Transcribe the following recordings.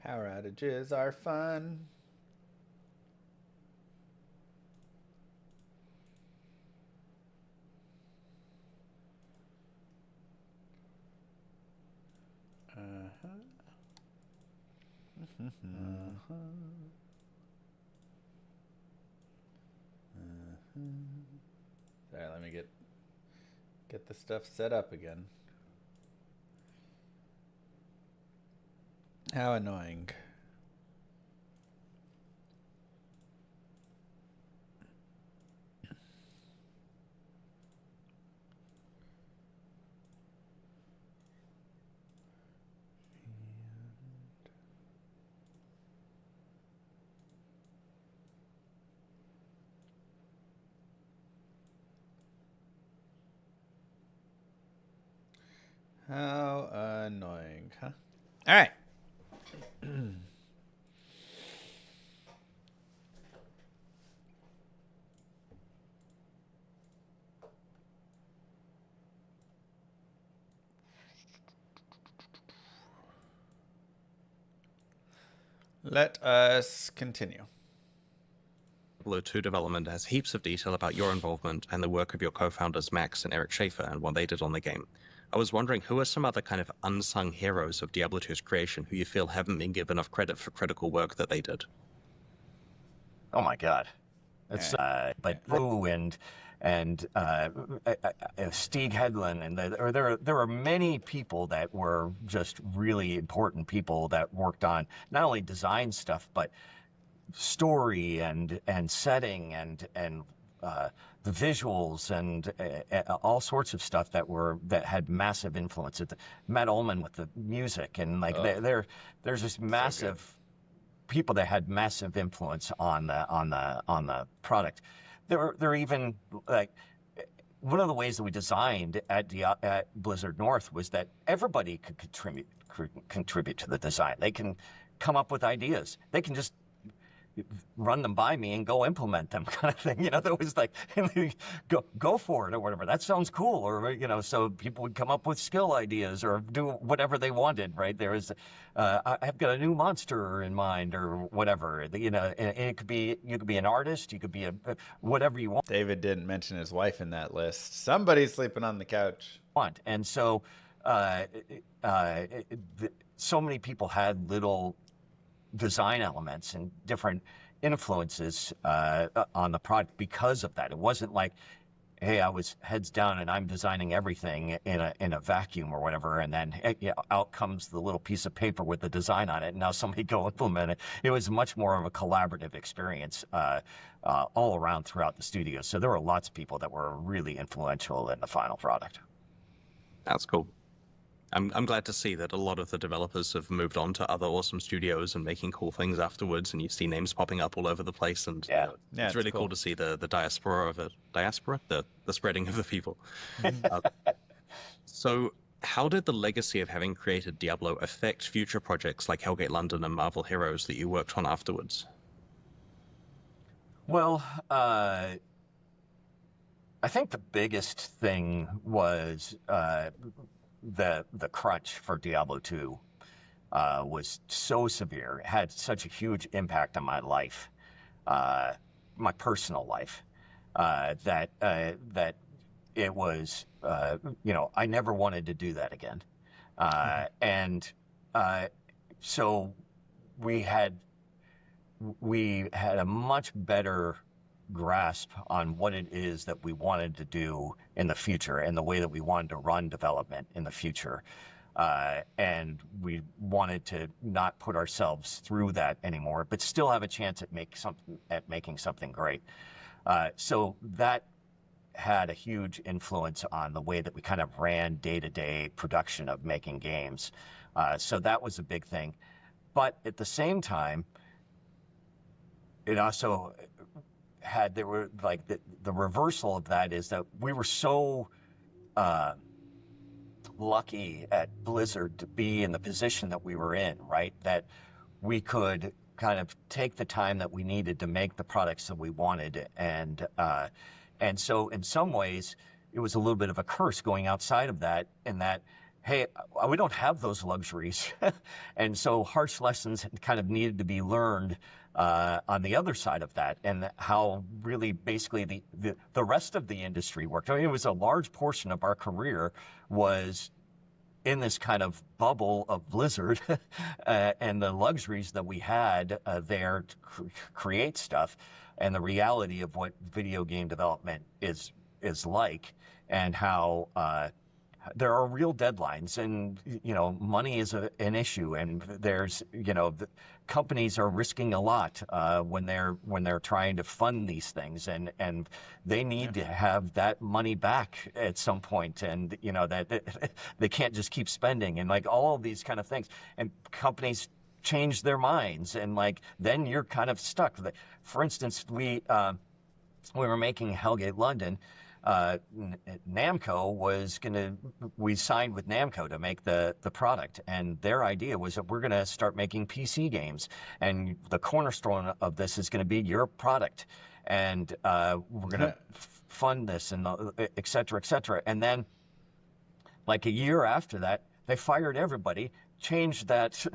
Power outages are fun. Sorry, let me get the stuff set up again. How annoying. How annoying, huh? All right. Let us continue. Diablo II development has heaps of detail about your involvement and the work of your co-founders Max and Eric Schaefer and what they did on the game. I was wondering, who are some other kind of unsung heroes of Diablo II's creation who you feel haven't been given enough credit for critical work that they did? Oh my God, it's but Rue and Stieg Hedlund, and there were many people that were just really important people that worked on not only design stuff but story and setting and the visuals and all sorts of stuff that had massive influence. Matt Ullman with the music and like there's this massive people that had massive influence on the product. There are even like one of the ways that we designed at Blizzard North was that everybody could contribute to the design. They can come up with ideas. They can just run them by me and go implement them, kind of thing. You know, there was like, go for it or whatever. That sounds cool. Or, you know, so people would come up with skill ideas or do whatever they wanted, right? There is, I've got a new monster in mind or whatever. You know, and it could be, you could be an artist, you could be whatever you want. David didn't mention his wife in that list. Somebody's sleeping on the couch. And so, so many people had little design elements and different influences on the product because of that. It wasn't like, hey, I was heads down and I'm designing everything in a vacuum or whatever, and then out comes the little piece of paper with the design on it, and now somebody go implement it. It was much more of a collaborative experience all around throughout the studio. So there were lots of people that were really influential in the final product. That's cool. I'm glad to see that a lot of the developers have moved on to other awesome studios and making cool things afterwards, and you see names popping up all over the place, and it's really cool to see the diaspora of it. Diaspora? The spreading of the people. So how did the legacy of having created Diablo affect future projects like Hellgate London and Marvel Heroes that you worked on afterwards? Well, I think the biggest thing was the crunch for Diablo II was so severe. It had such a huge impact on my life, my personal life, that it was, I never wanted to do that again. And so we had a much better grasp on what it is that we wanted to do in the future and the way that we wanted to run development in the future. And we wanted to not put ourselves through that anymore, but still have a chance at making something great. So that had a huge influence on the way that we kind of ran day-to-day production of making games. So that was a big thing. But at the same time, it also there were like the reversal of that is that we were so lucky at Blizzard to be in the position that we were in, right? That we could kind of take the time that we needed to make the products that we wanted. And so in some ways, it was a little bit of a curse going outside of that, in that, hey, we don't have those luxuries. And so harsh lessons kind of needed to be learned on the other side of that, and how really basically the rest of the industry worked. I mean, it was a large portion of our career was in this kind of bubble of Blizzard and the luxuries that we had there to create stuff, and the reality of what video game development is like, and how there are real deadlines, and money is an issue, and there's the companies are risking a lot when they're trying to fund these things, and they need to have that money back at some point, and that they can't just keep spending, and like all of these kind of things, and companies change their minds, and like then you're kind of stuck. For instance, we were making Hellgate London. Namco we signed with Namco to make the product, and their idea was that we're going to start making PC games, and the cornerstone of this is going to be your product, and we're going to fund this, and et cetera, et cetera. And then like a year after that, they fired everybody, changed that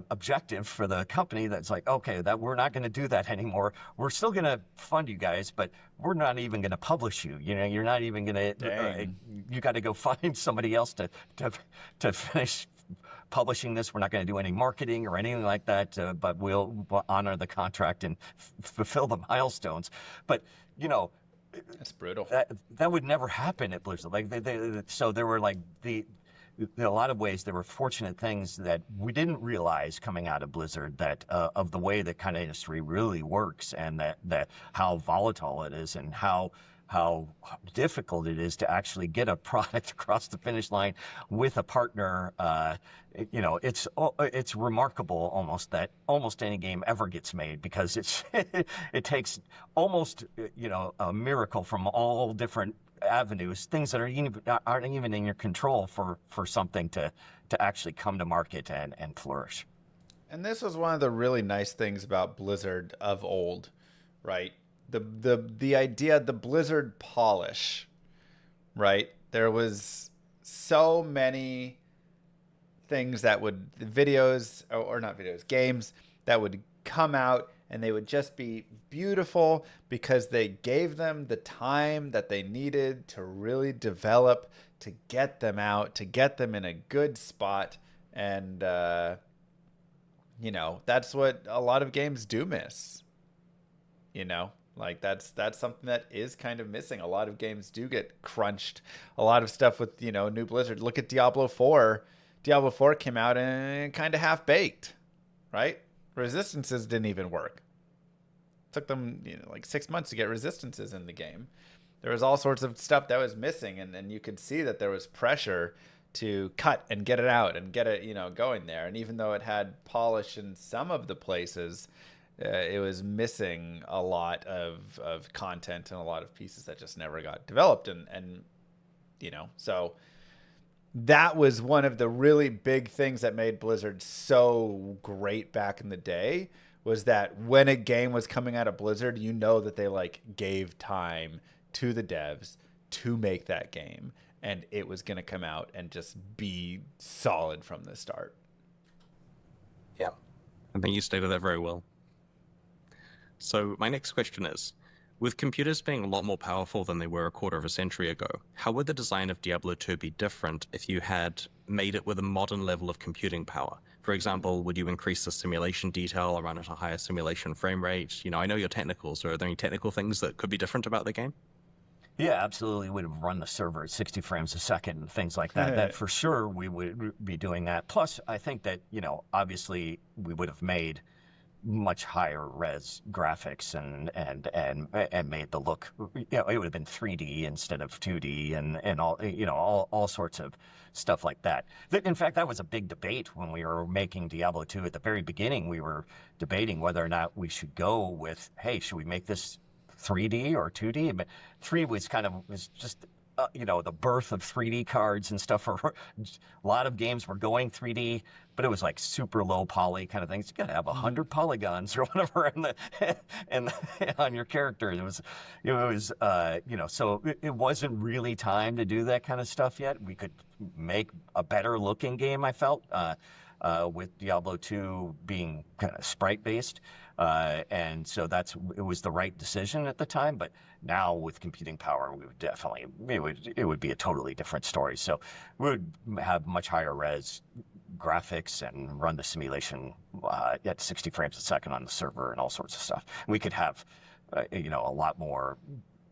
objective for the company. That's like, okay, that we're not going to do that anymore. We're still going to fund you guys, but we're not even going to publish you. You're not even going to. You got to go find somebody else to finish publishing this. We're not going to do any marketing or anything like that, but we'll honor the contract and fulfill the milestones. But that's brutal. That would never happen at Blizzard. Like so there were like in a lot of ways, there were fortunate things that we didn't realize coming out of Blizzard, that of the way the kind of industry really works, and that how volatile it is, and how difficult it is to actually get a product across the finish line with a partner. It's remarkable almost that almost any game ever gets made, because it takes almost a miracle from all different avenues, things that aren't even in your control for something to actually come to market and flourish. And this was one of the really nice things about Blizzard of old, right? The idea, the Blizzard polish, right? There was so many things that would games that would come out, and they would just be beautiful because they gave them the time that they needed to really develop, to get them out, to get them in a good spot. And, that's what a lot of games do miss. Like that's something that is kind of missing. A lot of games do get crunched. A lot of stuff with, new Blizzard. Look at Diablo 4. Diablo 4 came out and kind of half-baked, right? Resistances didn't even work. It took them like 6 months to get resistances in the game. There was all sorts of stuff that was missing, and you could see that there was pressure to cut and get it out and get it going there. And even though it had polish in some of the places, it was missing a lot of content and a lot of pieces that just never got developed. And so that was one of the really big things that made Blizzard so great back in the day, was that when a game was coming out of Blizzard, that they like gave time to the devs to make that game, and it was going to come out and just be solid from the start. Yeah, I think you stated that very well. So my next question is, with computers being a lot more powerful than they were a quarter of a century ago, how would the design of Diablo II be different if you had made it with a modern level of computing power? For example, would you increase the simulation detail or run at a higher simulation frame rate? I know you're technical, so are there any technical things that could be different about the game? Yeah, absolutely. We'd run the server at 60 frames a second and things like that. That for sure we would be doing that. Plus, I think that, obviously we would have made much higher res graphics and made the look, it would have been 3D instead of 2D and all sorts of stuff like that. In fact, that was a big debate when we were making Diablo 2 at the very beginning. We were debating whether or not we should go with, hey, should we make this 3D or 2D? But 3 was just the birth of 3D cards and stuff. A lot of games were going 3D, but it was like super low poly kind of things. You got to have 100 polygons or whatever on your character. So it wasn't really time to do that kind of stuff yet. We could make a better looking game, I felt, with Diablo II being kind of sprite based. And so it was the right decision at the time. But now with computing power, we would definitely, it would be a totally different story. So we would have much higher res graphics and run the simulation at 60 frames a second on the server and all sorts of stuff. We could have, a lot more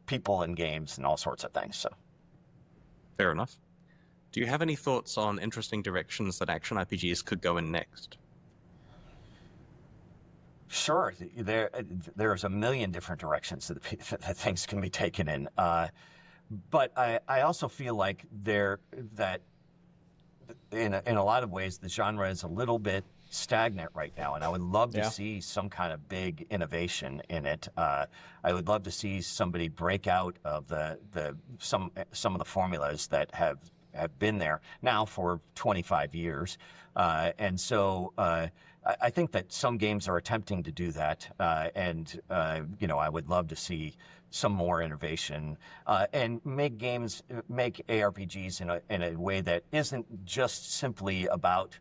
people in games and all sorts of things. So Fair enough. Do you have any thoughts on interesting directions that action RPGs could go in next? Sure, there's a million different directions that things can be taken in. But I also feel like that in a lot of ways the genre is a little bit stagnant right now, and I would love to see some kind of big innovation in it. I would love to see somebody break out of some of the formulas that have been there now for 25 years. And so I think that some games are attempting to do that. And I would love to see some more innovation and make ARPGs in a way that isn't just simply about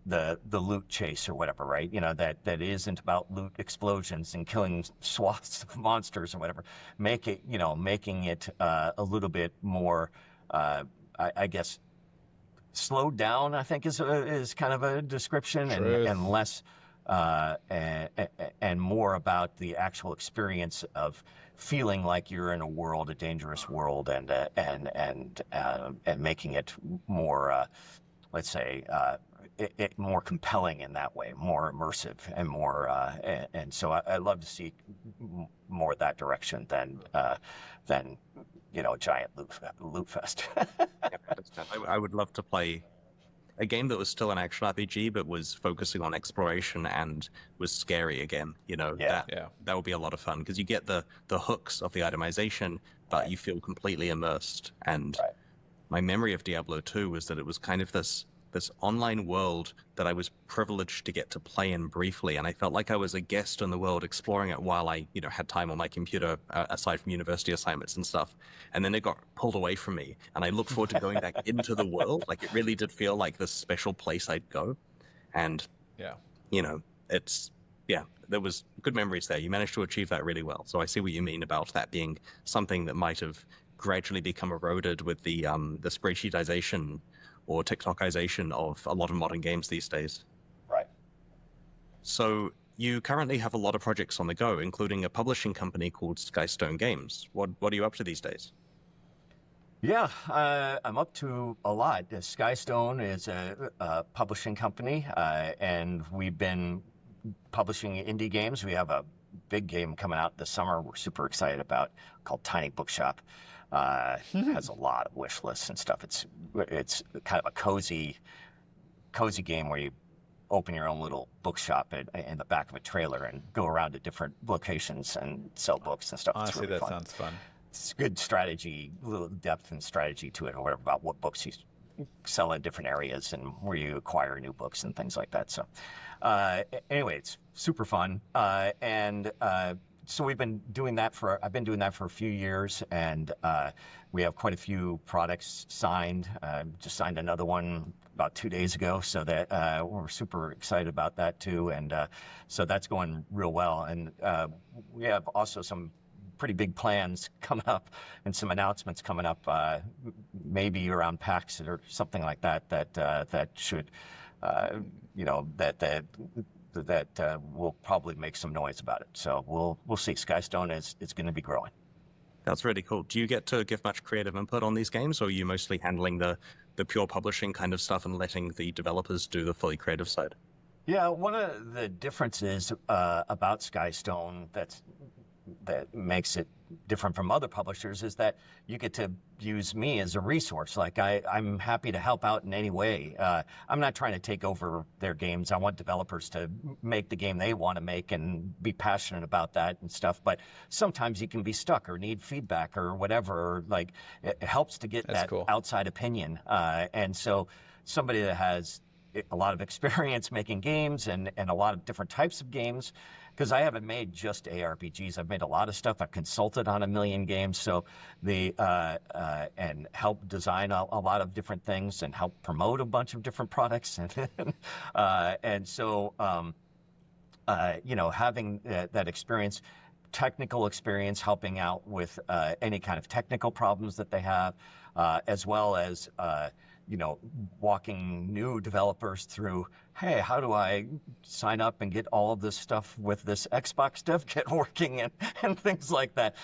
the loot chase or whatever, right? That isn't about loot explosions and killing swaths of monsters or whatever. Making it a little bit more, I guess, slowed down, I think is kind of a description, and less and more about the actual experience of feeling like you're in a dangerous world, and making it more, let's say, more compelling in that way, more immersive, and more. And so I'd love to see more of that direction than a giant loot fest. I would love to play a game that was still an action RPG, but was focusing on exploration and was scary again. That would be a lot of fun, because you get the hooks of the itemization, but you feel completely immersed. And my memory of Diablo II was that it was kind of this online world that I was privileged to get to play in briefly, and I felt like I was a guest in the world, exploring it while I had time on my computer, aside from university assignments and stuff. And then it got pulled away from me, and I look forward to going back into the world. Like, it really did feel like this special place I'd go. And there was good memories there. You managed to achieve that really well. So I see what you mean about that being something that might have gradually become eroded with the spreadsheetization or TikTokization of a lot of modern games these days. Right. So you currently have a lot of projects on the go, including a publishing company called Skystone Games. What are you up to these days? Yeah, I'm up to a lot. Skystone is a publishing company, and we've been publishing indie games. We have a big game coming out this summer we're super excited about, called Tiny Bookshop. Has a lot of wish lists and stuff. It's kind of a cozy game where you open your own little bookshop in the back of a trailer and go around to different locations and sell books and stuff. Honestly, it's really that fun. sounds fun. It's good strategy, little depth and strategy to it, or whatever, about what books you sell in different areas and where you acquire new books and things like that. So anyway, it's super fun. So I've been doing that for a few years, and we have quite a few products signed. Just signed another one about 2 days ago, so that we're super excited about that too. And so that's going real well. And we have also some pretty big plans coming up and some announcements coming up, maybe around PAX or something like that. That should, that will probably make some noise about it. So we'll see. Skystone is going to be growing. That's really cool. Do you get to give much creative input on these games, or are you mostly handling the pure publishing kind of stuff and letting the developers do the fully creative side? Yeah, one of the differences about Skystone that's that makes it different from other publishers is that you get to use me as a resource. Like I'm happy to help out in any way. I'm not trying to take over their games. I want developers to make the game they want to make and be passionate about that and stuff. But sometimes you can be stuck or need feedback or whatever. Or like it helps to get that outside opinion. And so somebody that has a lot of experience making games and a lot of different types of games, because I haven't made just ARPGs. I've made a lot of stuff. I've consulted on 1 million games, so and help design a lot of different things and help promote a bunch of different products, and so having that experience, technical experience, helping out with any kind of technical problems that they have, as well as walking new developers through, hey, how do I sign up and get all of this stuff with this Xbox dev kit working and things like that.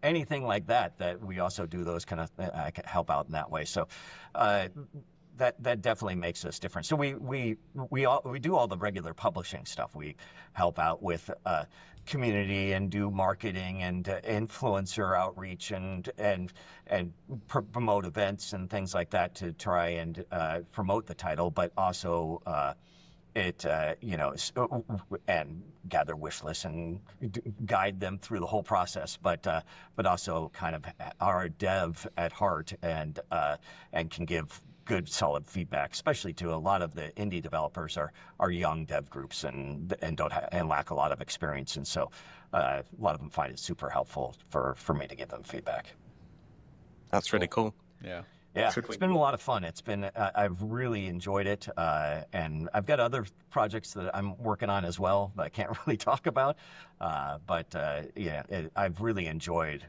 Anything like that we also do those kind of, I can help out in that way. So that definitely makes us different. So we do all the regular publishing stuff. We help out with community and do marketing and influencer outreach and promote events and things like that to try and promote the title, but also and gather wish lists and guide them through the whole process, but also kind of are a dev at heart and can give good solid feedback, especially to a lot of the indie developers are young dev groups and lack a lot of experience, and so a lot of them find it super helpful for me to give them feedback. That's really cool. Yeah. Yeah, it's been a lot of fun. It's been, I've really enjoyed it. And I've got other projects that I'm working on as well that I can't really talk about. I've really enjoyed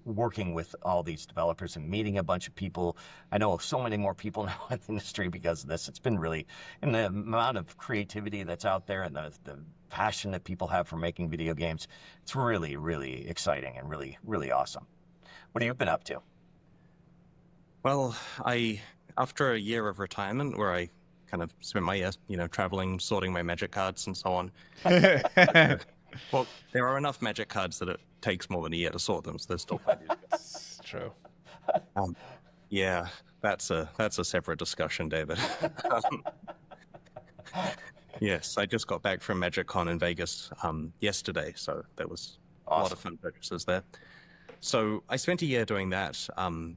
working with all these developers and meeting a bunch of people. I know so many more people now in the industry because of this. It's been really, and the amount of creativity that's out there and the passion that people have for making video games, it's really, really exciting and really, really awesome. What have you been up to? Well, after a year of retirement where I kind of spent my years, traveling, sorting my magic cards and so on. Well, there are enough magic cards that it takes more than a year to sort them, so there's still plenty. It's true. Yeah, that's a separate discussion, David. Yes, I just got back from MagicCon in Vegas yesterday, so there was awesome. A lot of fun purchases there. So I spent a year doing that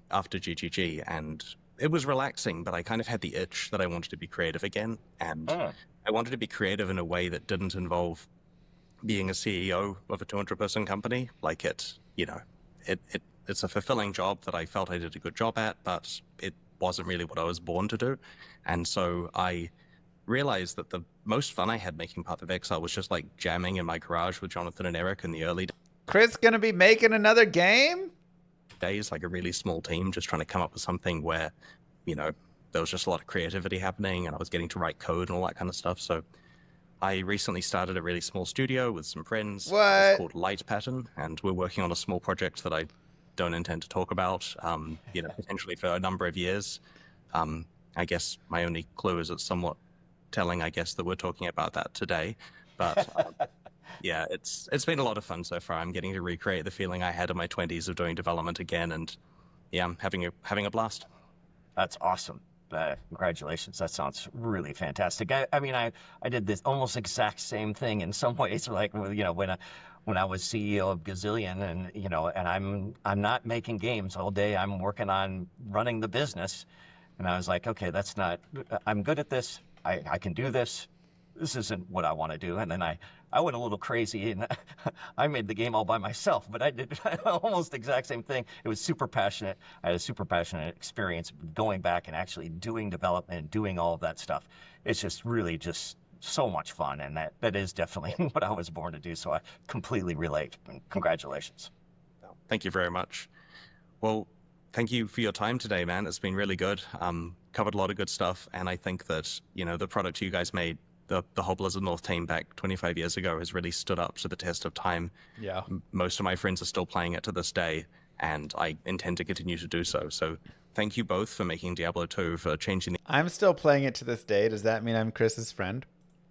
after GGG, and it was relaxing, but I kind of had the itch that I wanted to be creative again, and I wanted to be creative in a way that didn't involve being a CEO of a 200-person company. Like it's a fulfilling job that I felt I did a good job at, but it wasn't really what I was born to do. And so I realized that the most fun I had making Path of Exile was just like jamming in my garage with Jonathan and Eric in the early Chris gonna be making another game? days, like a really small team, just trying to come up with something where, there was just a lot of creativity happening and I was getting to write code and all that kind of stuff. So I recently started a really small studio with some friends. What? It's called Light Pattern, and we're working on a small project that I don't intend to talk about, potentially for a number of years. I guess my only clue is it's somewhat telling, I guess, that we're talking about that today. But yeah, it's been a lot of fun so far. I'm getting to recreate the feeling I had in my 20s of doing development again, and yeah, I'm having a blast. That's awesome. Congratulations. That sounds really fantastic. I did this almost exact same thing in some ways, like when I was CEO of Gazillion, and I'm not making games all day. I'm working on running the business, and I was like, okay, I'm good at this. I can do this. This isn't what I want to do. And then I went a little crazy and I made the game all by myself, but I did almost the exact same thing. It was super passionate. I had a super passionate experience going back and actually doing development and doing all of that stuff. It's just really just so much fun. And that is definitely what I was born to do. So I completely relate. And congratulations. Thank you very much. Well, thank you for your time today, man. It's been really good. Covered a lot of good stuff. And I think that, the product you guys made, the whole Blizzard North team back 25 years ago has really stood up to the test of time. Yeah. Most of my friends are still playing it to this day, and I intend to continue to do so. So thank you both for making Diablo 2, for changing the I'm still playing it to this day. Does that mean I'm Chris's friend?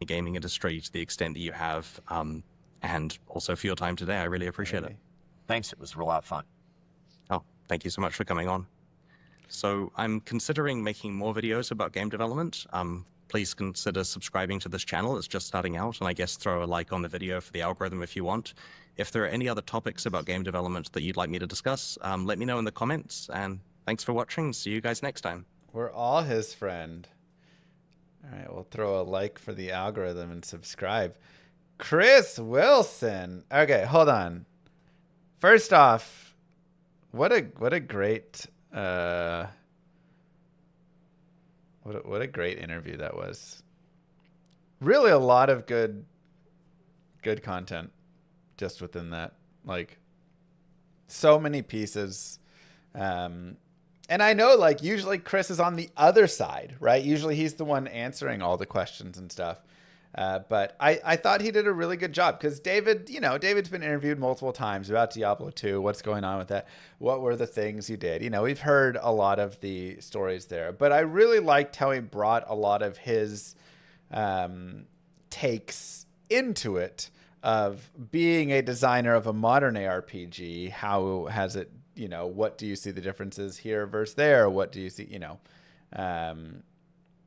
gaming industry to the extent that you have. and also for your time today. I really appreciate it. Thanks. It was a lot of fun. Oh, thank you so much for coming on. So I'm considering making more videos about game development. Please consider subscribing to this channel. It's just starting out, and I guess throw a like on the video for the algorithm if you want. If there are any other topics about game development that you'd like me to discuss, let me know in the comments, and thanks for watching. See you guys next time. We're all his friend. All right, we'll throw a like for the algorithm and subscribe. Chris Wilson. Okay, hold on. First off, what a great what a great interview that was. Really a lot of good content just within that. Like, so many pieces. And I know, like, usually Chris is on the other side, right? Usually he's the one answering all the questions and stuff. But I thought he did a really good job because David, you know, David's been interviewed multiple times about Diablo 2. What's going on with that? What were the things you did? You know, we've heard a lot of the stories there, but I really liked how he brought a lot of his takes into it of being a designer of a modern ARPG. How has it, you know, what do you see the differences here versus there? What do you see, you know,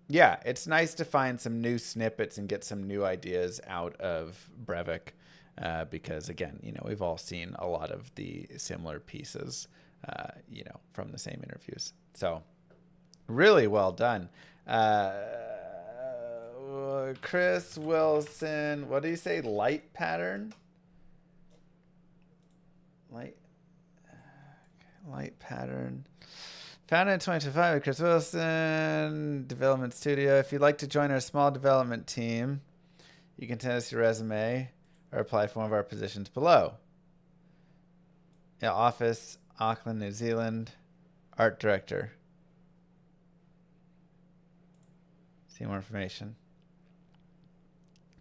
yeah, it's nice to find some new snippets and get some new ideas out of Brevik because, again, you know, we've all seen a lot of the similar pieces, you know, from the same interviews. So really well done. Chris Wilson, what do you say? Light pattern? Light pattern. Founded in 2025 with Chris Wilson, development studio. If you'd like to join our small development team, you can send us your resume or apply for one of our positions below. Yeah, office, Auckland, New Zealand, art director. See more information.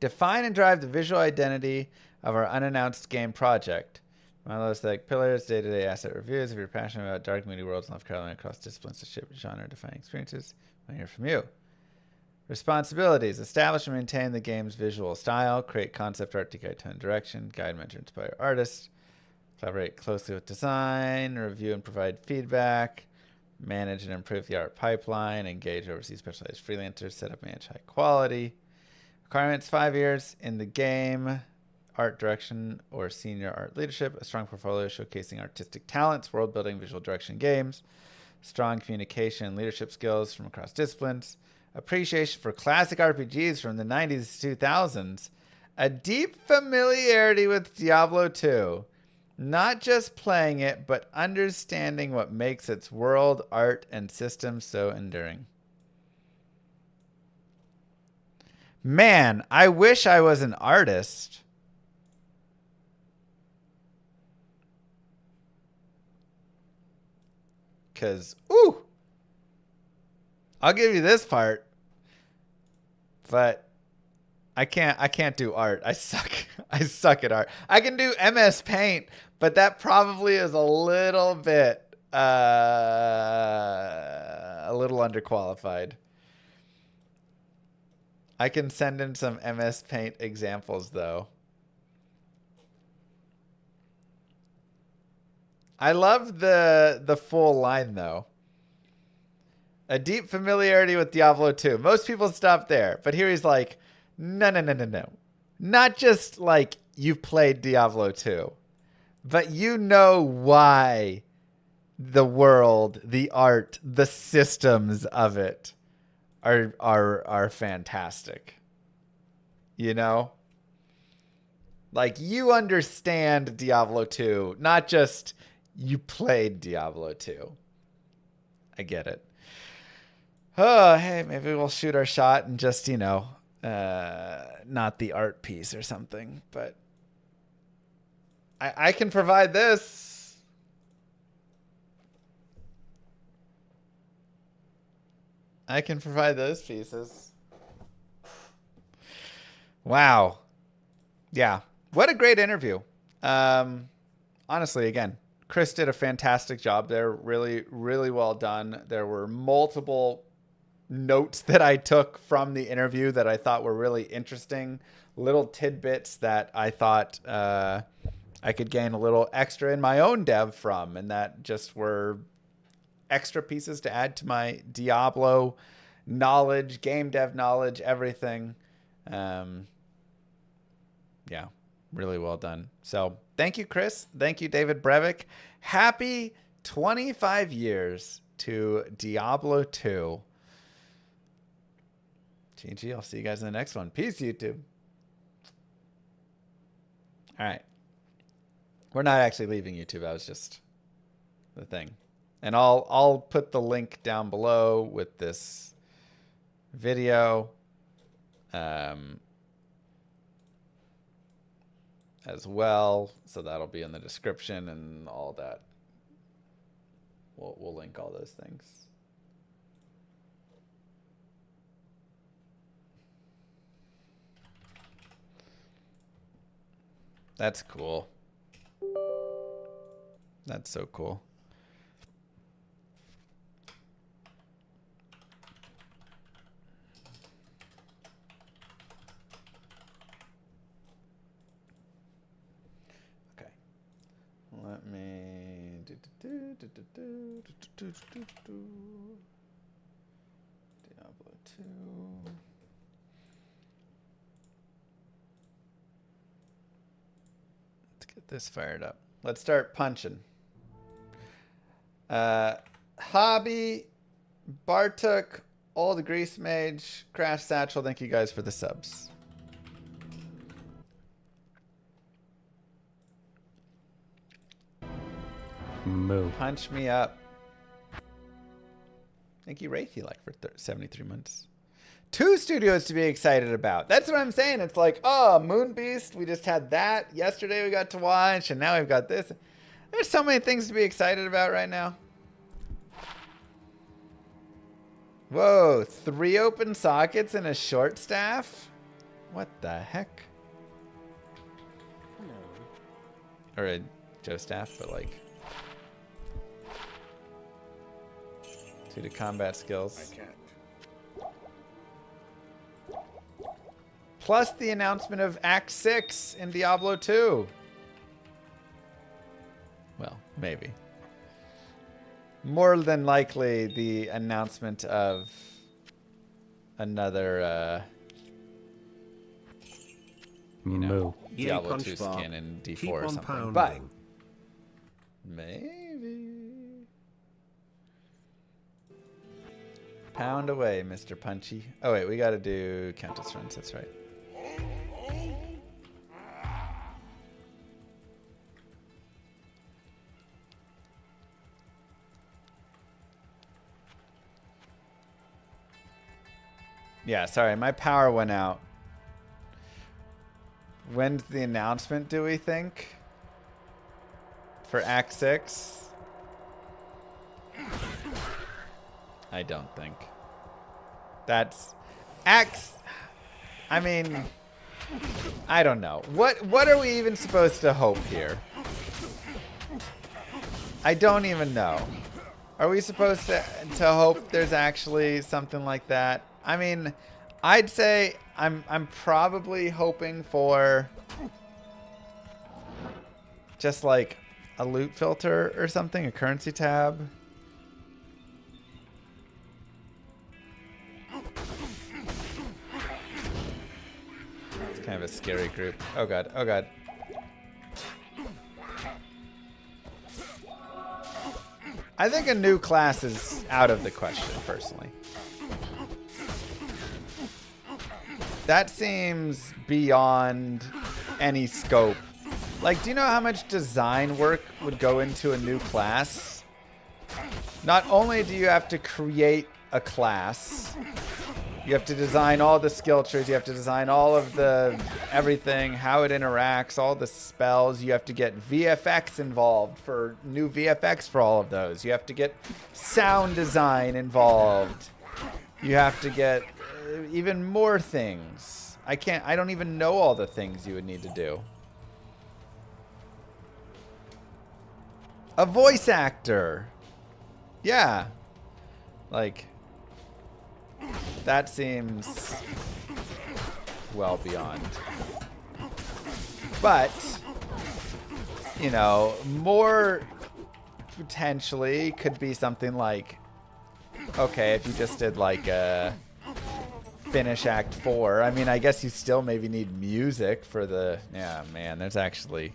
Define and drive the visual identity of our unannounced game project. Milo aesthetic pillars, day-to-day asset reviews. If you're passionate about dark, moody worlds in North Carolina across disciplines to shape genre-defining experiences, I want to hear from you. Responsibilities. Establish and maintain the game's visual style. Create concept art to guide tone and direction. Guide, mentor, inspire artists. Collaborate closely with design. Review and provide feedback. Manage and improve the art pipeline. Engage overseas specialized freelancers. Set up and manage high quality. Requirements: 5 years in the game. Art direction or senior art leadership, a strong portfolio showcasing artistic talents, world building, visual direction games, strong communication and leadership skills from across disciplines, appreciation for classic RPGs from the 90s to 2000s, a deep familiarity with Diablo 2, not just playing it, but understanding what makes its world, art, and system so enduring. Man, I wish I was an artist. Because, ooh, I'll give you this part, but I can't do art. I suck. I suck at art. I can do MS Paint, but that probably is a little bit, a little underqualified. I can send in some MS Paint examples, though. I love the full line, though. A deep familiarity with Diablo 2. Most people stop there. But here he's like, no. Not just like you've played Diablo 2. But you know why the world, the art, the systems of it are fantastic. You know? Like, you understand Diablo 2, not just you played Diablo 2. I get it. Oh, hey, maybe we'll shoot our shot and just, you know, not the art piece or something. But I can provide this. I can provide those pieces. Wow. Yeah. What a great interview. Honestly, again, Chris did a fantastic job there. Really, really well done. There were multiple notes that I took from the interview that I thought were really interesting, little tidbits that I thought I could gain a little extra in my own dev from, and that just were extra pieces to add to my Diablo knowledge, game dev knowledge, everything. Yeah, really well done. So thank you, Chris. Thank you, David Brevik. Happy 25 years to Diablo 2. GG, I'll see you guys in the next one. Peace, YouTube. All right. We're not actually leaving YouTube. That was just the thing. And I'll put the link down below with this video as well. So that'll be in the description and all that. We'll link all those things. That's cool. That's so cool. Okay. Let me Diablo 2. Let's get this fired up. Let's start punching. Hobby, Bartuk, Old Grease Mage, Crash Satchel, thank you guys for the subs. Moo. Punch me up. Thank you, Wraithy, like for 73 months. 2 studios to be excited about. That's what I'm saying. It's like, oh, Moon Beast, we just had that. Yesterday we got to watch, and now we've got this. There's so many things to be excited about right now. Whoa, 3 open sockets and a short staff? What the heck? Hello. Or a Joe staff, but like 2 to combat skills. I can't. Plus the announcement of Act 6 in Diablo 2. Well, maybe. More than likely, the announcement of another Moo. Diablo Yay, 2 Punchbar. skin in D4 Keep or on something. But pounding. maybe. Pound away, Mr. Punchy. Oh, wait, we got to do Countess runs. That's right. Yeah, sorry, my power went out. When's the announcement, do we think? For Act 6? I don't think. That's... I mean... I don't know. What are we even supposed to hope here? I don't even know. Are we supposed to hope there's actually something like that? I mean, I'd say I'm probably hoping for just like a loot filter or something, a currency tab. It's kind of a scary group. Oh god, oh god. I think a new class is out of the question, personally. That seems beyond any scope. Like, do you know how much design work would go into a new class? Not only do you have to create a class, you have to design all the skill trees, you have to design all of the everything, how it interacts, all the spells. You have to get VFX involved for new VFX for all of those. You have to get sound design involved. You have to get even more things. I don't even know all the things you would need to do. A voice actor. Yeah. Like, That seems well beyond. But, you know, more potentially could be something like, okay, if you just did like a finish Act 4, I mean, I guess you still maybe need music for the, yeah, man, there's actually,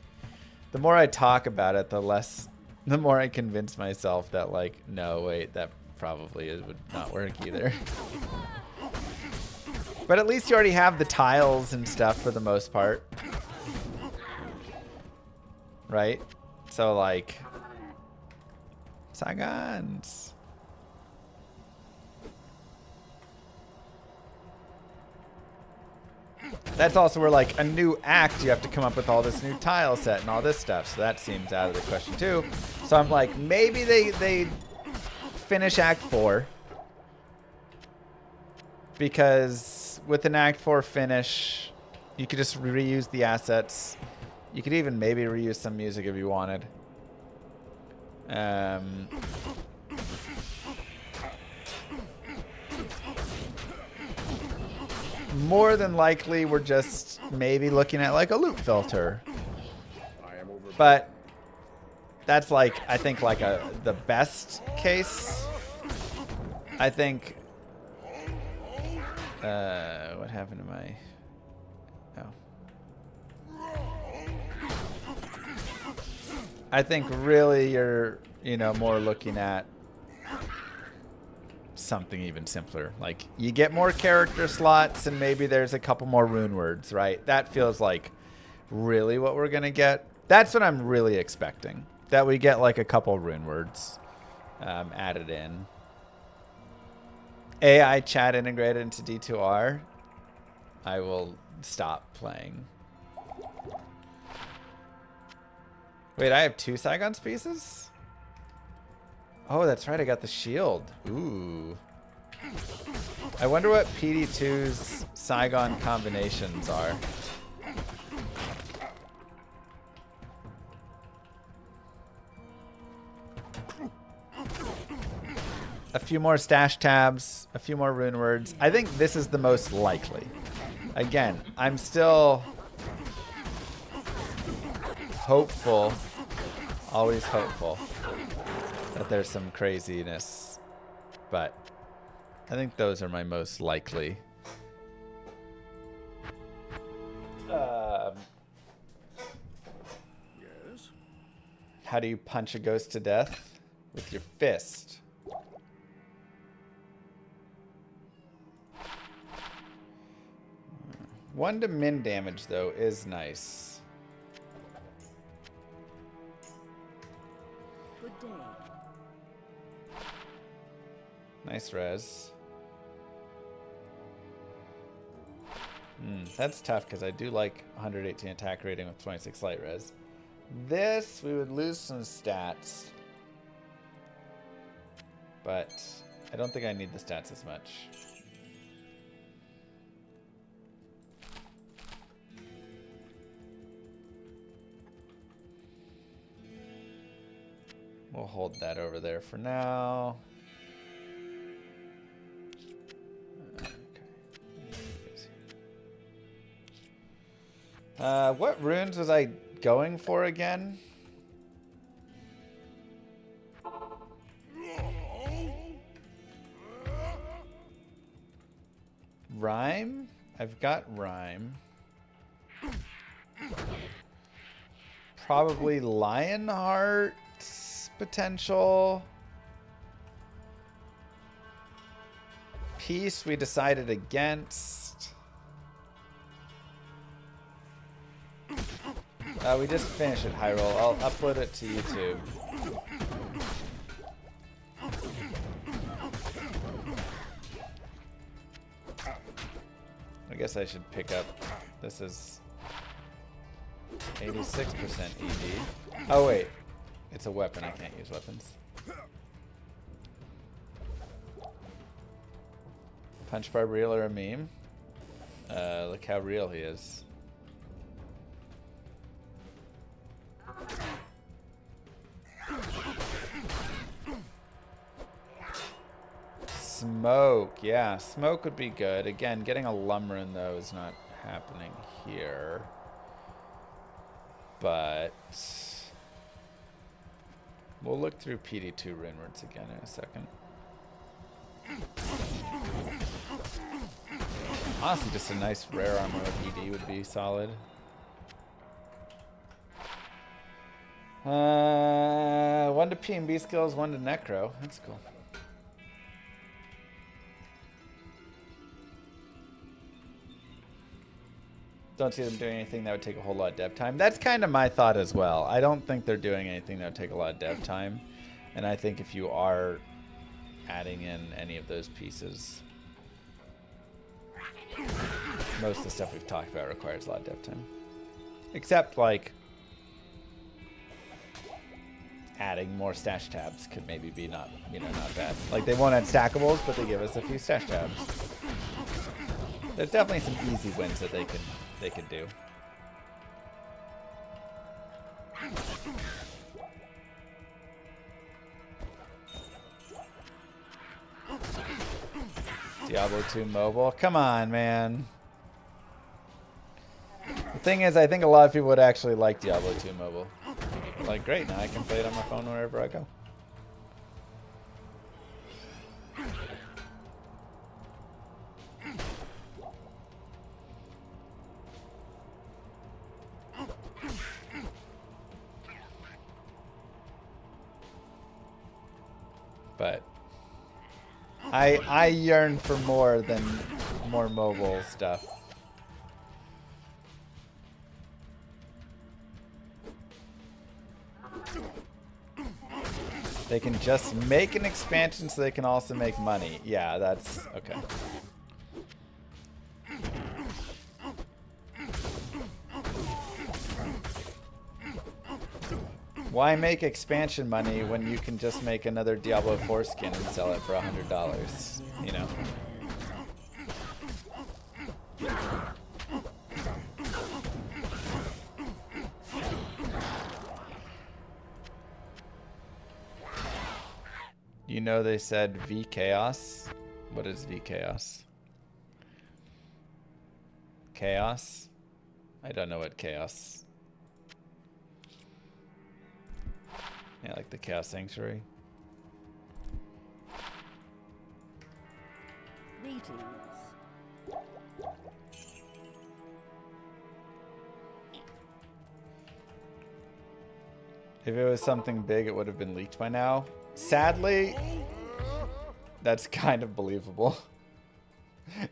the more I talk about it, the more I convince myself that like, no, wait, that probably would not work either. But at least you already have the tiles and stuff for the most part. Right? So like, Saigons. That's also where like a new act, you have to come up with all this new tile set and all this stuff. So that seems out of the question too. So I'm like, maybe they finish Act 4. Because with an Act 4 finish, you could just reuse the assets. You could even maybe reuse some music if you wanted. More than likely, we're just maybe looking at like a loop filter. But that's like, I think like the best case. I think, what happened to my, I think really you're, you know, more looking at something even simpler. Like you get more character slots and maybe there's a couple more rune words, right? That feels like really what we're going to get. That's what I'm really expecting. That we get like a couple rune words added in. AI chat integrated into D2R. I will stop playing. Wait, I have 2 Saigon pieces? Oh, that's right. I got the shield. Ooh. I wonder what PD2's Saigon combinations are. A few more stash tabs, a few more rune words. I think this is the most likely. Again, I'm still hopeful, always hopeful, that there's some craziness, but I think those are my most likely. Yes. How do you punch a ghost to death? With your fist. 1 to min damage though is nice. Good day. Nice res. That's tough because I do like 118 attack rating with 26 light res. This, we would lose some stats. But I don't think I need the stats as much. We'll hold that over there for now. Okay. What runes was I going for again? Rhyme? I've got rhyme. Probably Lionheart's potential. Peace we decided against. We just finished it, Hyrule. I'll upload it to YouTube. I guess I should pick up. This is 86% ED. Oh wait, it's a weapon. I can't use weapons. Punch Barb real or a meme? Look how real he is. smoke. Yeah, smoke would be good. Again, getting a lumberin though is not happening here. But we'll look through PD2 Runewords again in a second. Honestly, just a nice rare armor with ED would be solid. 1 to P&B skills, 1 to Necro. That's cool. Don't see them doing anything that would take a whole lot of dev time. That's kind of my thought as well. I don't think they're doing anything that would take a lot of dev time. And I think if you are adding in any of those pieces, most of the stuff we've talked about requires a lot of dev time. Except, like, adding more stash tabs could maybe be not bad. Like, they won't add stackables, but they give us a few stash tabs. There's definitely some easy wins that they could do. Diablo 2 mobile. Come on, man. The thing is, I think a lot of people would actually like Diablo 2 mobile. Like, great, now I can play it on my phone wherever I go. But I yearn for more mobile stuff. They can just make an expansion so they can also make money. Yeah, that's okay. Why make expansion money when you can just make another Diablo 4 skin and sell it for $100? You know? You know they said V Chaos? What is V Chaos? Chaos? I don't know what chaos. Yeah, like the Chaos Sanctuary. Greetings. If it was something big, it would have been leaked by now. Sadly, that's kind of believable.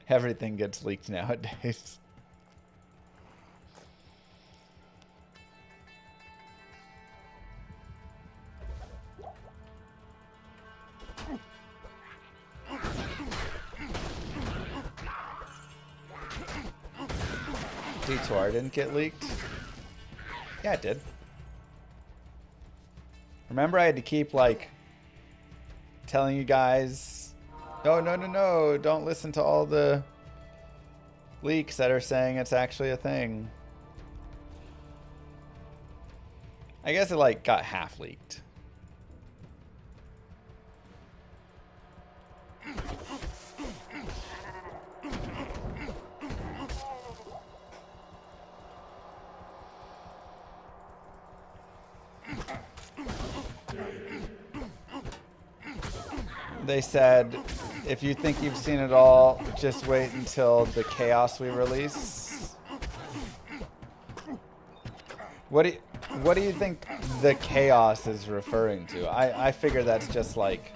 Everything gets leaked nowadays. D2R didn't get leaked? Yeah, it did. Remember, I had to keep, like, telling you guys, no, don't listen to all the leaks that are saying it's actually a thing. I guess it, like, got half leaked. They said, if you think you've seen it all, just wait until the chaos we release. What do you think the chaos is referring to? I figure that's just like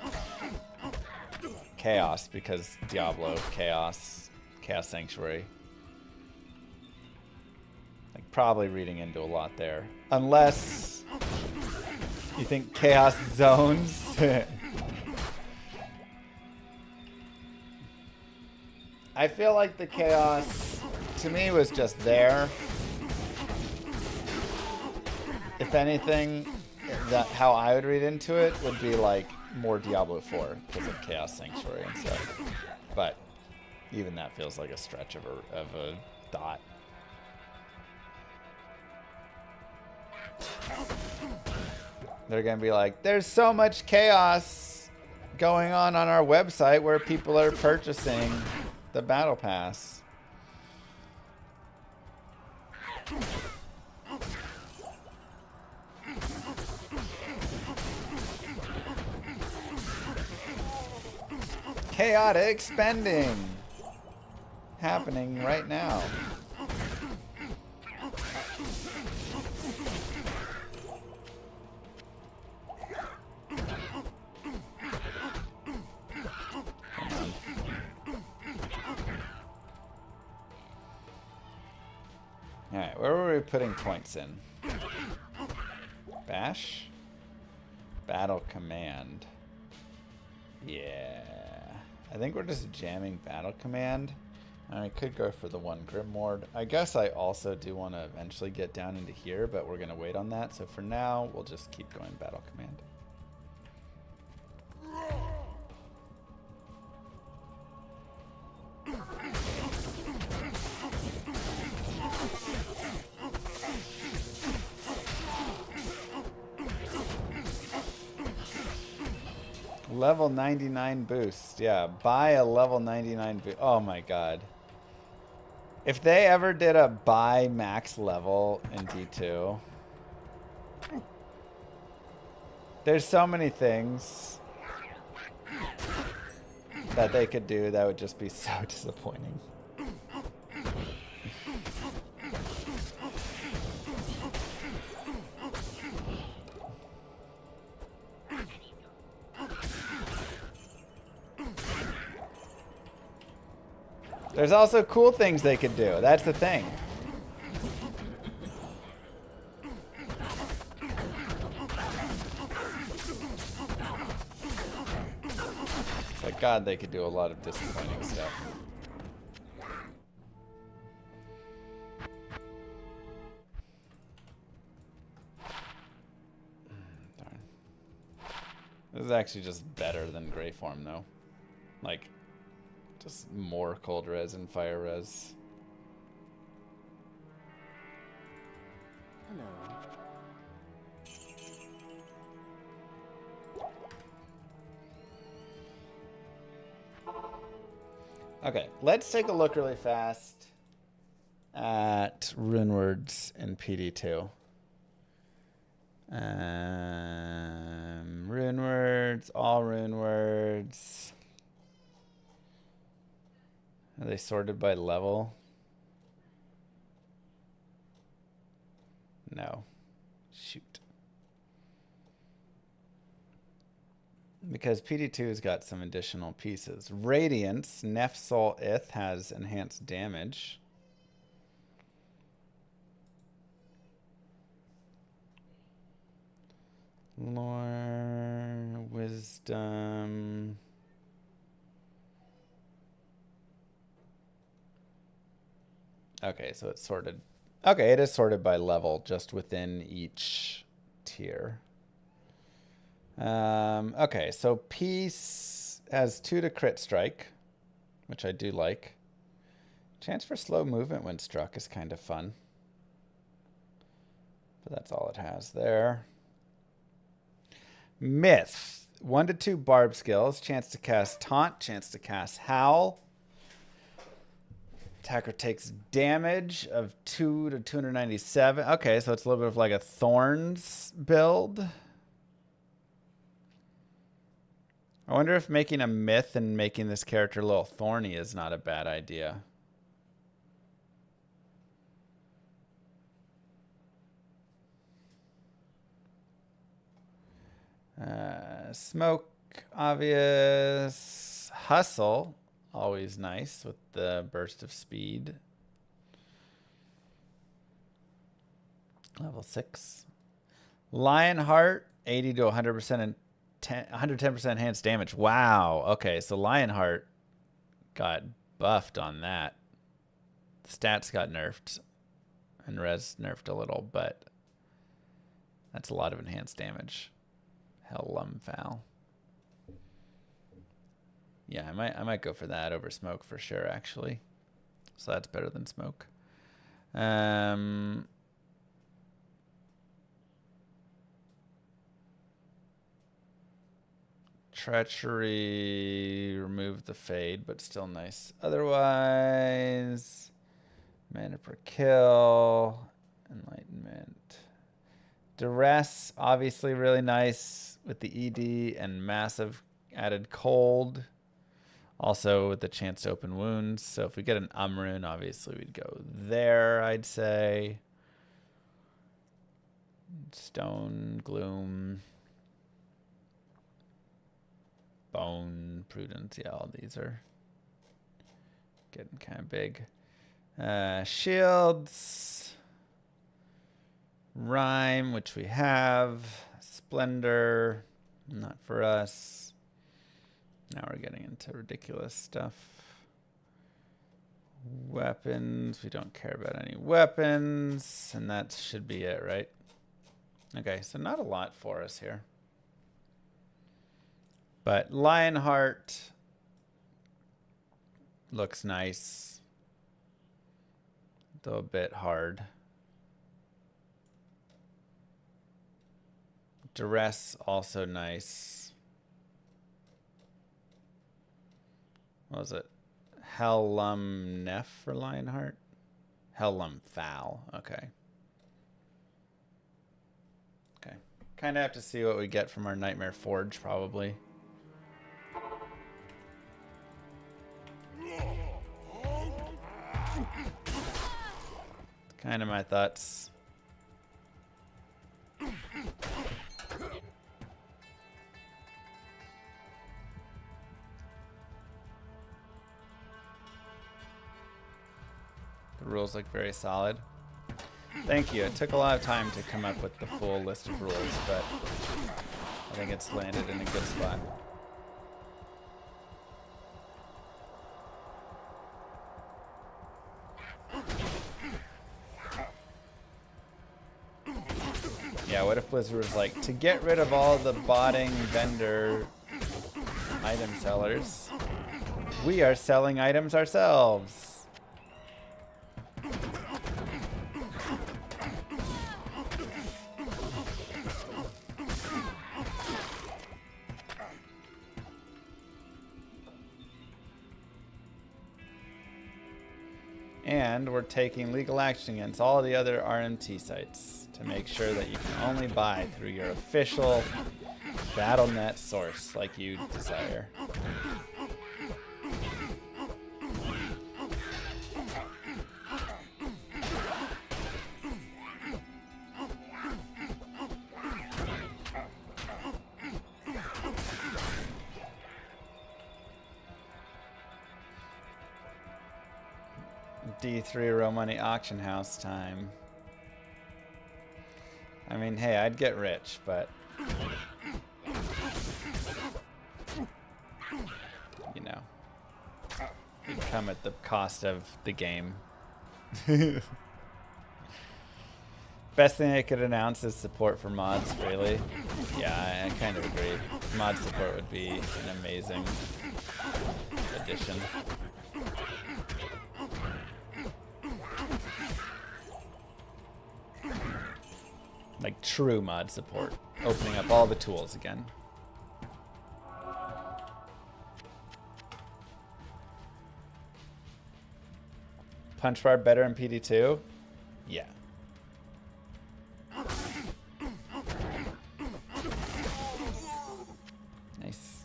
chaos because Diablo, chaos Sanctuary. Like probably reading into a lot there. Unless you think chaos zones. I feel like the chaos, to me, was just there. If anything, how I would read into it would be like more Diablo 4 because of Chaos Sanctuary and stuff. But even that feels like a stretch of a thought. They're gonna be like, there's so much chaos. going on our website where people are purchasing the battle pass. Chaotic spending happening right now. Alright, where were we putting points in? Bash? Battle command. Yeah. I think we're just jamming battle command. I could go for the one Grimoire. I guess I also do want to eventually get down into here, but we're going to wait on that. So for now, we'll just keep going battle command. Level 99 boost. Yeah, buy a level 99 boost. Oh my god. If they ever did a buy max level in D2, there's so many things that they could do that would just be so disappointing. There's also cool things they could do. That's the thing. But God, they could do a lot of disappointing stuff. Darn. This is actually just better than Grey Form, though. Like, just more cold res and fire res. Hello. Okay, let's take a look really fast at runewords in PD2. Runewords, all runewords. Are they sorted by level? No. Shoot. Because PD2's got some additional pieces. Radiance, Nefsol Ith has enhanced damage. Lore, Wisdom. Okay, so it's sorted. Okay, it is sorted by level, just within each tier. Okay, so Peace has 2 to crit strike, which I do like. Chance for slow movement when struck is kind of fun. But that's all it has there. Myth. 1 to 2 barb skills. Chance to cast Taunt. Chance to cast Howl. Attacker takes damage of 2 to 297. Okay, so it's a little bit of like a Thorns build. I wonder if making a myth and making this character a little thorny is not a bad idea. Smoke, obvious. Hustle, always nice with the burst of speed. Level 6. Lionheart, 80 to 100% and 110% enhanced damage. Wow. Okay, so Lionheart got buffed on that. Stats got nerfed and res nerfed a little, but that's a lot of enhanced damage. Hellumfowl. Yeah, I might go for that over Smoke for sure, actually. So that's better than Smoke. Treachery, remove the fade, but still nice. Otherwise, mana per kill, enlightenment. Duress, obviously really nice with the ED and massive added cold. Also with the chance to open wounds. So if we get an Umrun, obviously we'd go there, I'd say. Stone, Gloom, Bone, Prudence. Yeah, all these are getting kind of big. Shields, Rhyme, which we have. Splendor, not for us. Now we're getting into ridiculous stuff. Weapons, we don't care about any weapons. And that should be it, right? Okay, so not a lot for us here. But Lionheart looks nice, though a bit hard. Duress, also nice. What was it? Hellum Neff for Lionheart? Hellum Foul, okay. Okay. Kind of have to see what we get from our Nightmare Forge, probably. Kind of my thoughts. The rules look very solid. Thank you. It took a lot of time to come up with the full list of rules, but I think it's landed in a good spot. Yeah, what if Blizzard was like, to get rid of all the botting vendor item sellers, we are selling items ourselves. And we're taking legal action against all the other RMT sites to make sure that you can only buy through your official BattleNet source like you desire. D3 real money auction house time. I mean, hey, I'd get rich, but you know, it'd come at the cost of the game. Best thing I could announce is support for mods freely. Yeah, I kind of agree. Mod support would be an amazing addition. Like true mod support, opening up all the tools again. Punch bar better in PD2? Yeah. Nice.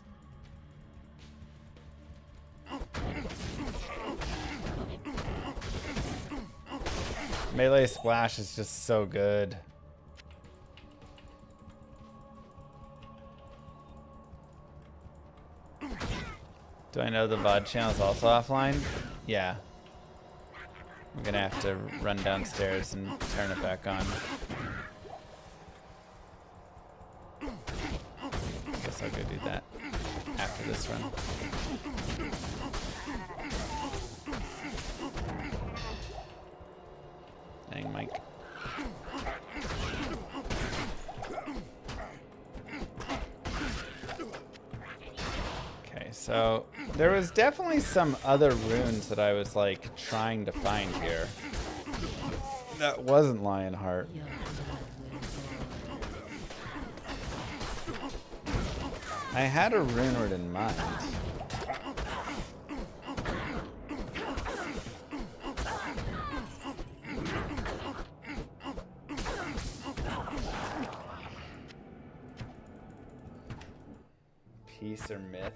Melee splash is just so good. Do I know the VOD channel is also offline? Yeah. I'm gonna have to run downstairs and turn it back on. Guess I'll go do that after this run. Dang, Mike. So there was definitely some other runes that I was like trying to find here. That wasn't I had a rune word in mind. Peace or myth?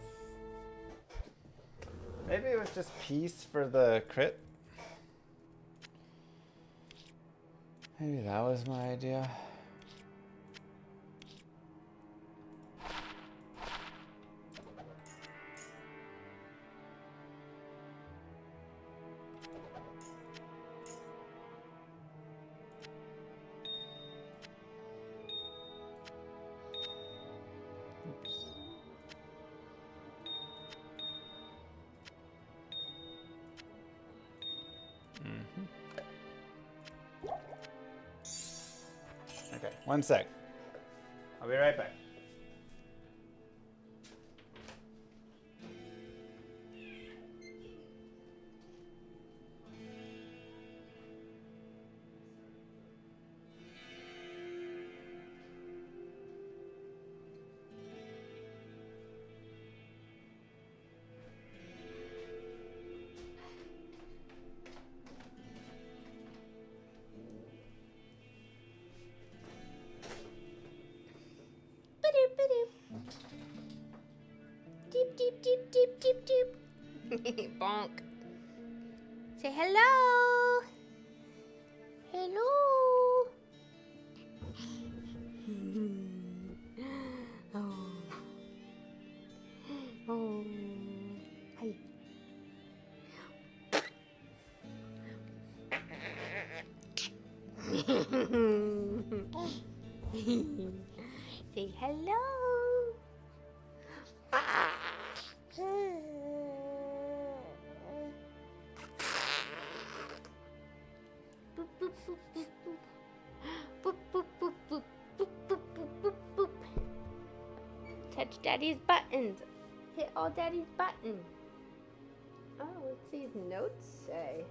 Maybe it was just peace for the crit. Maybe that was my idea. Okay, one sec. I'll be right back. Deep, deep, deep, deep, deep, deep. Bonk. Say hello. Hello. Oh. Oh. Hi. Say hello. Boop, boop, boop, boop, boop. Boop, boop, boop, boop, boop, boop, boop, boop, boop. Touch Daddy's buttons. Hit all Daddy's buttons. Oh, what's these notes say?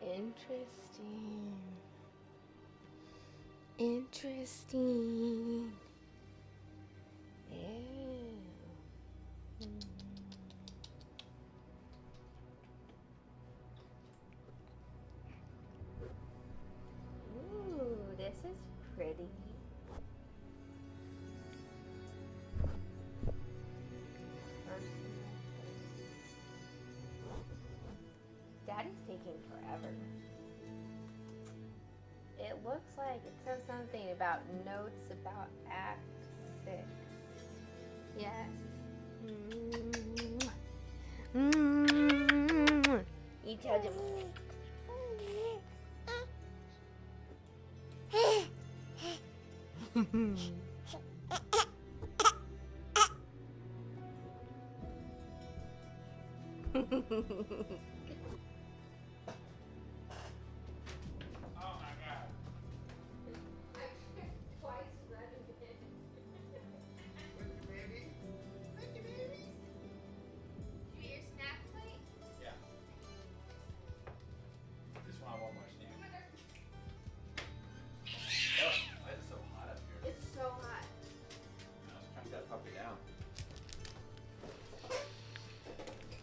Interesting. Interesting. Yeah. Ooh, this is pretty. Daddy's taking forever. It looks like it says something about notes about Act 6. Yes. You tell them.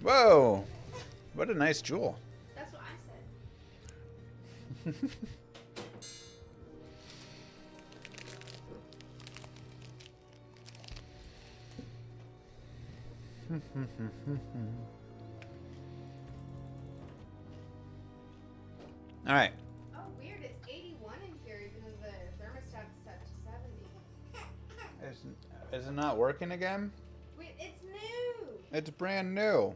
Whoa! What a nice jewel. That's what I said. All right. Oh, weird. It's 81 in here, even though the thermostat's set to 70. Is it not working again? Wait, it's new. It's brand new.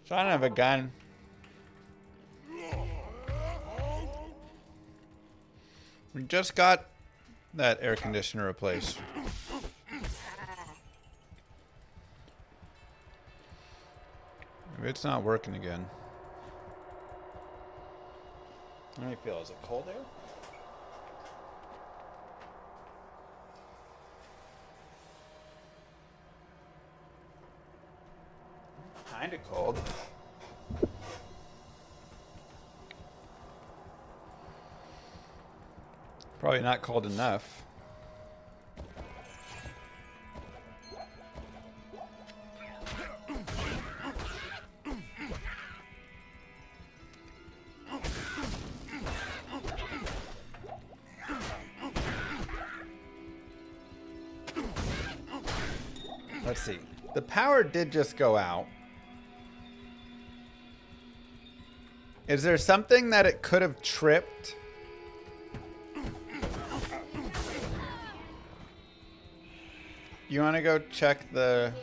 So I don't have a gun. We just got that air conditioner replaced. Maybe it's not working again. Let me feel. Is it cold air? kind of cold. Probably not cold enough. Let's see. The power did just go out. Is there something that it could have tripped? You want to go check the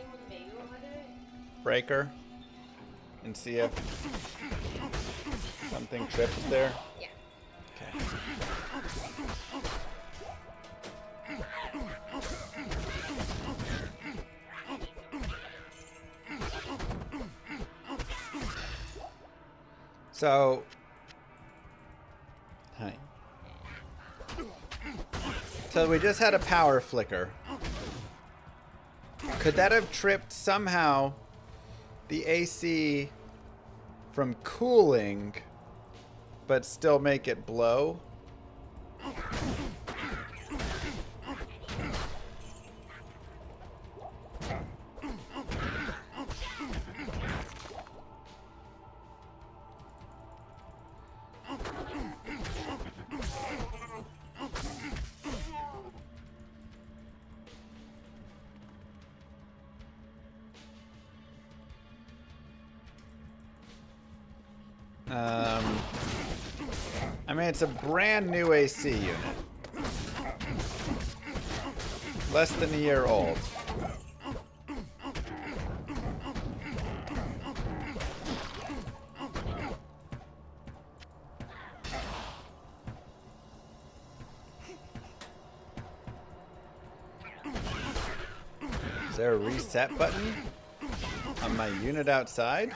breaker and see if something tripped there? Yeah. Okay. So, hi. So we just had a power flicker. Could that have tripped somehow the AC from cooling, but still make it blow? I mean, it's a brand new AC unit. Less than a year old. Is there a reset button on my unit outside?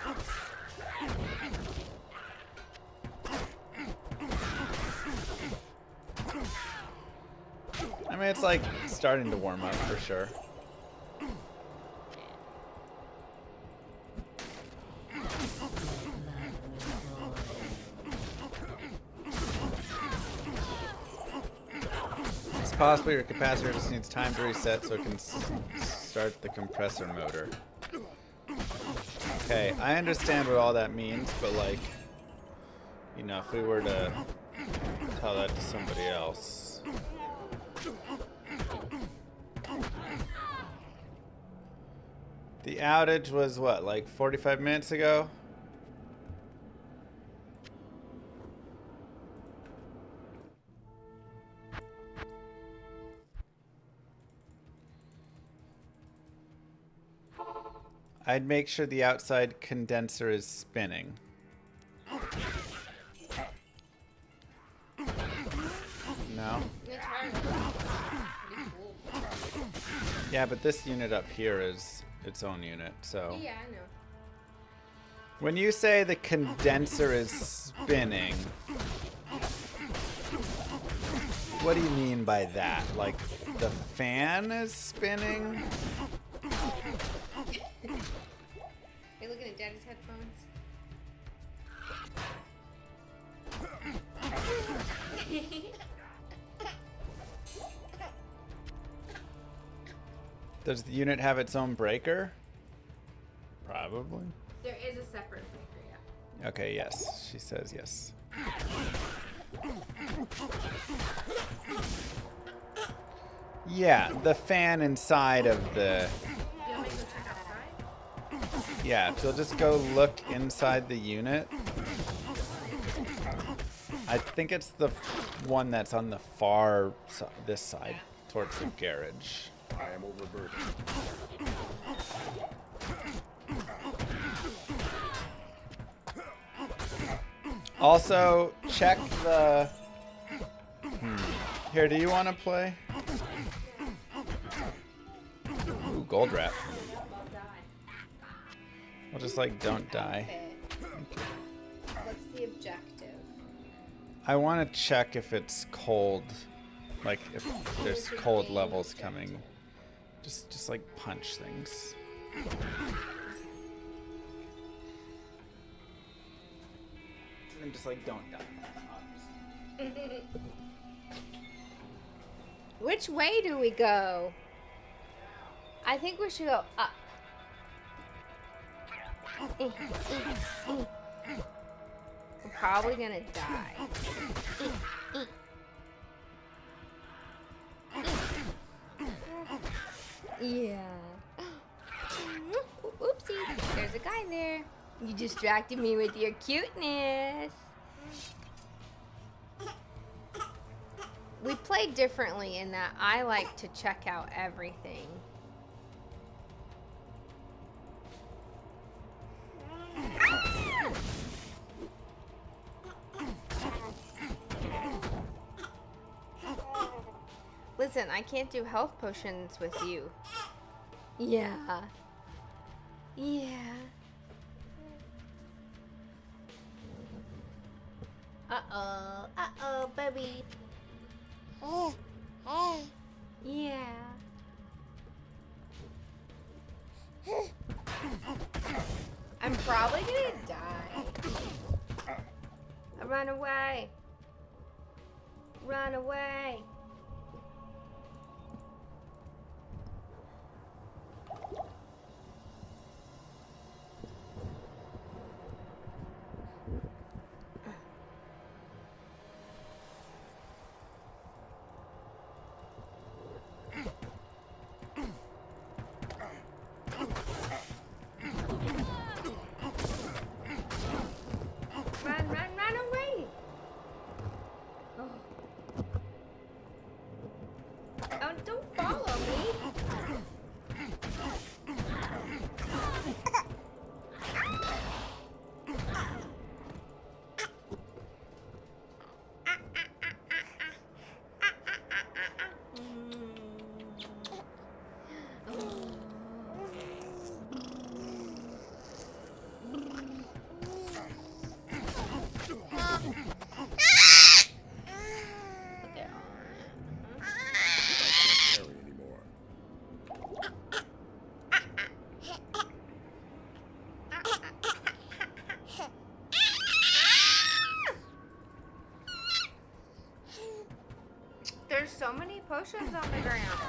I mean, it's like starting to warm up for sure. It's possible your capacitor just needs time to reset so it can start the compressor motor. Okay, I understand what all that means, but like, you know, if we were to tell that to somebody else. The outage was what, like 45 minutes ago? I'd make sure the outside condenser is spinning. No? Yeah, but this unit up here is its own unit, so. Yeah, I know. When you say the condenser is spinning, what do you mean by that? Like the fan is spinning? Are you looking at Daddy's headphones? Does the unit have its own breaker? Probably. There is a separate breaker, yeah. Okay, yes. She says yes. Yeah, the fan inside of the... You want me to go check outside? Yeah, if you'll just go look inside the unit. I think it's the one that's on the far this side, towards the garage. I am overburdened. Also, check the... Here, do you want to play? Ooh, gold wrap. I'll die. Well, just like, don't die. What's the objective? I want to check if it's cold. Like, if there's cold levels coming. Just like, punch things. and just like don't die. Which way do we go? I think we should go up. We're probably gonna die. Yeah. Oopsie. There's a guy there. You distracted me with your cuteness. We play differently in that I like to check out everything. Listen, I can't do health potions with you. Yeah. Yeah. Uh-oh. Uh-oh, baby. Yeah. I'm probably gonna die. Run away. Run away. Run away! Oh. Oh, don't follow me! There's so many potions on the ground.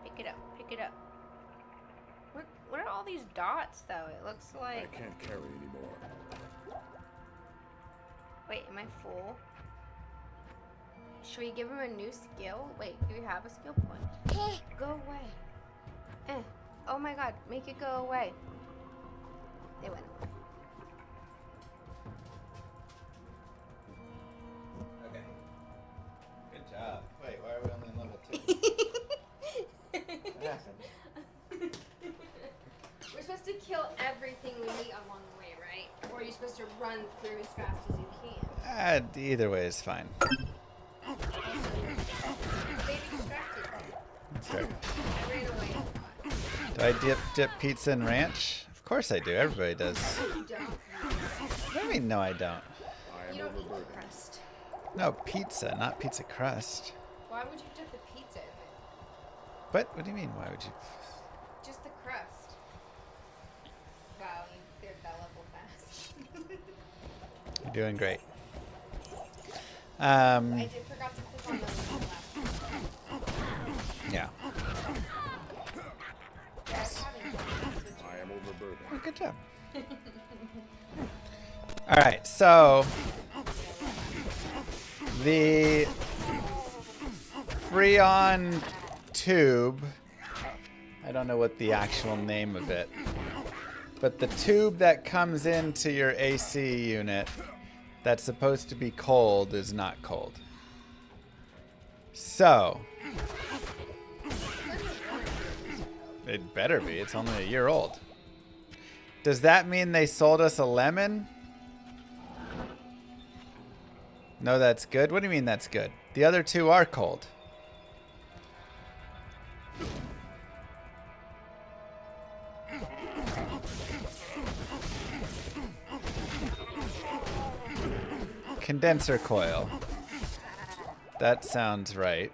Pick it up, pick it up. What are all these dots though? It looks like... I can't carry anymore. Wait, am I full? Should we give him a new skill? Wait, do we have a skill point? Go away. Oh my god, make it go away. They went. Okay. Good job. Wait, why are we only on level 2? What happened? We're supposed to kill everything we meet along the way, right? Or are you supposed to run through as fast as you can? Either way is fine. They distracted me. That's right. I ran away. Do I dip pizza in ranch? Of course I do. Everybody does. You don't. What do you mean, no, I don't? You don't eat the crust. No, pizza, not pizza crust. Why would you dip the pizza in it? What do you mean? Why would you? Just the crust. Wow, you cleared that level fast. You're doing great. I did forgot to click on the last. Yeah. I am overburdened. Oh, good job. All right, so the Freon tube, I don't know what the actual name of it, but the tube that comes into your AC unit that's supposed to be cold is not cold. So it better be. It's only a year old. Does that mean they sold us a lemon? No, that's good. What do you mean that's good? The other two are cold. Condenser coil. That sounds right.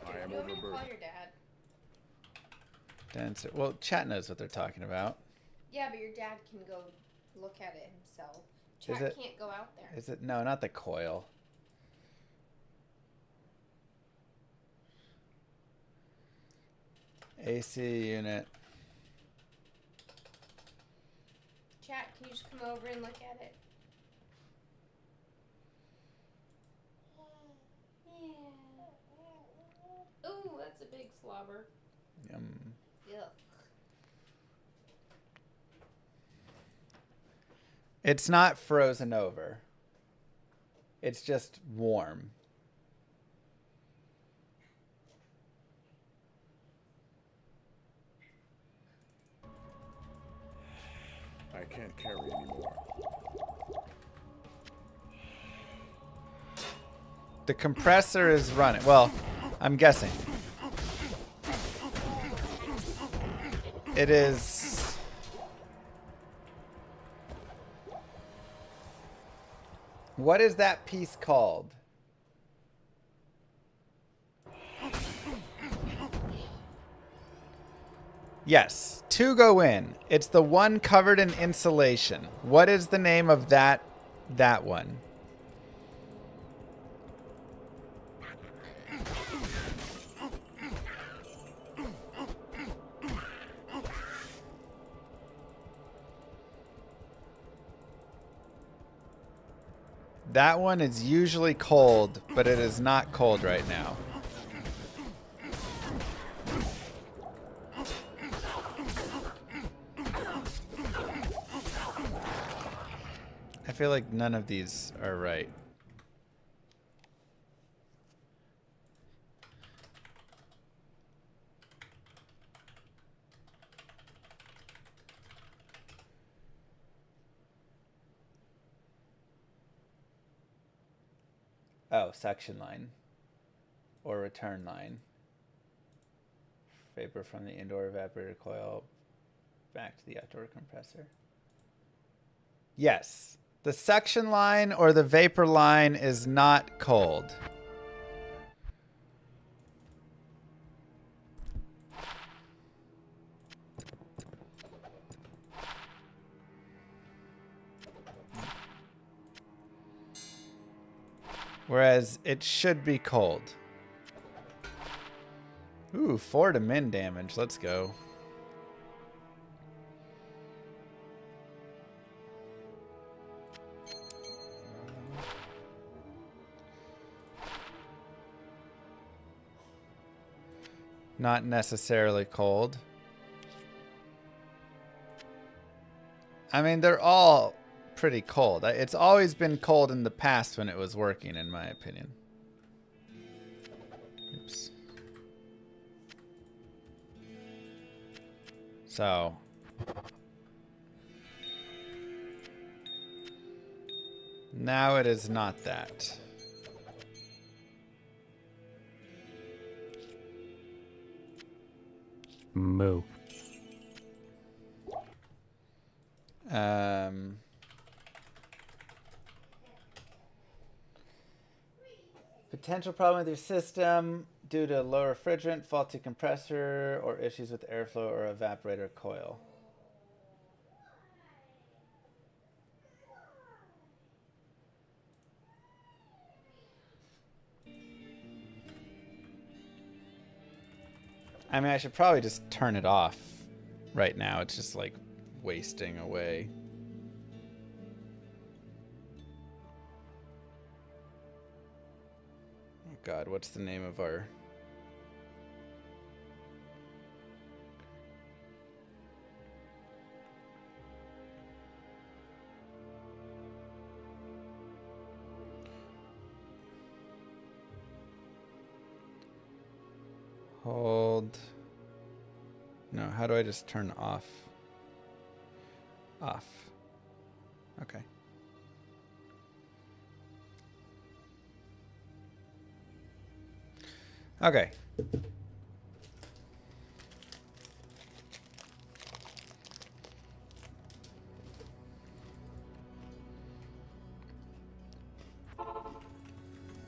I am You want me to call overburdened. your dad? Condenser. Well, chat knows what they're talking about. Yeah, but your dad can go look at it himself. Is Chat it- can't go out there. Is it? No, not the coil. AC unit. Chat, can you just come over and look at it? Yeah. Ooh, that's a big slobber. Ugh. It's not frozen over. It's just warm. I can't carry anymore. The compressor is running. Well, I'm guessing. It is. What is that piece called? Yes, two go in. It's the one covered in insulation. What is the name of that one? That one is usually cold, but it is not cold right now. I feel like none of these are right. Oh, suction line. Or return line. Vapor from the indoor evaporator coil back to the outdoor compressor. Yes. The suction line or the vapor line is not cold. Whereas it should be cold. Ooh, 4 to min damage. Let's go. Not necessarily cold. I mean, they're all pretty cold. It's always been cold in the past when it was working, in my opinion. Oops. So. Now it is not that. Moo. Potential problem with your system due to low refrigerant, faulty compressor, or issues with airflow or evaporator coil. I mean, I should probably just turn it off right now. It's just like wasting away. Oh God, what's the name of our... Hold. No, how do I just turn off? Off. Okay. Okay.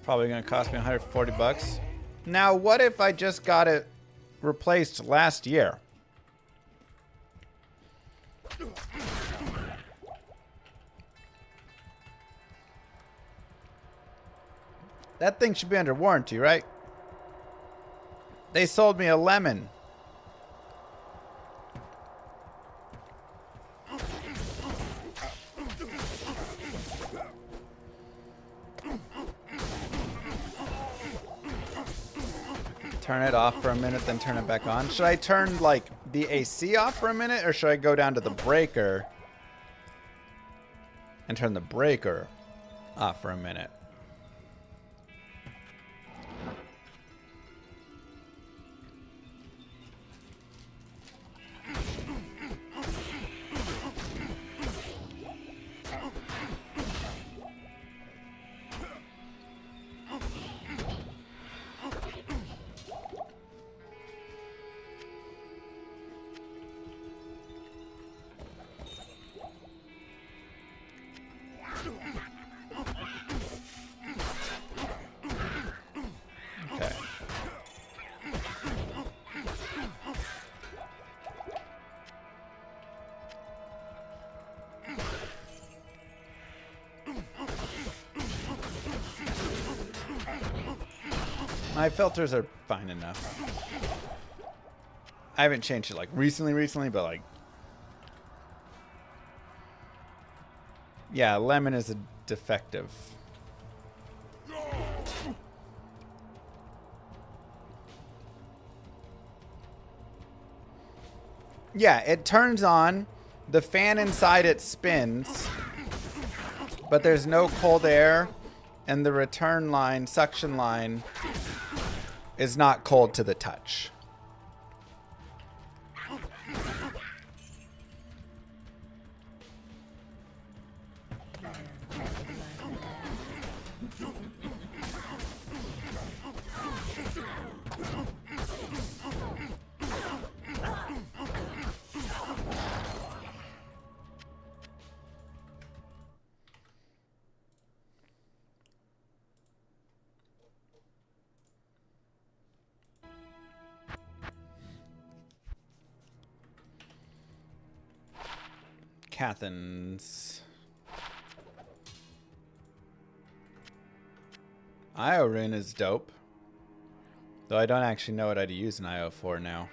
Probably going to cost me $140. Now, what if I just got it replaced last year? That thing should be under warranty, right? They sold me a lemon. Turn it off for a minute, then turn it back on. Should I turn, like, the AC off for a minute, or should I go down to the breaker and turn the breaker off for a minute? Okay. My filters are fine enough. I haven't changed it like recently, but like, yeah, lemon is a defective. Yeah, it turns on, the fan inside it spins, but there's no cold air, and the return line, suction line, is not cold to the touch. Cathans. IO Rune is dope. Though I don't actually know what I'd use an IO for now.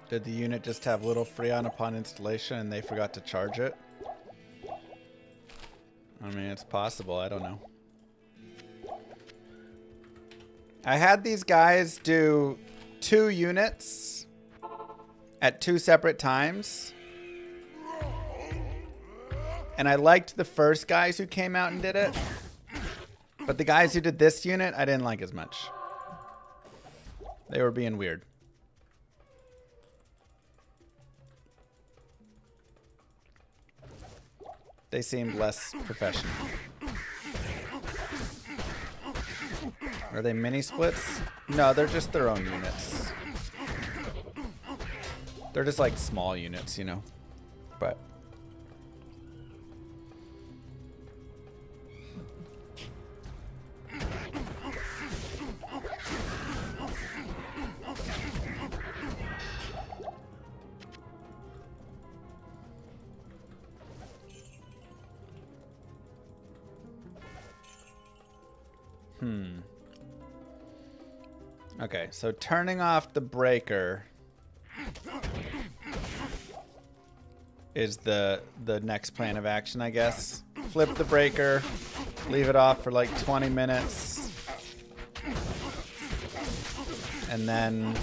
Did the unit just have little Freon upon installation and they forgot to charge it? I mean, it's possible. I don't know. I had these guys do 2 units at 2 separate times. And I liked the first guys who came out and did it. But the guys who did this unit, I didn't like as much. They were being weird. They seemed less professional. Are they mini splits? No, they're just their own units. They're just like small units, you know. But okay, so turning off the breaker is the next plan of action, I guess. Flip the breaker, leave it off for like 20 minutes, and then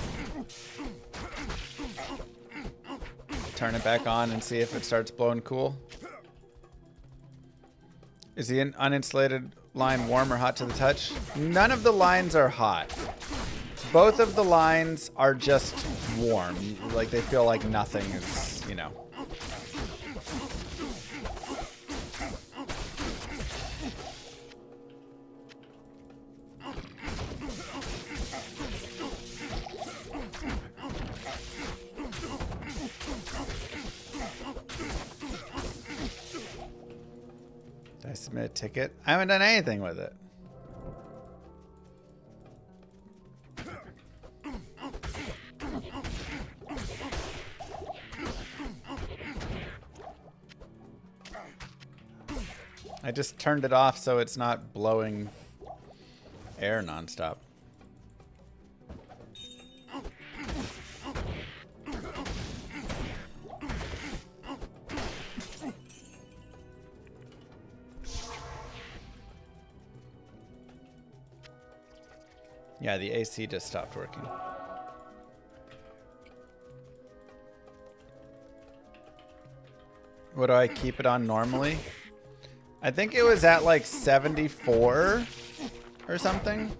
turn it back on and see if it starts blowing cool. Is the uninsulated line warm or hot to the touch? None of the lines are hot. Both of the lines are just warm. Like, they feel like nothing is, you know. Did I submit a ticket? I haven't done anything with it. I just turned it off so it's not blowing air nonstop. Yeah, the AC just stopped working. What do I keep it on normally? I think it was at like 74 or something.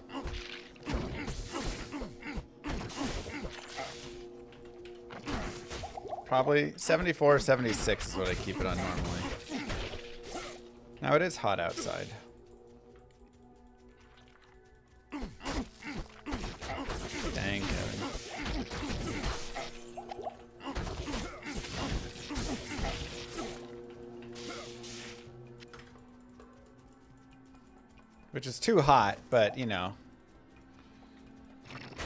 Probably 74 or 76 is what I keep it on normally. Now it is hot outside. Dang, Kevin. Which is too hot, but you know.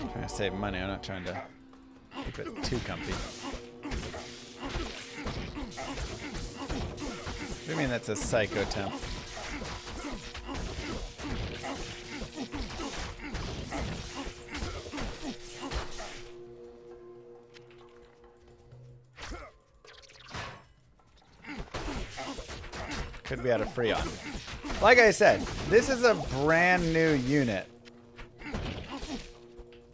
I'm trying to save money, I'm not trying to keep it too comfy. What do you mean that's a psycho temp? Could be out of Freon. Like I said, this is a brand new unit.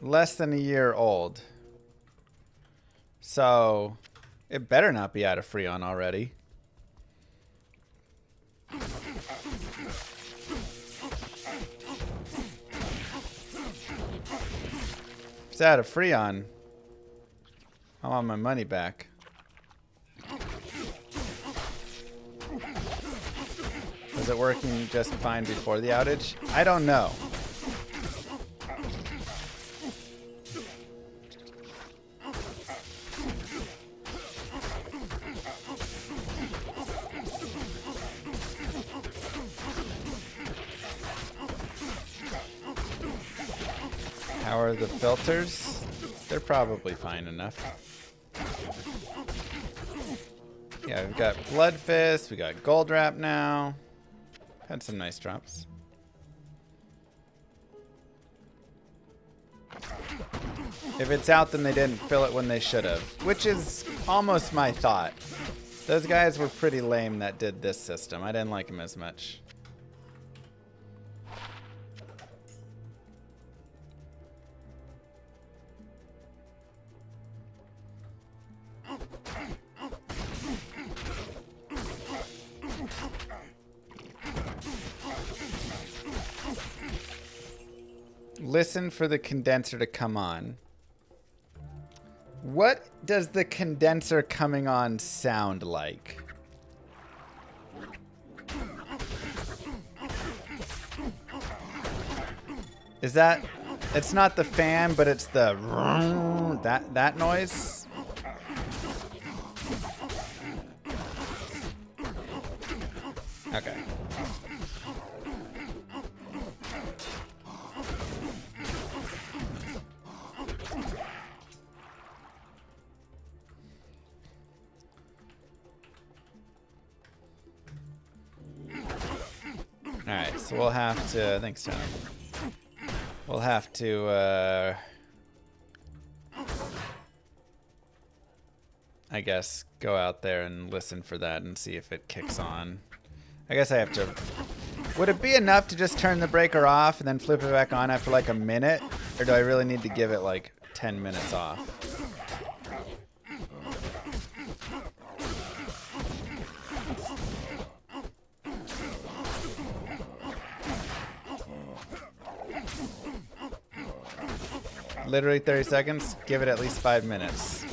Less than a year old. So, it better not be out of Freon already. If it's out of Freon, I want my money back. Was it working just fine before the outage? I don't know. How are the filters? They're probably fine enough. Yeah, we've got Blood Fist, we got Gold Wrap now. Had some nice drops. If it's out, then they didn't fill it when they should have, which is almost my thought. Those guys were pretty lame that did this system. I didn't like them as much. Listen for the condenser to come on. What does the condenser coming on sound like? Is that... It's not the fan, but it's the... That noise? Okay. Alright, so we'll have to... Thanks, Tom. We'll have to, I guess, go out there and listen for that and see if it kicks on. I guess I have to... Would it be enough to just turn the breaker off and then flip it back on after like a minute? Or do I really need to give it like 10 minutes off? Literally 30 seconds. Give it at least 5 minutes.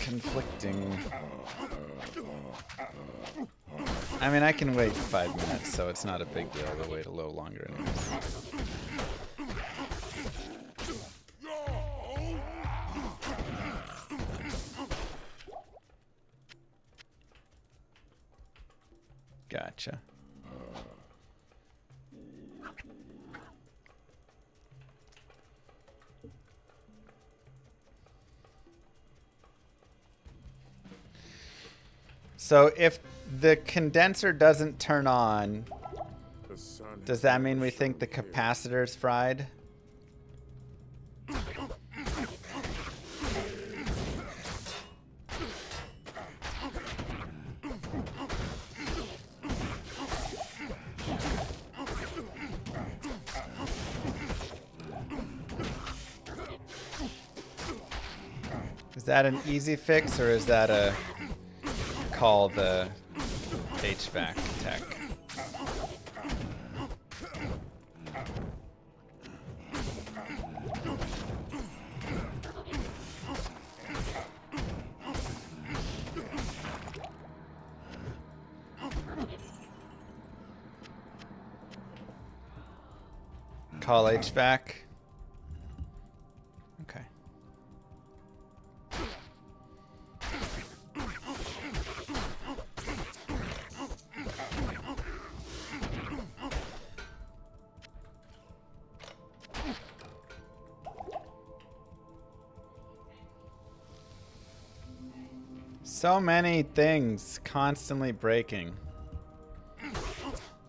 Conflicting. I mean, I can wait 5 minutes, so it's not a big deal to wait a little longer anyways. Gotcha. So if the condenser doesn't turn on, The sun does has that never mean we think the shone clear. capacitor's fried? Is that an easy fix, or is that a call the HVAC tech? Call HVAC. Okay. So many things constantly breaking.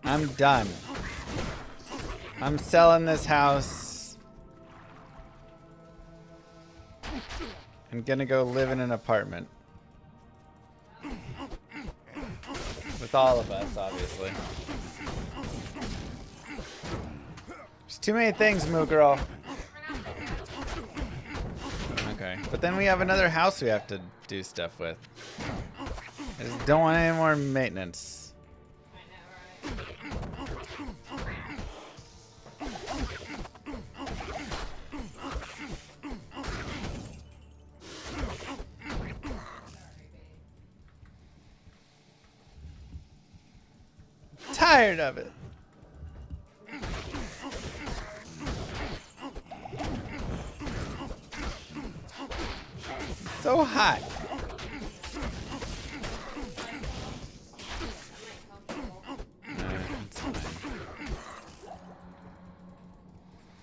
I'm done. I'm selling this house. I'm gonna go live in an apartment. With all of us, obviously. There's too many things, Moo Girl. Okay, but then we have another house we have to do stuff with. I just don't want any more maintenance. Tired of it. So hot. It's fine.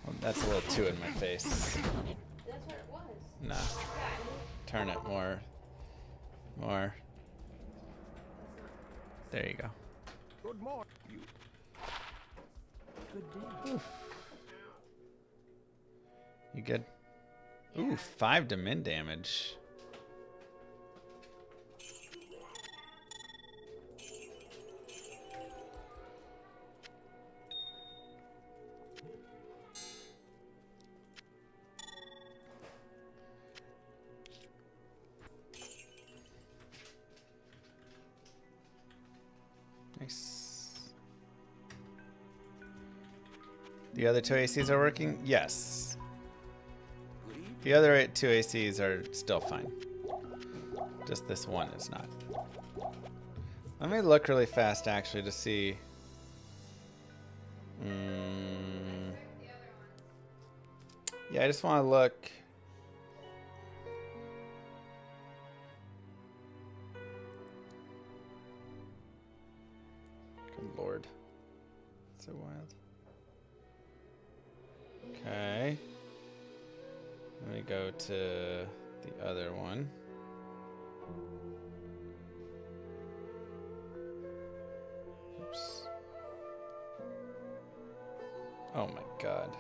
Well, that's a little too in my face. That's what it was. Nah. Turn it more. More. There you go. Good morning. You good? Ooh, 5 to min damage. Nice. The other 2 ACs are working? Yes. The other 2 ACs are still fine. Just this one is not. Let me look really fast, actually, to see. Yeah, I just want to look. Good lord. So wild. Okay. Let me go to the other one. Oops. Oh my god.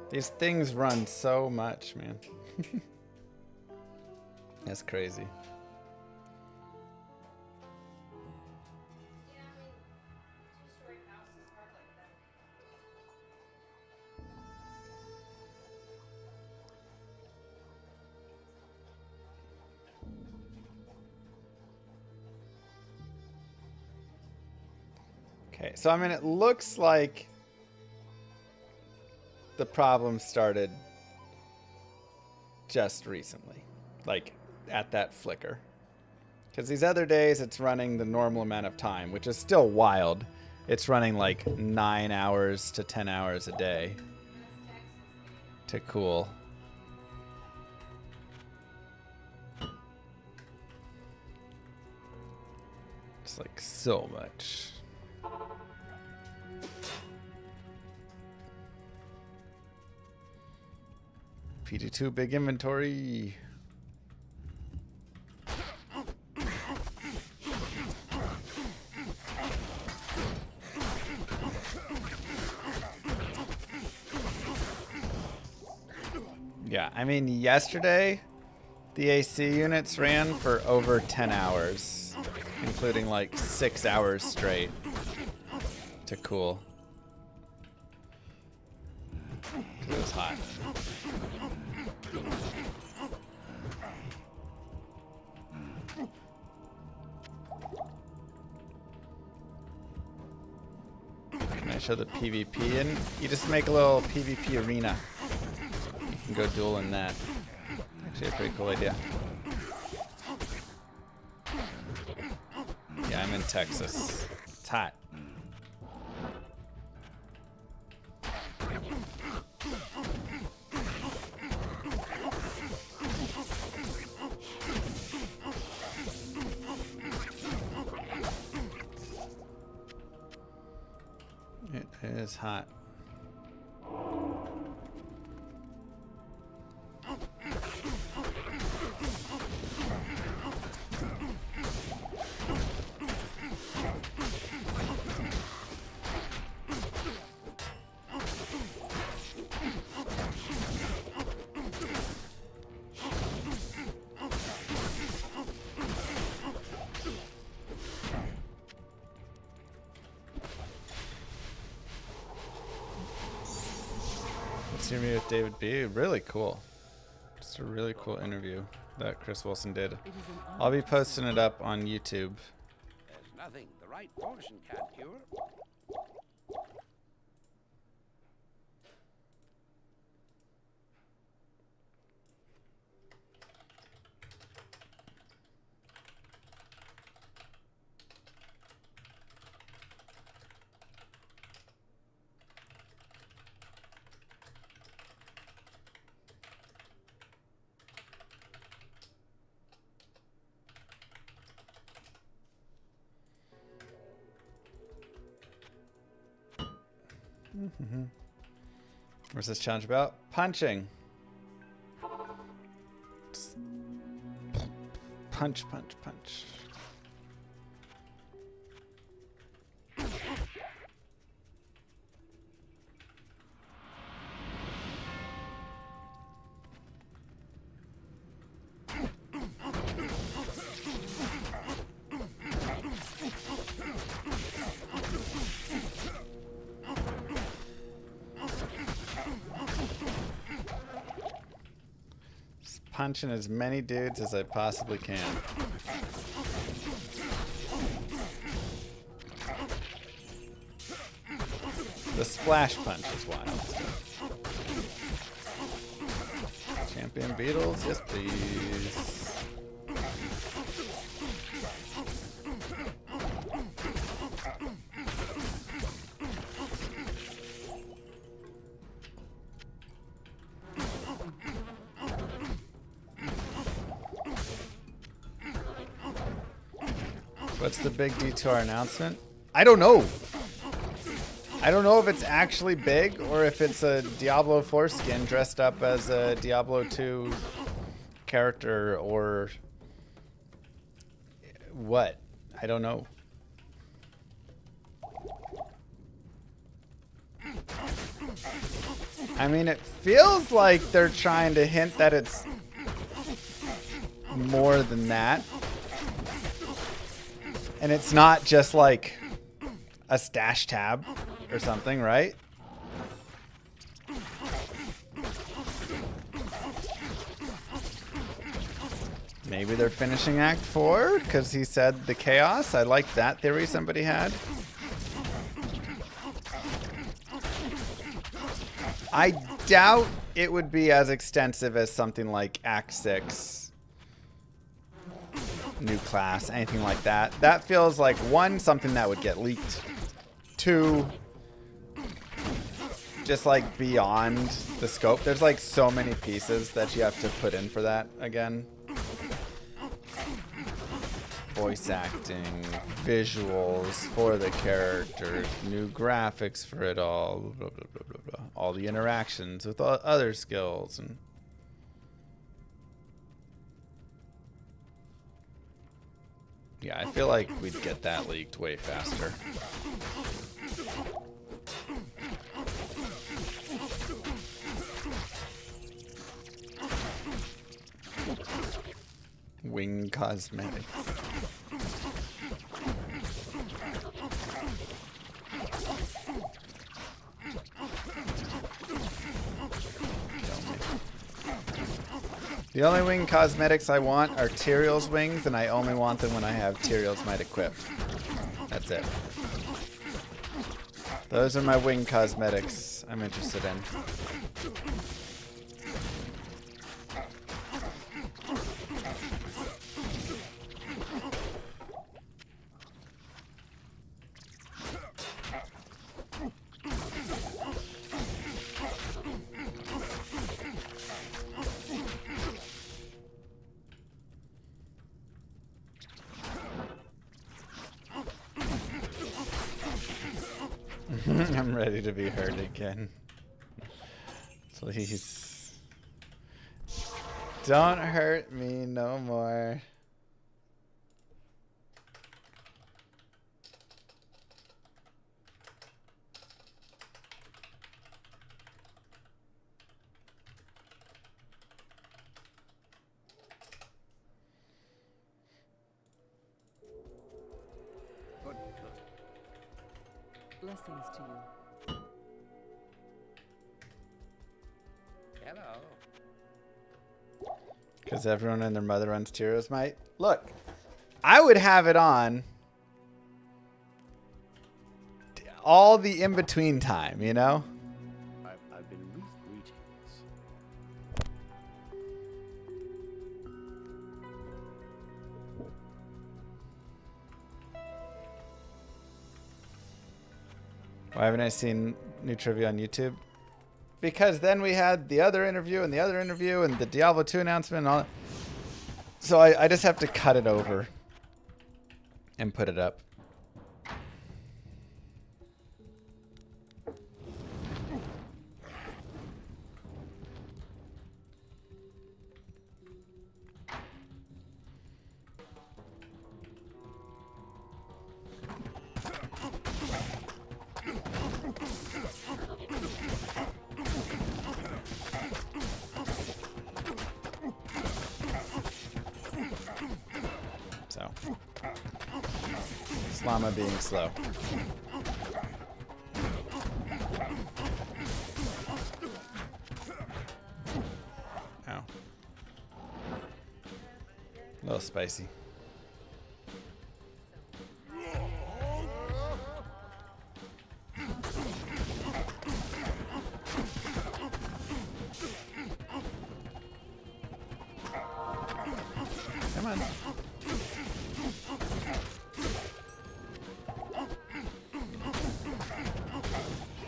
These things run so much, man. That's crazy. Okay, so I mean, it looks like the problem started just recently, like at that flicker. Because these other days it's running the normal amount of time, which is still wild. It's running like 9 hours to 10 hours a day to cool. It's like so much. PD2 big inventory. Yeah, I mean, yesterday the AC units ran for over 10 hours, including like 6 hours straight to cool. It was hot. Can I show the PvP? And you just make a little PvP arena. You can go duel in that. Actually, a pretty cool idea. Yeah, I'm in Texas. It's hot. It is hot. Interview with David B. Really cool. Just a really cool interview that Chris Wilson did. I'll be posting it up on YouTube. There's nothing the right portion can't cure. What's this challenge about? Punching. Just punch, punch, punch. Punching as many dudes as I possibly can. The splash punch is wild. Champion Beatles, yes please. What's the big D2R announcement? I don't know. I don't know if it's actually big or if it's a Diablo 4 skin dressed up as a Diablo 2 character or what. I don't know. I mean, it feels like they're trying to hint that it's more than that. And it's not just like a stash tab or something, right? Maybe they're finishing Act 4 because he said the chaos. I like that theory somebody had. I doubt it would be as extensive as something like Act 6. New class, anything like that. That feels like, one, something that would get leaked. Two, just like beyond the scope. There's like so many pieces that you have to put in for that again. voice acting, visuals for the characters, new graphics for it all, blah, blah, blah, blah, blah. All the interactions with other skills. And yeah, I feel like we'd get that leaked way faster. Wing Cosmetics. The only wing cosmetics I want are Tyrael's wings, and I only want them when I have Tyrael's might equipped. That's it. Those are my wing cosmetics I'm interested in. I'm ready to be hurt again. Please. Don't hurt me no more. Blessings to you. Hello. Because everyone and their mother runs Tyrael's might. Look, I would have it on all the in-between time, you know? I've been greetings. Why haven't I seen new trivia on YouTube? Because then we had the other interview and the other interview and the Diablo 2 announcement and all. So I just have to cut it over and put it up. So, Slama being slow. Ow. A little spicy. Come on.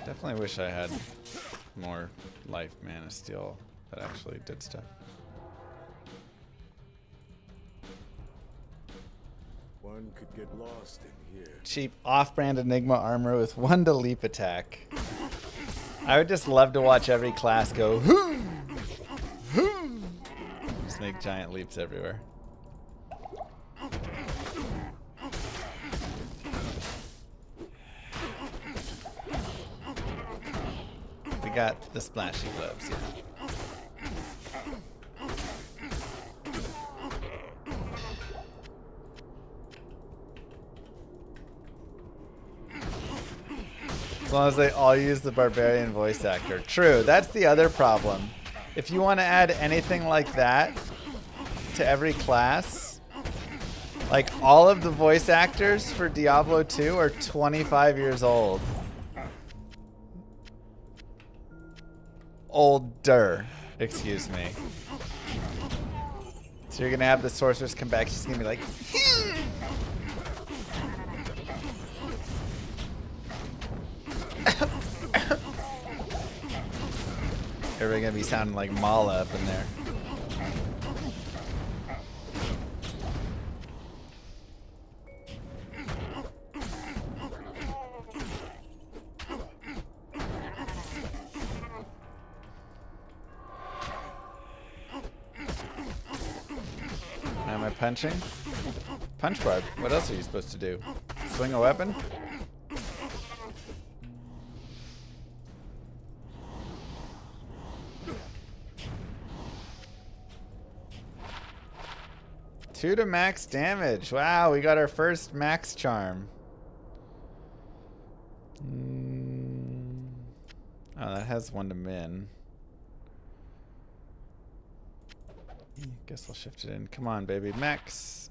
Definitely wish I had more life Mana Steel that actually did stuff. One could get lost in here. Cheap off-brand Enigma armor with 1 to leap attack. I would just love to watch every class go hoo, hoo. Just make giant leaps everywhere. We got the splashy gloves, yeah. As long as they all use the barbarian voice actor. True, that's the other problem. If you want to add anything like that to every class, like all of the voice actors for Diablo 2 are 25 years old. Older, excuse me. So you're gonna have the sorceress come back, she's gonna be like, everybody gonna be sounding like Mala up in there. Am I punching? Punch barb. What else are you supposed to do? Swing a weapon? Two to max damage. Wow, we got our first max charm. Oh, that has one to min. Guess I'll shift it in. Come on, baby. Max.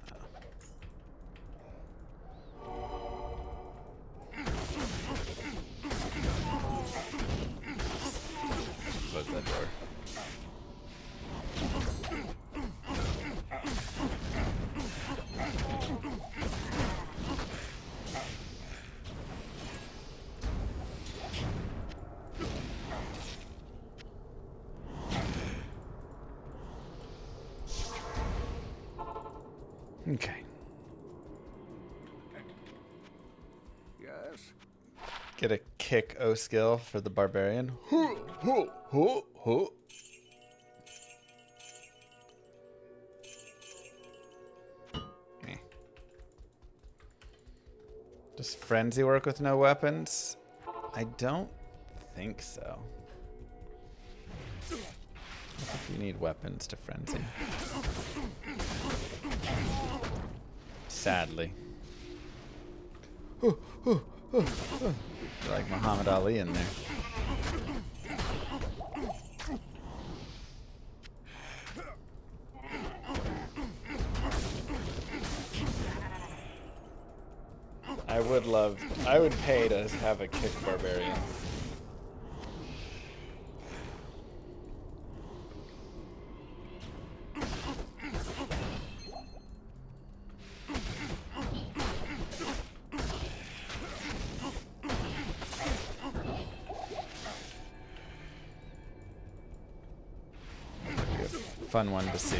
Close that door. Okay. Yes? Get a kick O skill for the barbarian. Eh. Does frenzy work with no weapons? I don't think so. I think you need weapons to frenzy. Sadly. Like Muhammad Ali in there. I would pay to have a kick barbarian. Fun one to see.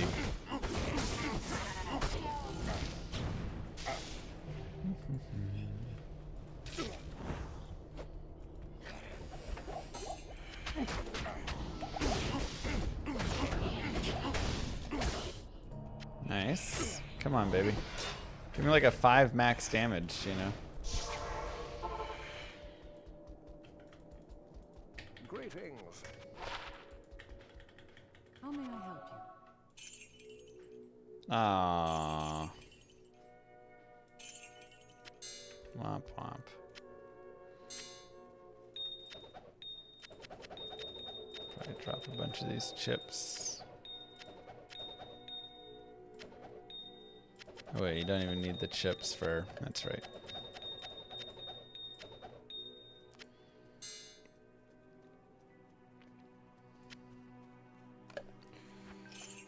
Nice. Come on, baby. Give me like a 5 max damage, you know. Greetings. How may I help you? Aww. Womp womp. Probably drop a bunch of these chips. Oh wait, you don't even need the chips for... That's right.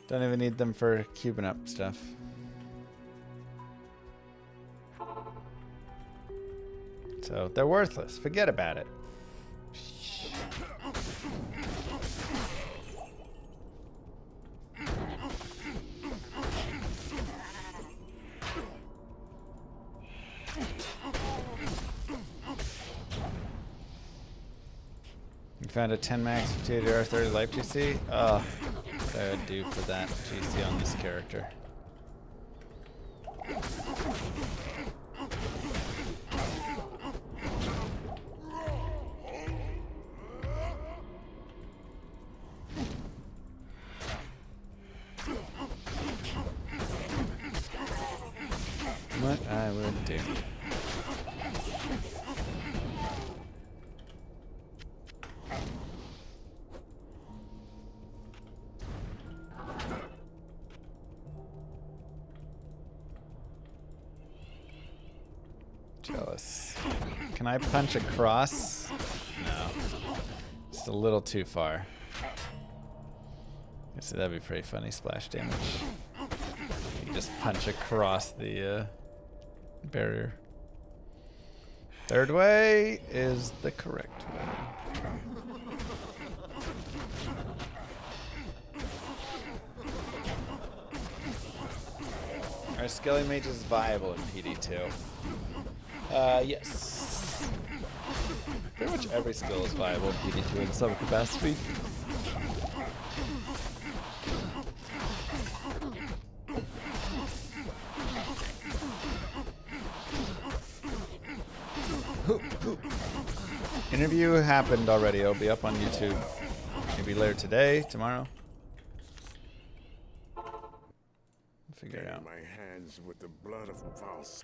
Don't even need them for cubing up stuff. So they're worthless. Forget about it. You found a 10 max 58 AR 30 life GC? Oh, what I would do for that GC on this character. What I would do. Jealous. Can I punch across? No. Just a little too far. I see that'd be pretty funny splash damage. You just punch across the barrier. Third way is the correct way. Our Skelly Mage is viable in PD2. Yes. Pretty much every skill is viable in PD2 in some capacity. Interview happened already. It'll be up on YouTube. Maybe later today, tomorrow. Figure it out. My hands with the blood of Faust.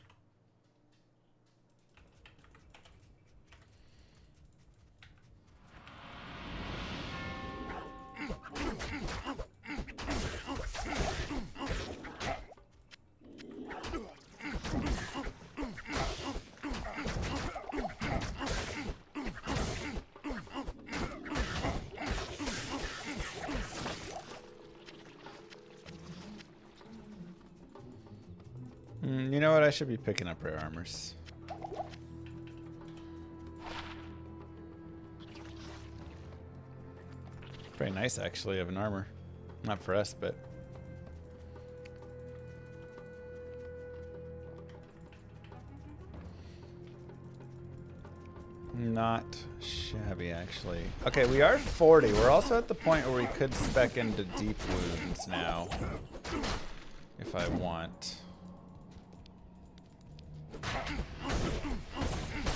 You know what? I should be picking up rare armors. Very nice, actually, of an armor. Not for us, but... not shabby, actually. Okay, we are 40. We're also at the point where we could spec into deep wounds now. If I want.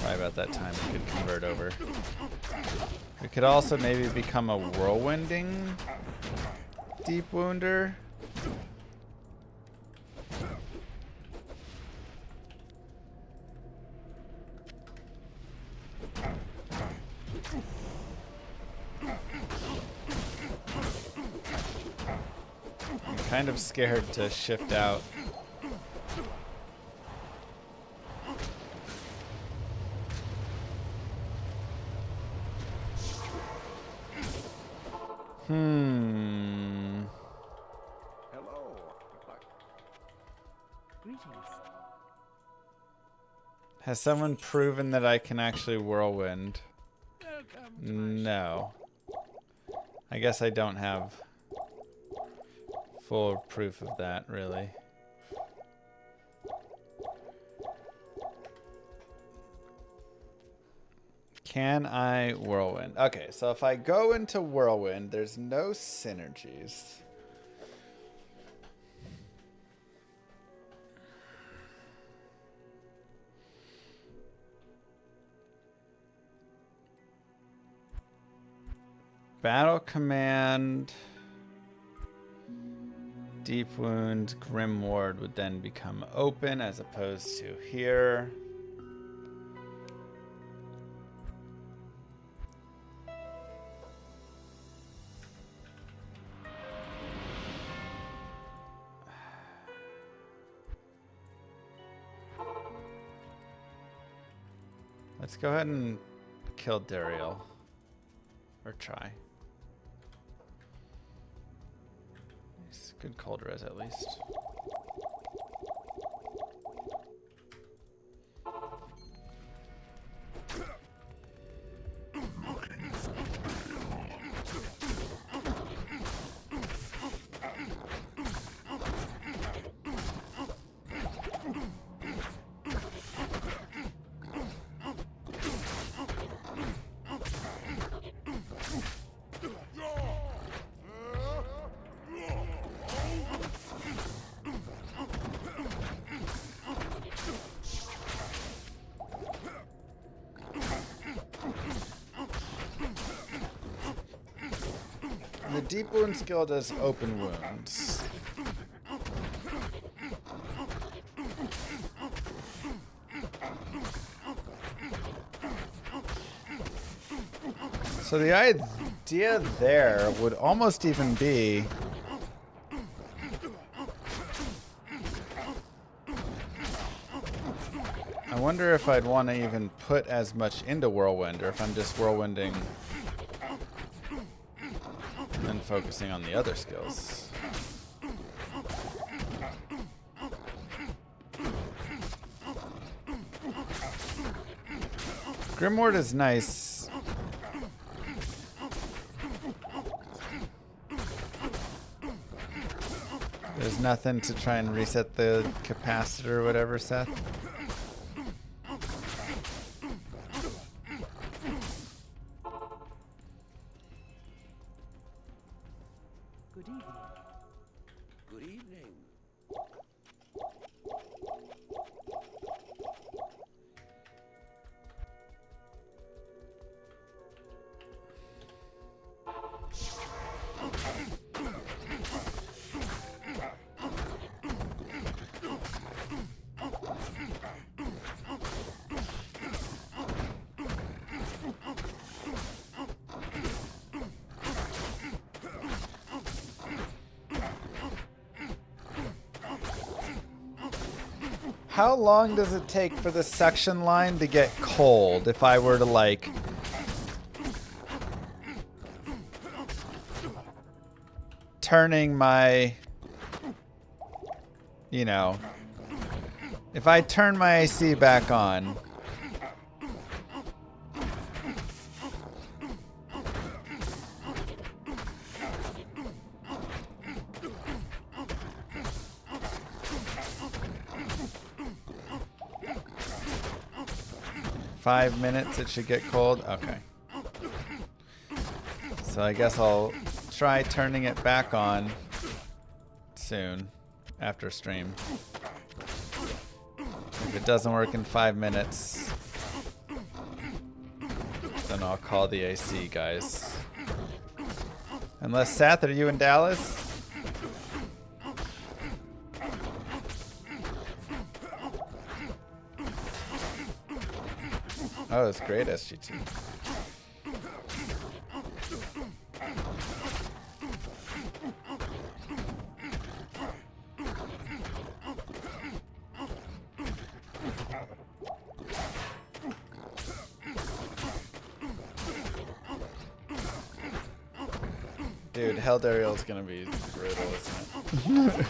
Probably about that time we could convert over. We could also maybe become a whirlwinding deep wounder. I'm kind of scared to shift out. Hello. Greetings. Has someone proven that I can actually whirlwind? No. I guess I don't have full proof of that, really. Can I whirlwind? Okay, so if I go into whirlwind, there's no synergies. Battle command, deep wound, grim ward would then become open as opposed to here. Let's go ahead and kill Dariel. Or try. It's good cold res at least. The deep wound skill does open wounds. So the idea there would almost even be I wonder if I'd want to even put as much into whirlwind, or if I'm just whirlwinding and focusing on the other skills. Grimward is nice. There's nothing to try and reset the capacitor or whatever, Seth. Good evening. Good evening. How long does it take for the suction line to get cold if I were to like turning my, you know, if I turn my AC back on, $5 minutes it should get cold? Okay. So I guess I'll try turning it back on soon after stream. If it doesn't work in 5 minutes, then I'll call the AC guys. Unless, Seth, are you in Dallas? Oh, it's great, SGT. Dude, Held Ariel is gonna be brutal, isn't it?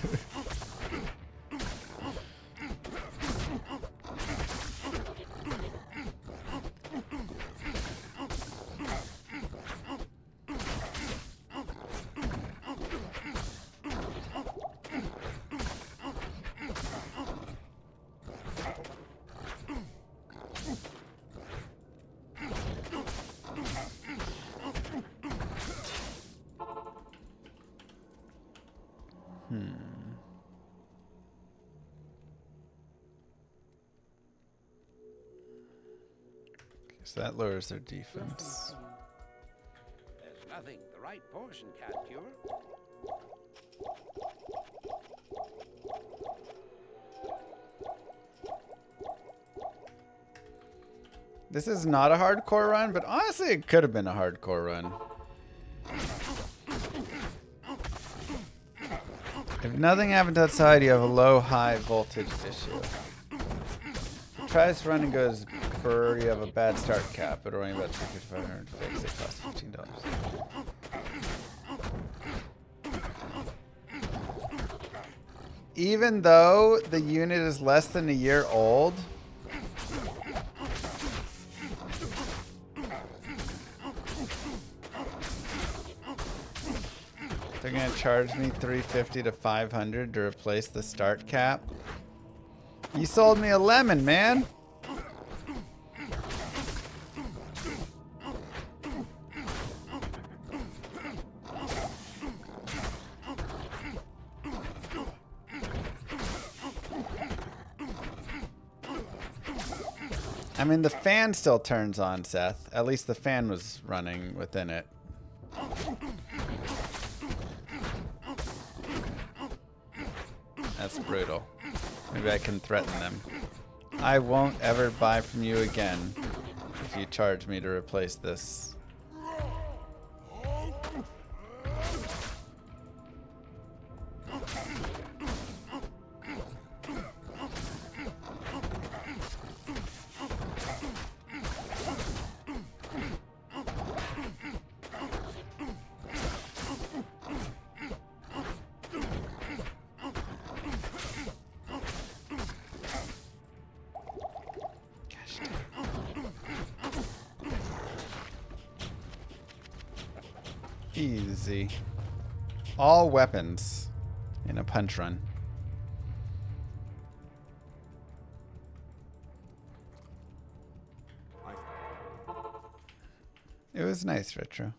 So that lowers their defense. There's nothing the right portion can't cure. This is not a hardcore run, but honestly it could have been a hardcore run. If nothing happens outside, you have a low-high voltage issue. Try this run and goes burr, you have a bad start cap, but only about 3,500 to fix. It costs $15. Even though the unit is less than a year old, they're gonna charge me $350 to $500 to replace the start cap. You sold me a lemon, man. I mean, the fan still turns on, Seth. At least the fan was running within it. That's brutal. Maybe I can threaten them. I won't ever buy from you again if you charge me to replace this. Easy. All weapons in a punch run. It was nice, Retro.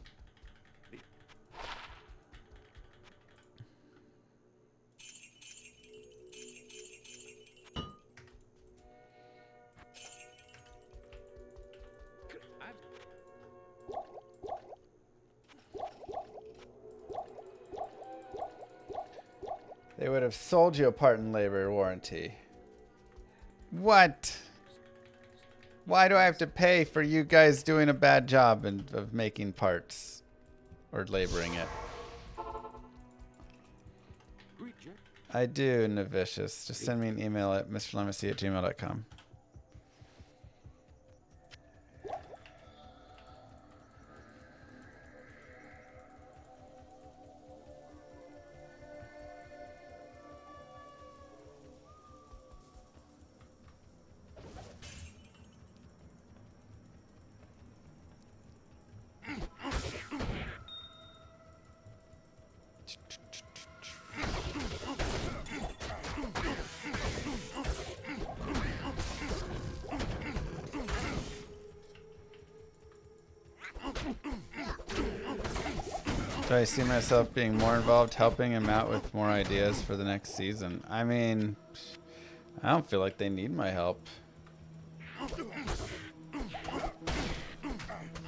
They would have sold you a part and labor warranty. What? Why do I have to pay for you guys doing a bad job of making parts or laboring it? I do, Novicious. Just send me an email at mrlegacy@gmail.com. Do I see myself being more involved, helping him out with more ideas for the next season? I mean, I don't feel like they need my help.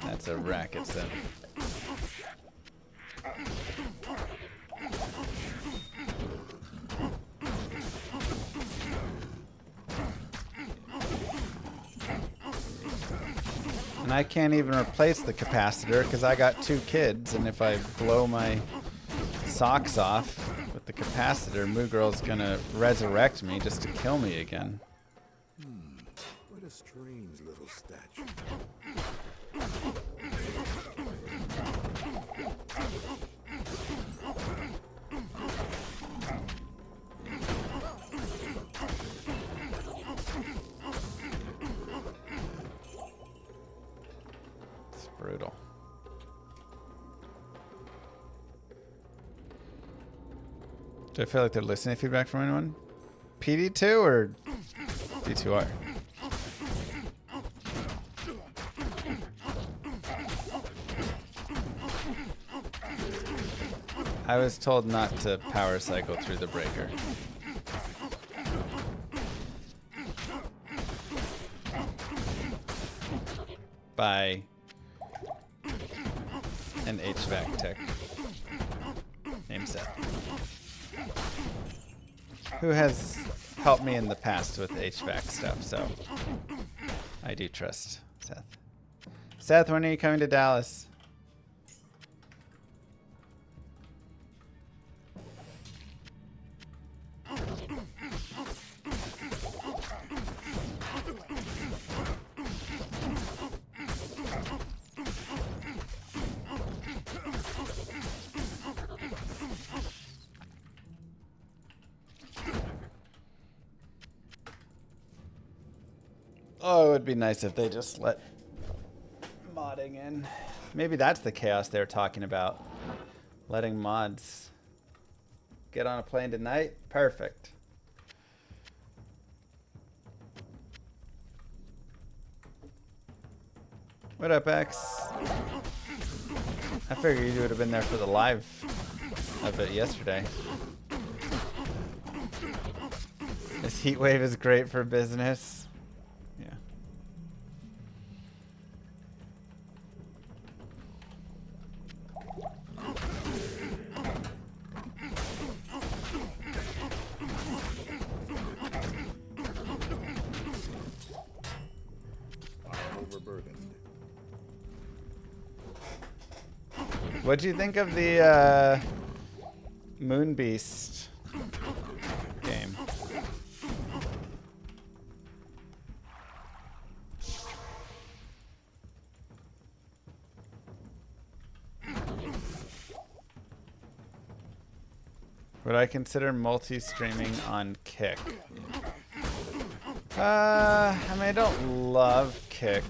That's a racket set. And I can't even replace the capacitor because I got 2 kids, and if I blow my socks off with the capacitor, Moo Girl's gonna resurrect me just to kill me again. What a strange little statue. It's brutal. Do I feel like they're listening to feedback from anyone? PD2 or D2R? I was told not to power cycle through the breaker. By an HVAC tech named Seth, who has helped me in the past with HVAC stuff, so I do trust Seth. Seth, when are you coming to Dallas? Oh, it would be nice if they just let modding in. Maybe that's the chaos they're talking about. Letting mods get on a plane tonight? Perfect. What up, X? I figured you would have been there for the live of it yesterday. This heat wave is great for business. Yeah. Overburdened. What'd you think of the Moon Beast game? Would I consider multi-streaming on Kick? I mean, I don't love Kick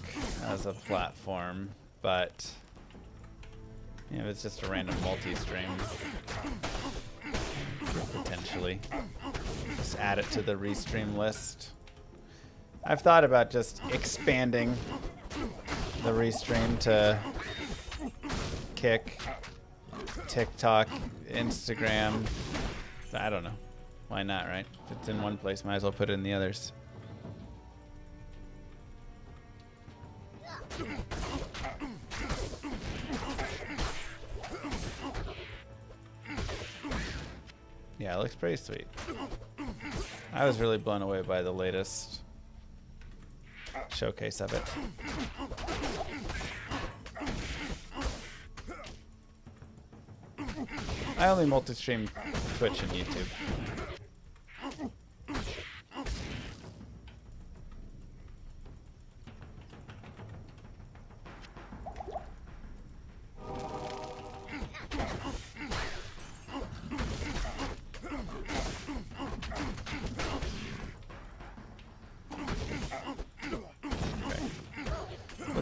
as a platform, but you know, it's just a random multi-stream. Potentially. Just add it to the restream list. I've thought about just expanding the restream to Kick, TikTok, Instagram. I don't know. Why not, right? If it's in one place, might as well put it in the others. Yeah, it looks pretty sweet. I was really blown away by the latest showcase of it. I only multi-stream Twitch and YouTube.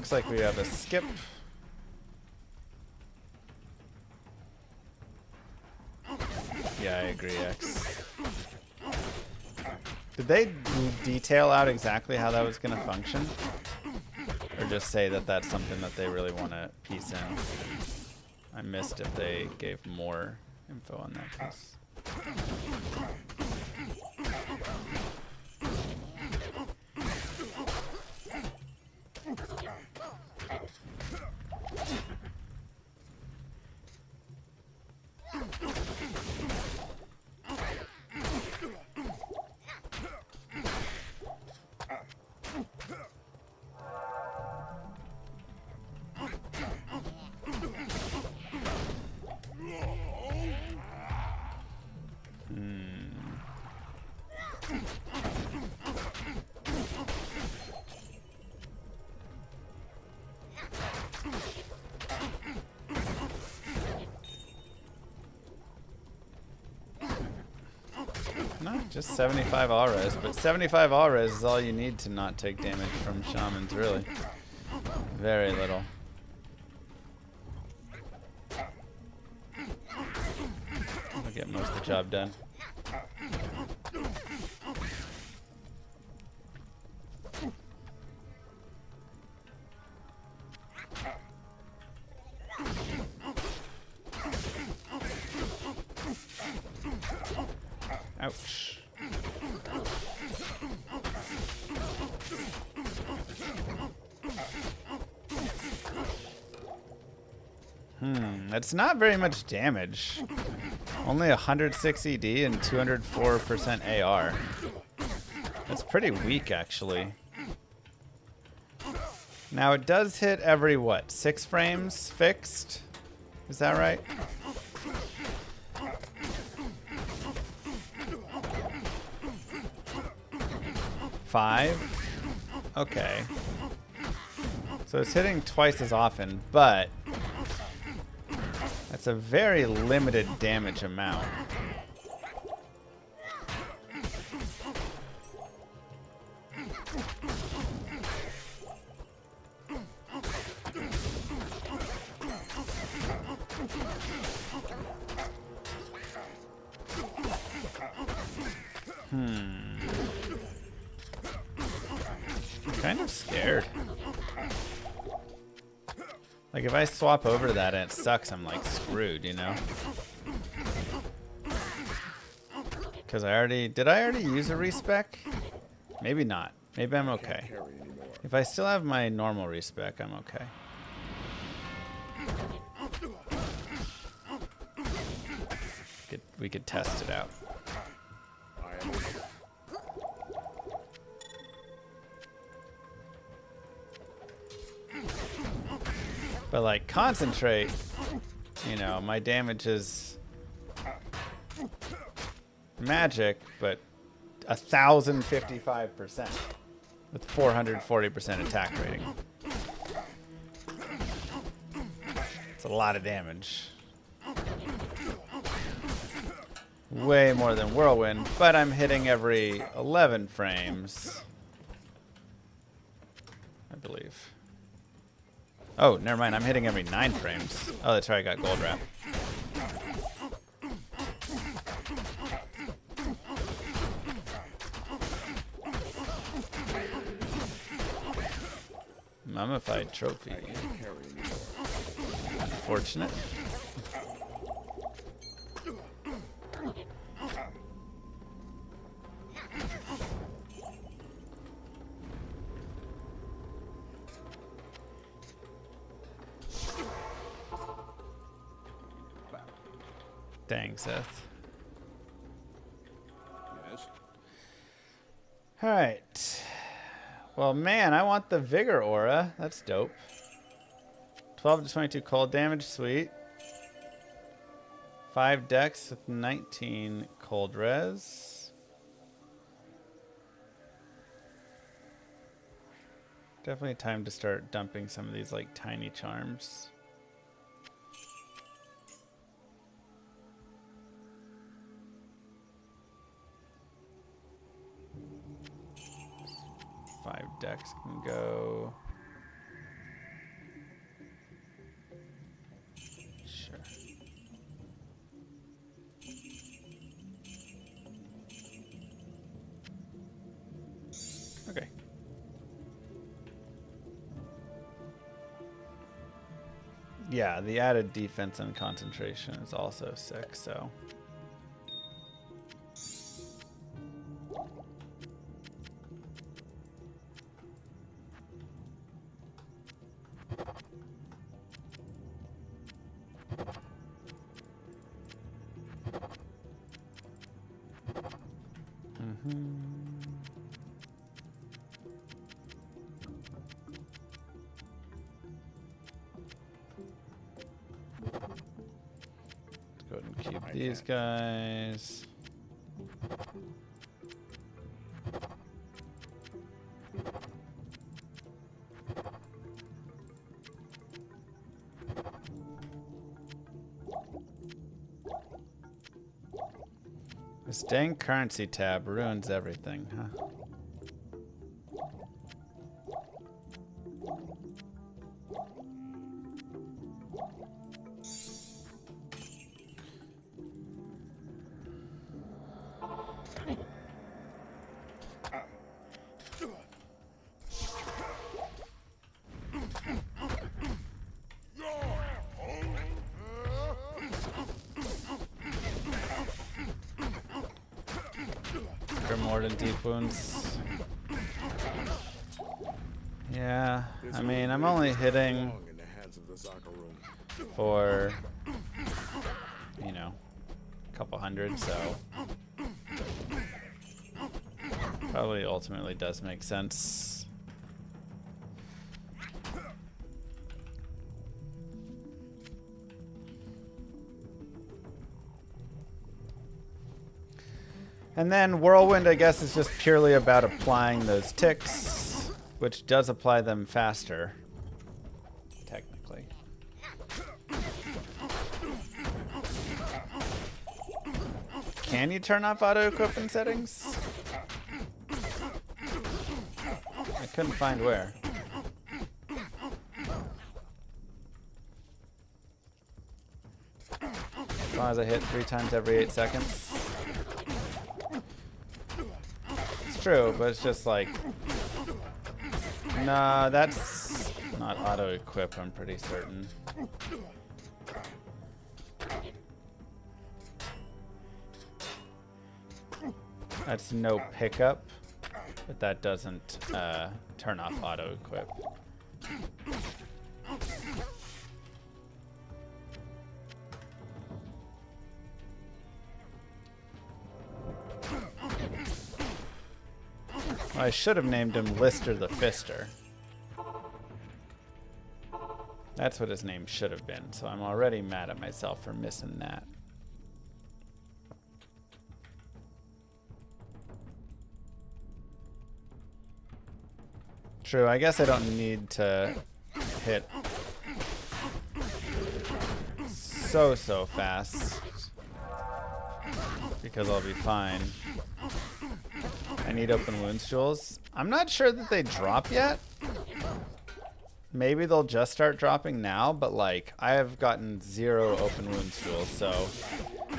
looks like we have a skip. Yeah, I agree, X. Did they detail out exactly how that was going to function? Or just say that that's something that they really want to piece in? I missed if they gave more info on that piece. No, just 75 all-res, but 75 all-res is all you need to not take damage from shamans, really. Very little. I'll get most of the job done. Ouch. That's not very much damage. Only 106 ED and 204% AR. That's pretty weak, actually. Now it does hit every, what, 6 frames fixed? Is that right? Five? Okay. So it's hitting twice as often, but that's a very limited damage amount. Kind of scared. Like if I swap over to that and it sucks, I'm like screwed, you know? Because did I already use a respec? Maybe not. Maybe I'm okay. If I still have my normal respec, I'm okay. We could test it out. But like concentrate, you know, my damage is magic, but 1,055% with 440% attack rating. It's a lot of damage. Way more than Whirlwind, but I'm hitting every 11 frames, I believe. Oh, never mind. I'm hitting every 9 frames. Oh, that's right. I got gold wrap. Mummified trophy. Unfortunate. Dang, Seth. Yes. All right. Well, man, I want the Vigor Aura. That's dope. 12 to 22 cold damage, sweet. 5 dex with 19 cold res. Definitely time to start dumping some of these like tiny charms. Dex can go. Okay. Yeah, the added defense and concentration is also sick, so. Let's go ahead and keep these guys. This dang currency tab ruins everything, huh? Deep wounds. Yeah, I mean, I'm only hitting for, you know, a couple hundred, so probably ultimately does make sense. And then Whirlwind, I guess, is just purely about applying those ticks, which does apply them faster, technically. Can you turn off auto-equip settings? I couldn't find where. As long as I hit 3 times every 8 seconds. True, but it's just like, nah, that's not auto-equip, I'm pretty certain. That's no pickup, but that doesn't turn off auto-equip. Well, I should have named him Lister the Fister. That's what his name should have been, so I'm already mad at myself for missing that. True, I guess I don't need to hit so fast because I'll be fine. I need open wounds jewels. I'm not sure that they drop yet. Maybe they'll just start dropping now, but like I have gotten 0 open wounds jewels, so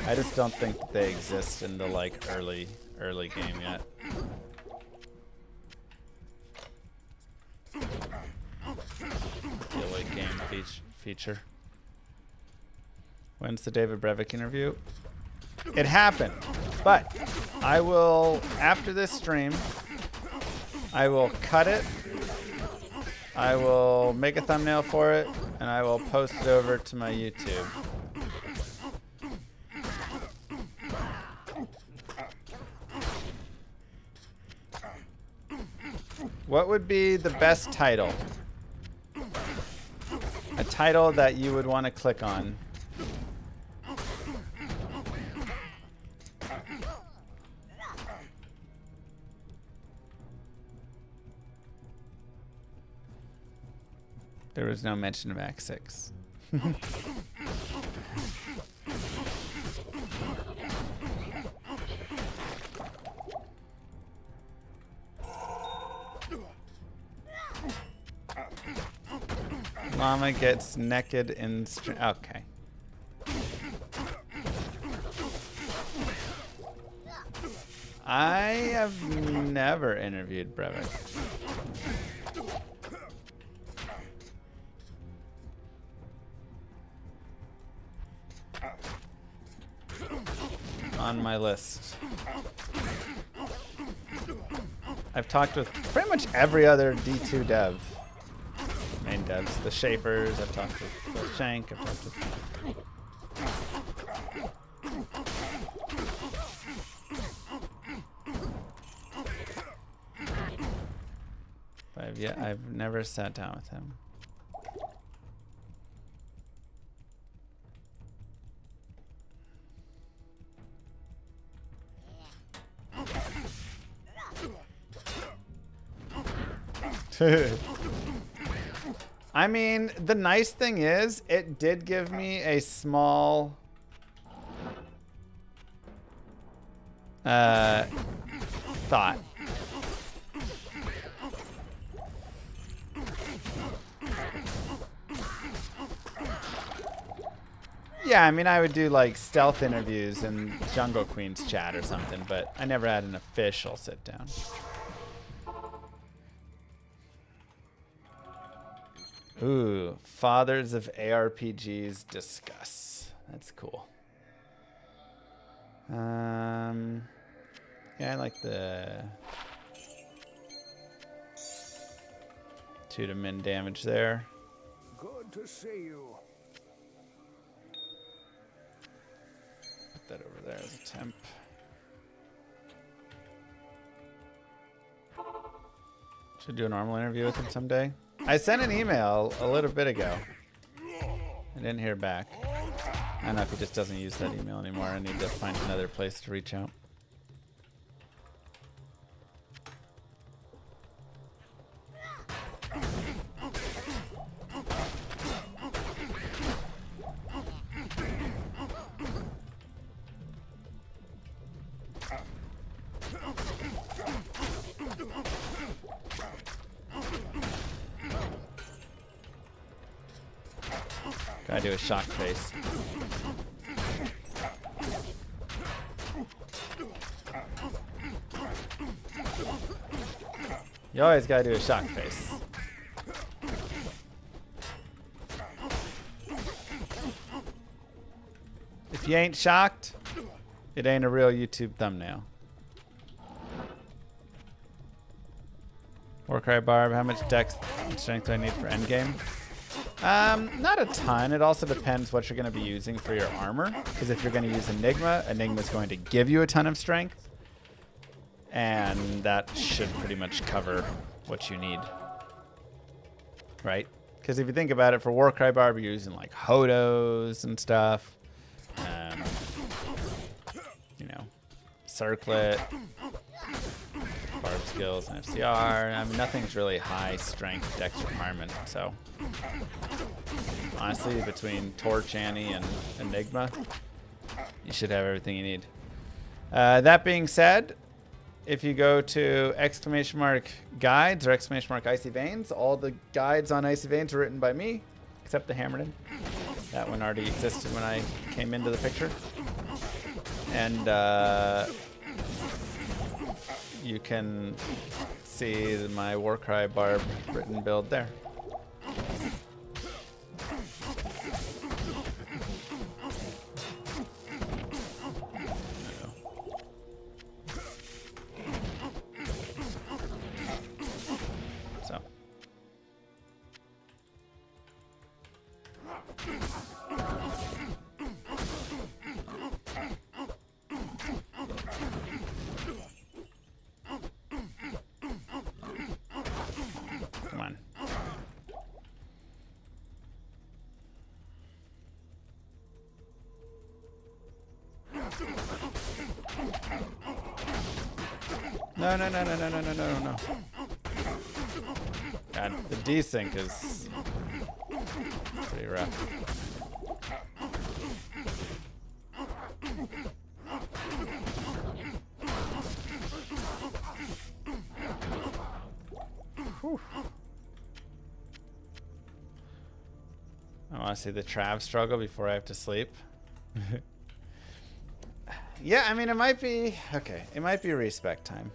I just don't think that they exist in the like early game yet. The late game feature. When's the David Brevik interview? It happened, but I will, after this stream, I will cut it, I will make a thumbnail for it, and I will post it over to my YouTube. What would be the best title? A title that you would want to click on. There was no mention of Act 6. Mama gets naked in okay. I have never interviewed Brevik. On my list. I've talked with pretty much every other D2 dev. Main devs. The Schaefers, I've talked with Shank, I've talked with... I've never sat down with him. I mean, the nice thing is, it did give me a small thought. Yeah, I mean, I would do like stealth interviews in Jungle Queen's chat or something, but I never had an official sit down. Ooh, Fathers of ARPGs discuss. That's cool. Yeah, I like the 2 to min damage there. Good to see you. Put that over there as a temp. Should do a normal interview with him someday. I sent an email a little bit ago. I didn't hear back. I don't know if he just doesn't use that email anymore. I need to find another place to reach out. Gotta do a shock face. You always gotta do a shock face. If you ain't shocked, it ain't a real YouTube thumbnail. Warcry Barb, how much dex strength do I need for endgame? Not a ton. It also depends what you're going to be using for your armor. Because if you're going to use Enigma, Enigma's going to give you a ton of strength. And that should pretty much cover what you need. Right? Because if you think about it, for Warcry Barb, you're using like Hodos and stuff. You know, Circlet, Barb skills, and FCR. I mean, nothing's really high strength dex requirement. So, honestly, between Torch, Annie, and Enigma, you should have everything you need. That being said, if you go to !guides or !icy veins, all the guides on icy veins are written by me, except the Hammerden. That one already existed when I came into the picture. And you can see my Warcry Barb written build there. So. Come on. No. God, the desync is pretty rough. Whew. I want to see the Trav struggle before I have to sleep. Yeah, I mean, it might be... Okay, it might be respec time.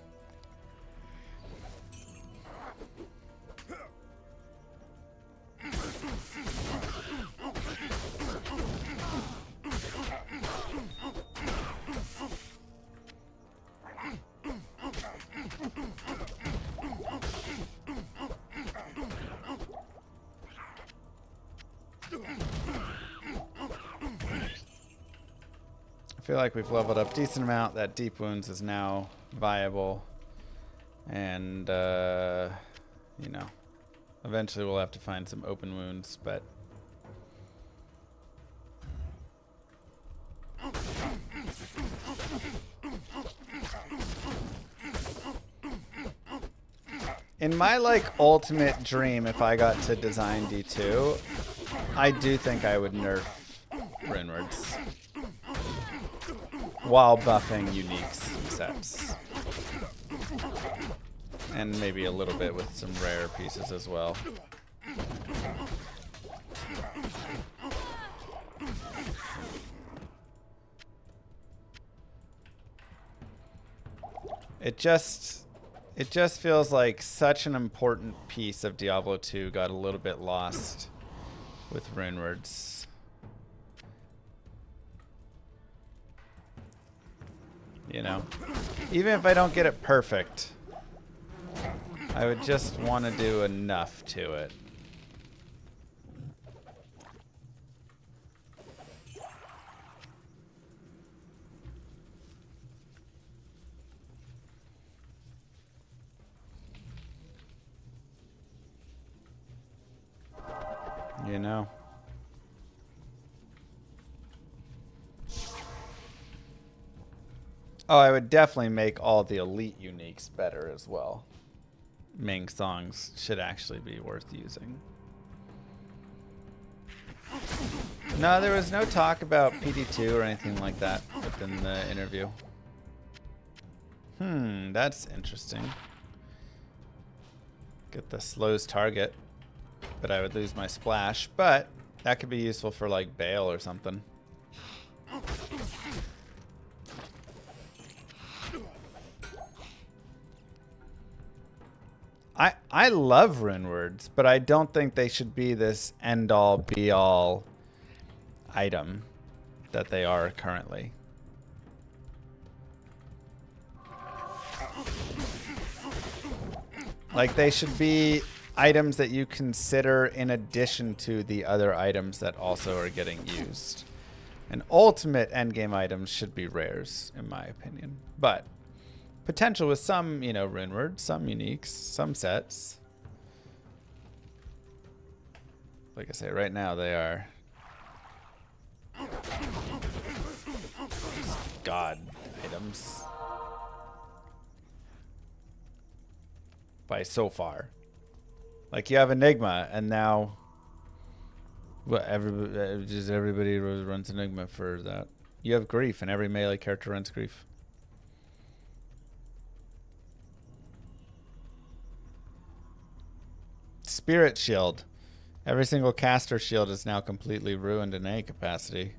I feel like we've leveled up a decent amount. That deep wounds is now viable. And, you know, eventually we'll have to find some open wounds, but... In my, like, ultimate dream, if I got to design D2, I do think I would nerf Runewords while buffing unique sets. And maybe a little bit with some rare pieces as well. It just feels like such an important piece of Diablo 2 got a little bit lost with Runewords. You know, even if I don't get it perfect, I would just want to do enough to it. You know. Oh, I would definitely make all the elite uniques better as well. Ming songs should actually be worth using. No, there was no talk about PD2 or anything like that within the interview. That's interesting. Get the slows target, but I would lose my splash, but that could be useful for like Bale or something. I love Runewords, but I don't think they should be this end-all, be-all item that they are currently. Like, they should be items that you consider in addition to the other items that also are getting used. And ultimate endgame items should be rares, in my opinion. But potential with some, you know, Runewords, some uniques, some sets. Like I say, right now they are god items. By so far. Like, you have Enigma, and now everybody runs Enigma for that. You have Grief, and every melee character runs Grief. Spirit Shield. Every single caster shield is now completely ruined in any capacity.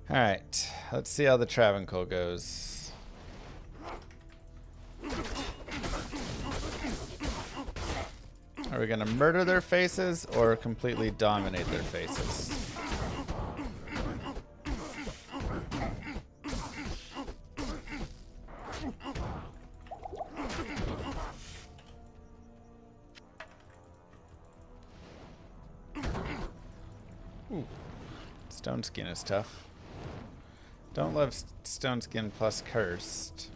Alright, let's see how the Travancore goes. Are we gonna murder their faces or completely dominate their faces? Ooh. Stone Skin is tough. Don't love Stone Skin plus Cursed.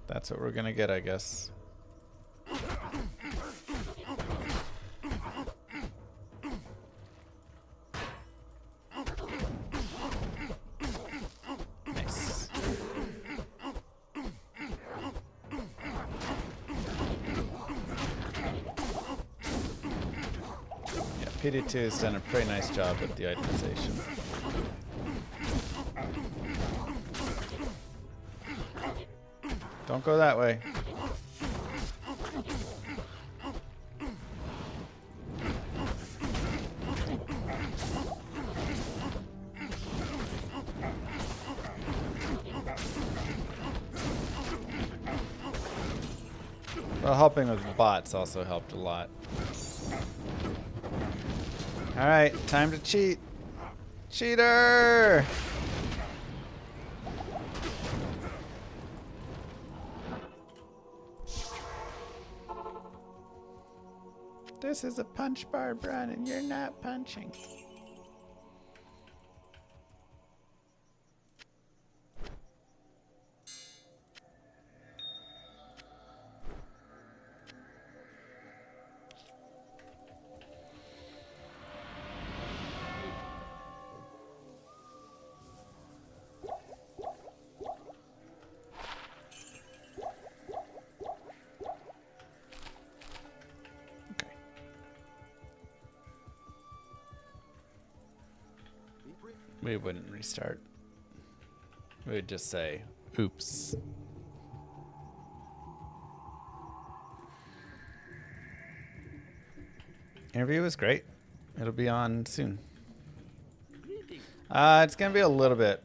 That's what we're gonna get, I guess. Nice. Yeah, PD2 has done a pretty nice job with the itemization. Don't go that way. Well, helping with bots also helped a lot. Alright, time to cheat. Cheater! This is a punch bar run and you're not punching. We wouldn't restart. We would just say, oops. Interview was great. It'll be on soon. It's going to be a little bit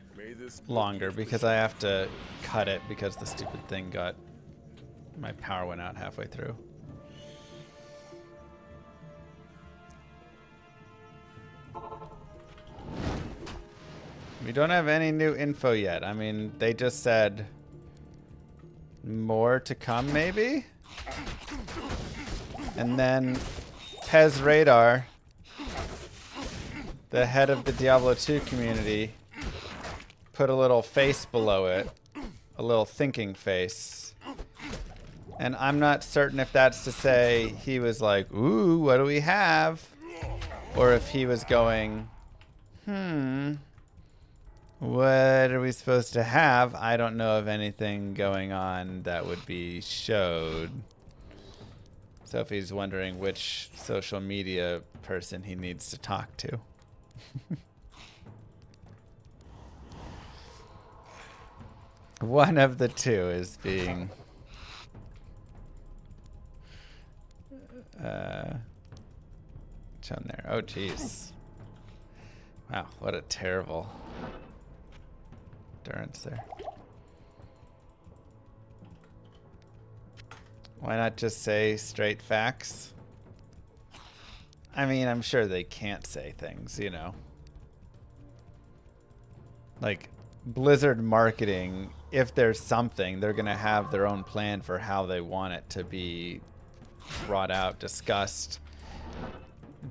longer because I have to cut it because the stupid thing got... My power went out halfway through. We don't have any new info yet. I mean, they just said more to come, maybe? And then Pez Radar, the head of the Diablo II community, put a little face below it, a little thinking face. And I'm not certain if that's to say he was like, ooh, what do we have? Or if he was going, what are we supposed to have? I don't know of anything going on that would be showed. So if he's wondering which social media person he needs to talk to. One of the two is being shown there. Oh, jeez. Wow, what a terrible endurance there. Why not just say straight facts? I mean, I'm sure they can't say things, you know. Like, Blizzard marketing, if there's something, they're going to have their own plan for how they want it to be brought out, discussed.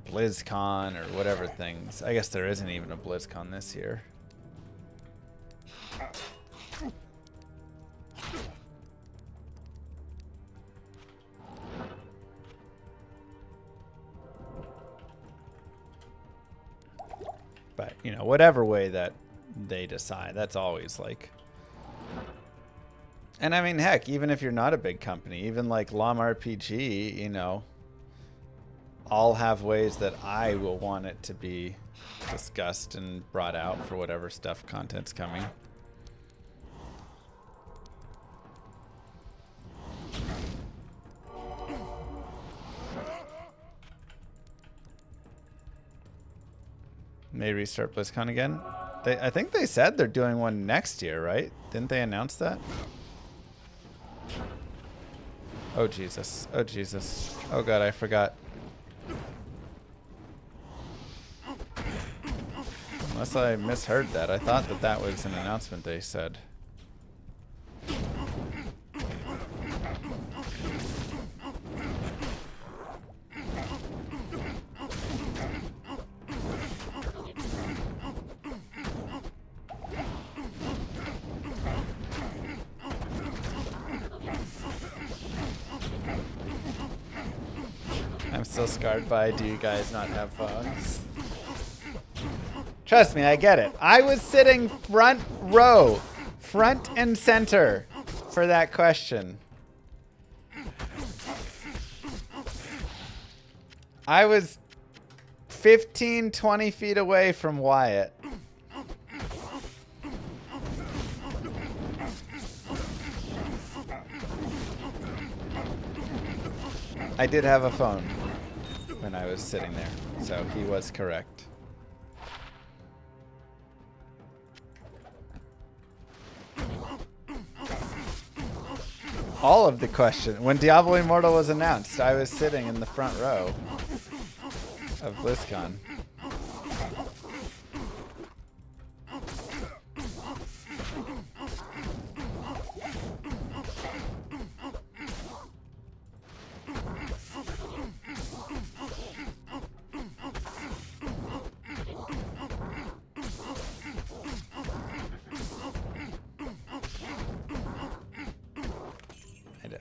BlizzCon or whatever things. I guess there isn't even a BlizzCon this year. But, you know, whatever way that they decide, that's always like... And I mean, heck, even if you're not a big company, even like LOM RPG, you know, I'll have ways that I will want it to be discussed and brought out for whatever stuff content's coming. May restart BlizzCon again. I think they said they're doing one next year, right? Didn't they announce that? Oh, Jesus. Oh, Jesus. Oh, God, I forgot. Unless I misheard that. I thought that that was an announcement they said. I'm still scarred by, do you guys not have phones? Trust me, I get it. I was sitting front row, front and center for that question. I was 15, 20 feet away from Wyatt. I did have a phone when I was sitting there, so he was correct. All of the question. When Diablo Immortal was announced, I was sitting in the front row of BlizzCon.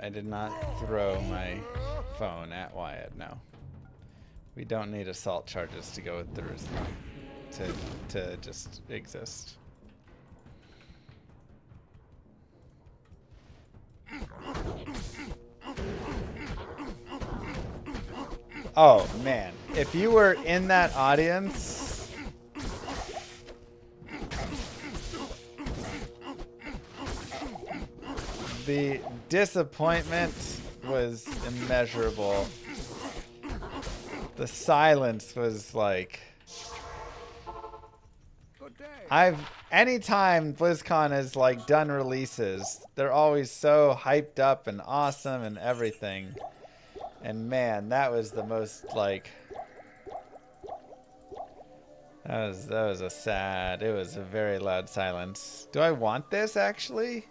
I did not throw my phone at Wyatt, no. We don't need assault charges to go with the to just exist. Oh man, if you were in that audience, the disappointment was immeasurable. The silence was like, anytime BlizzCon has like done releases, they're always so hyped up and awesome and everything. And man, that was the most like, that was a sad, it was a very loud silence. Do I want this actually?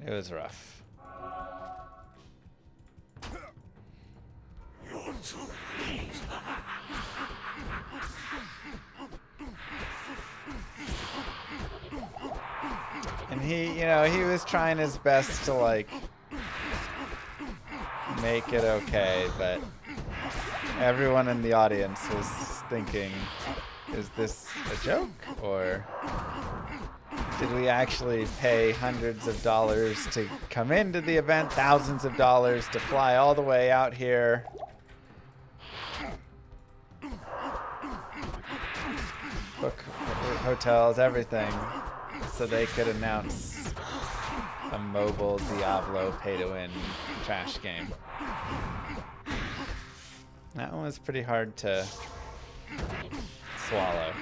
It was rough. And he, you know, he was trying his best to like make it okay, but everyone in the audience was thinking, is this a joke, or did we actually pay hundreds of dollars to come into the event, thousands of dollars to fly all the way out here? Book hotels, everything, so they could announce a mobile Diablo pay-to-win trash game. That one was pretty hard to swallow.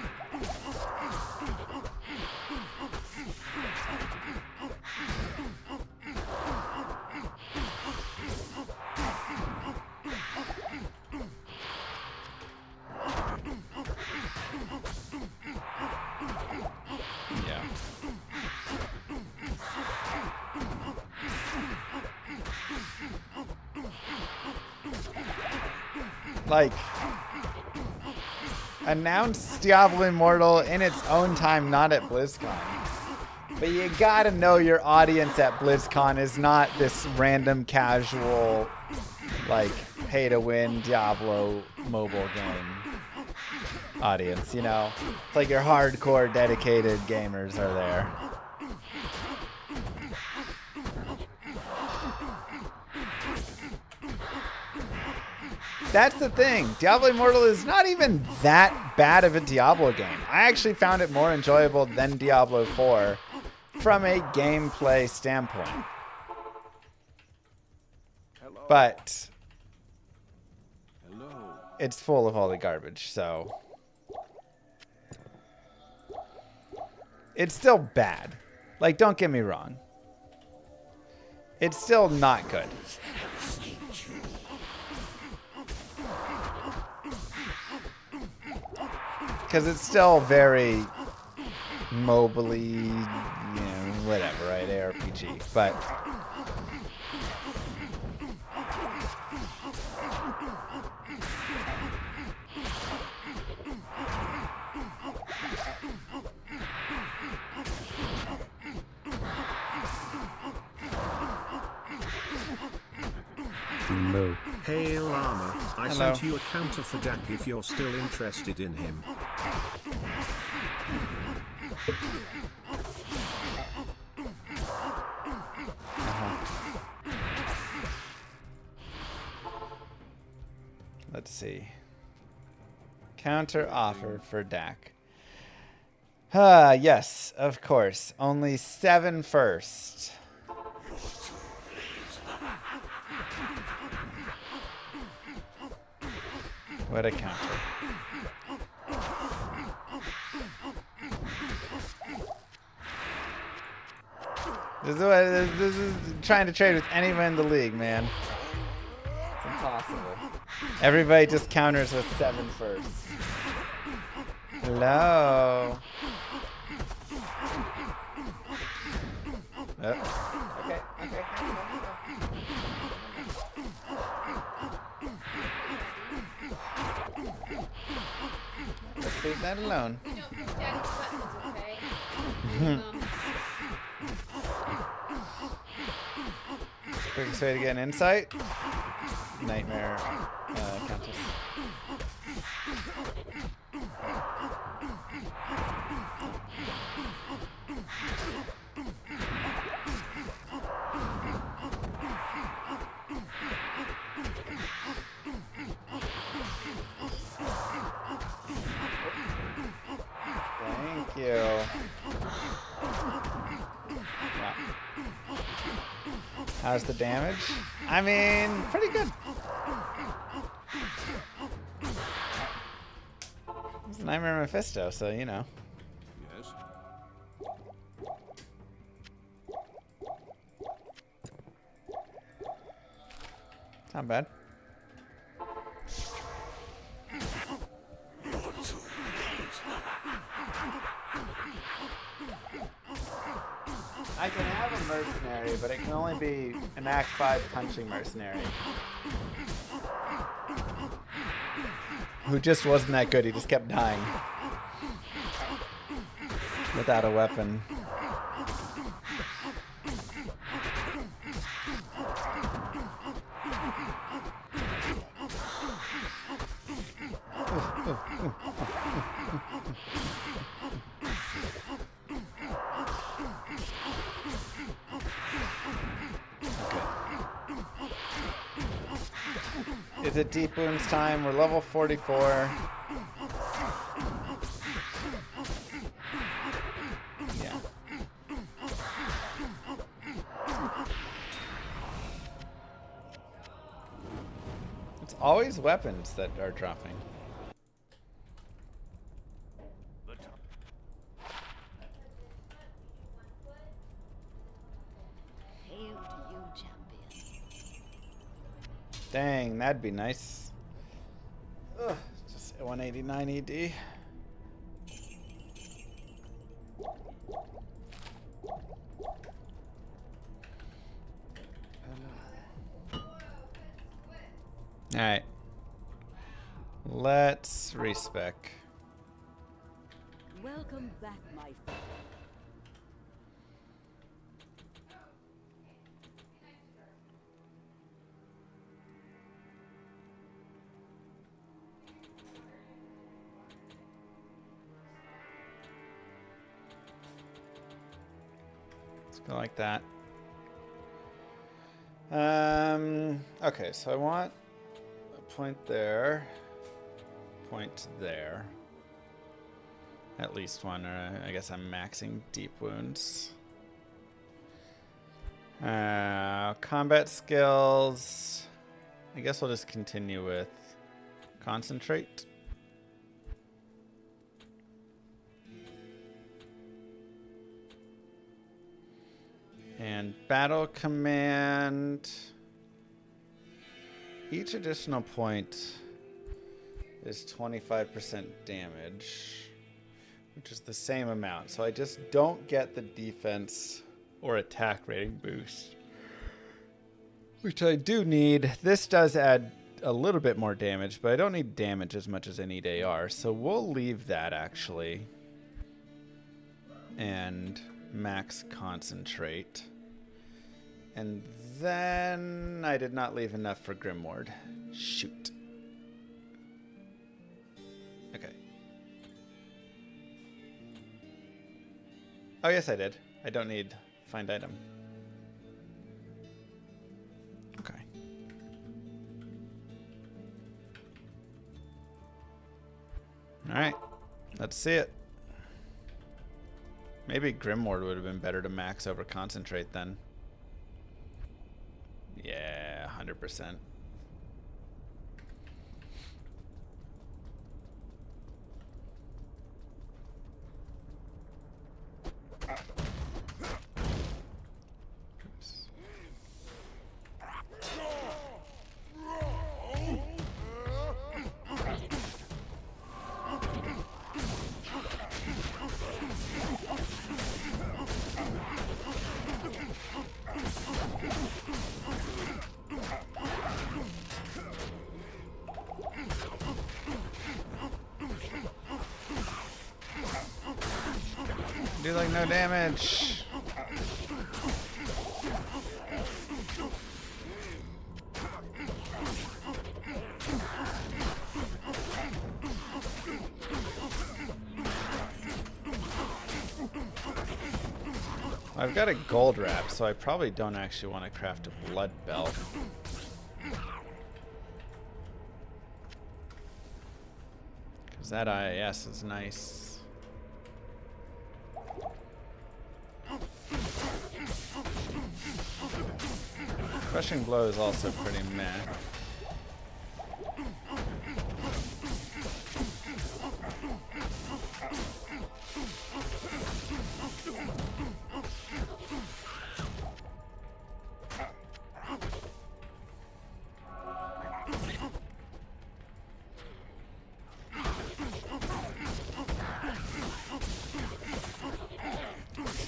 Yeah. Like, announce Diablo Immortal in its own time, not at BlizzCon. But you gotta know your audience at BlizzCon is not this random casual, like, pay-to-win Diablo mobile game audience, you know? It's like your hardcore, dedicated gamers are there. That's the thing. Diablo Immortal is not even that bad of a Diablo game. I actually found it more enjoyable than Diablo 4 from a gameplay standpoint. But it's full of all the garbage, so it's still bad. Like, don't get me wrong. It's still not good. Because it's still very mobily, you know, whatever, right? ARPG. But Moo. Hey Llama, I Hello. sent you a counter for Dak if you're still interested in him. let's see. Counter offer for Dak. Yes, of course. Only 7 first. What a counter. This is trying to trade with anyone in the league, man. It's impossible. Everybody just counters with 7 first. Hello. Oh. Okay. Let's leave that alone. Daddy's buttons, okay? Quickest way to get an insight? Nightmare countess. Thank you. Wow. How's the damage? I mean, pretty good. It's Nightmare Mephisto, so you know. Yes. It's not bad. I can have a mercenary, but it can only be an Act 5 punching mercenary. Who just wasn't that good, he just kept dying. Without a weapon. Is it deep wounds time? We're level 44. Yeah. It's always weapons that are dropping. Hail to you, champion. Dang, that'd be nice. Ugh, just 189 ED. Alright. Let's respec. Welcome back, my friend. Let's go like that. Okay, so I want a point there, point there. At least one, or I guess I'm maxing deep wounds. Combat skills. I guess we'll just continue with concentrate. And battle command. Each additional point is 25% damage, which is the same amount. So I just don't get the defense or attack rating boost, which I do need. This does add a little bit more damage, but I don't need damage as much as I need AR. So we'll leave that actually. And max concentrate. And then I did not leave enough for Grimward. Shoot. Okay. Oh, yes, I did. I don't need find item. Okay. All right. Let's see it. Maybe Grimward would have been better to max over concentrate then. Yeah, 100%. do like no damage. I've got a gold wrap, so I probably don't actually want to craft a blood belt. Because that IIS is nice. Crushing blow is also pretty meh.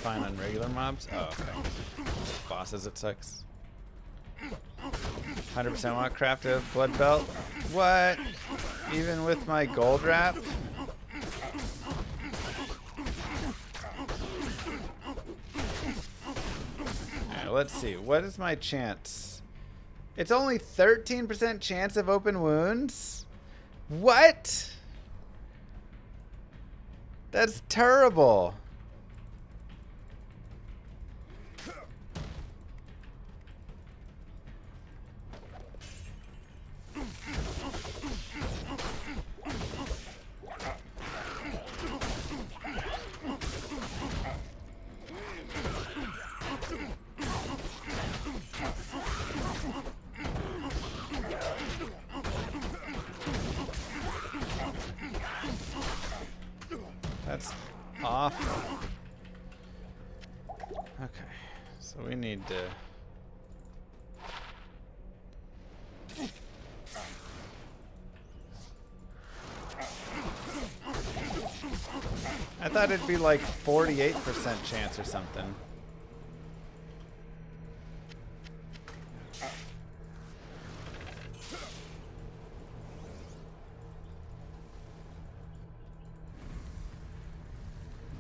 Fine on regular mobs? Oh, okay. Bosses, it sucks. 100% want to craft a blood belt? What? Even with my gold wrap? Alright, let's see. What is my chance? It's only 13% chance of open wounds? What? That's terrible. That's awful. Okay, so we need to... I thought it'd be like 48% chance or something.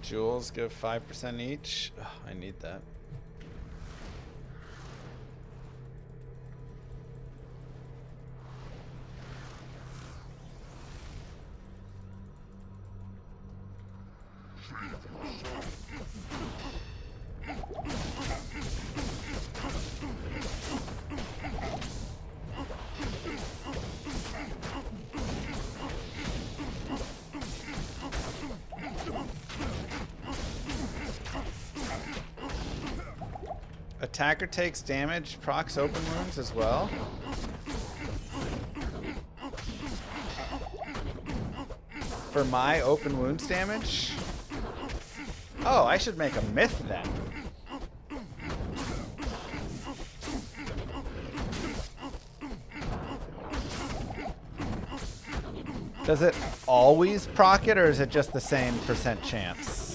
Jewels give 5% each. Ugh, I need that. Attacker takes damage, procs open wounds as well. For my open wounds damage? Oh, I should make a myth then. Does it always proc it, or is it just the same percent chance?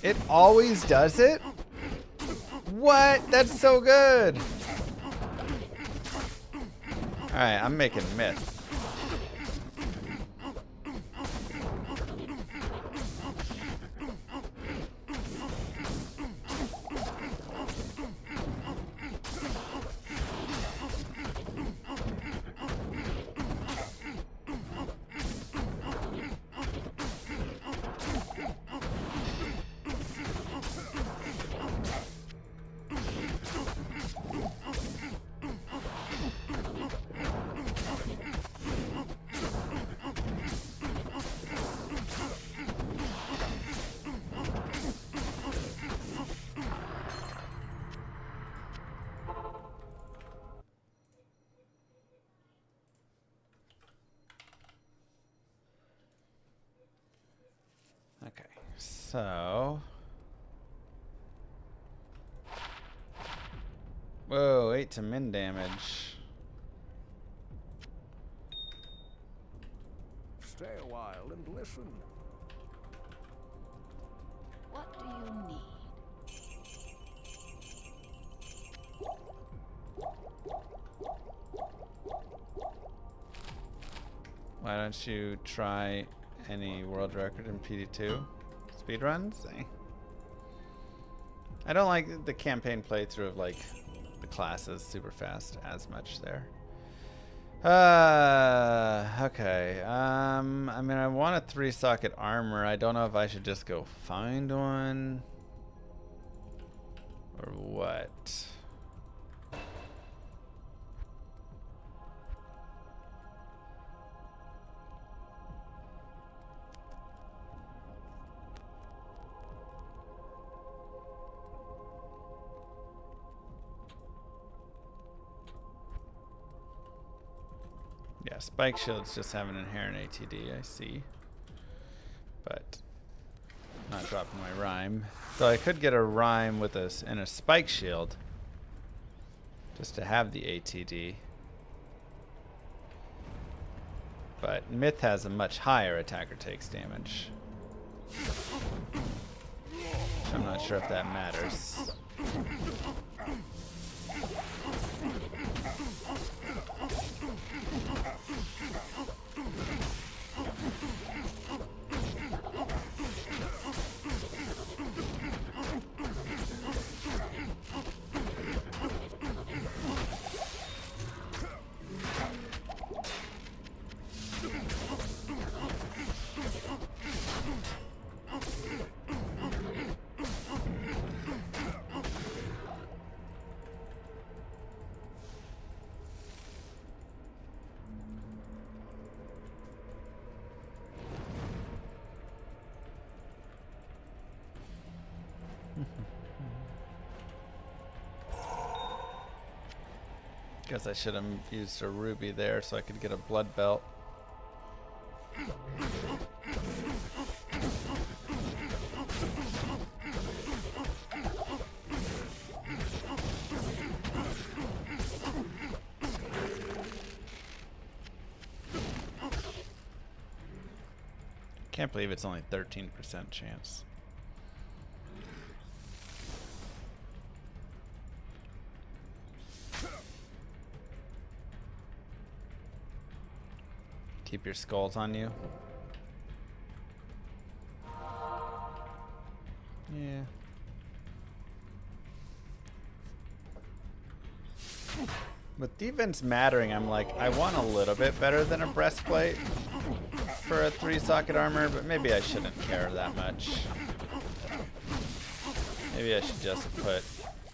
It always does it? What? That's so good. Alright, I'm making myth. Okay, so... Whoa, 8 to min damage. Stay a while and listen. What do you need? Why don't you try any world record in PD2 speedruns? I don't like the campaign playthrough of like the classes super fast as much there. Okay. I mean, I want a 3-socket armor. I don't know if I should just go find one or what. Yeah, spike shields just have an inherent ATD, I see. But not dropping my rhyme. So I could get a rhyme with a spike shield just to have the ATD. But Myth has a much higher attacker takes damage. So I'm not sure if that matters. Guess I should have used a ruby there so I could get a blood belt. Can't believe it's only 13% chance. Keep your skulls on you. Yeah. With defense mattering, I'm like, I want a little bit better than a breastplate for a 3-socket armor, but maybe I shouldn't care that much. Maybe I should just put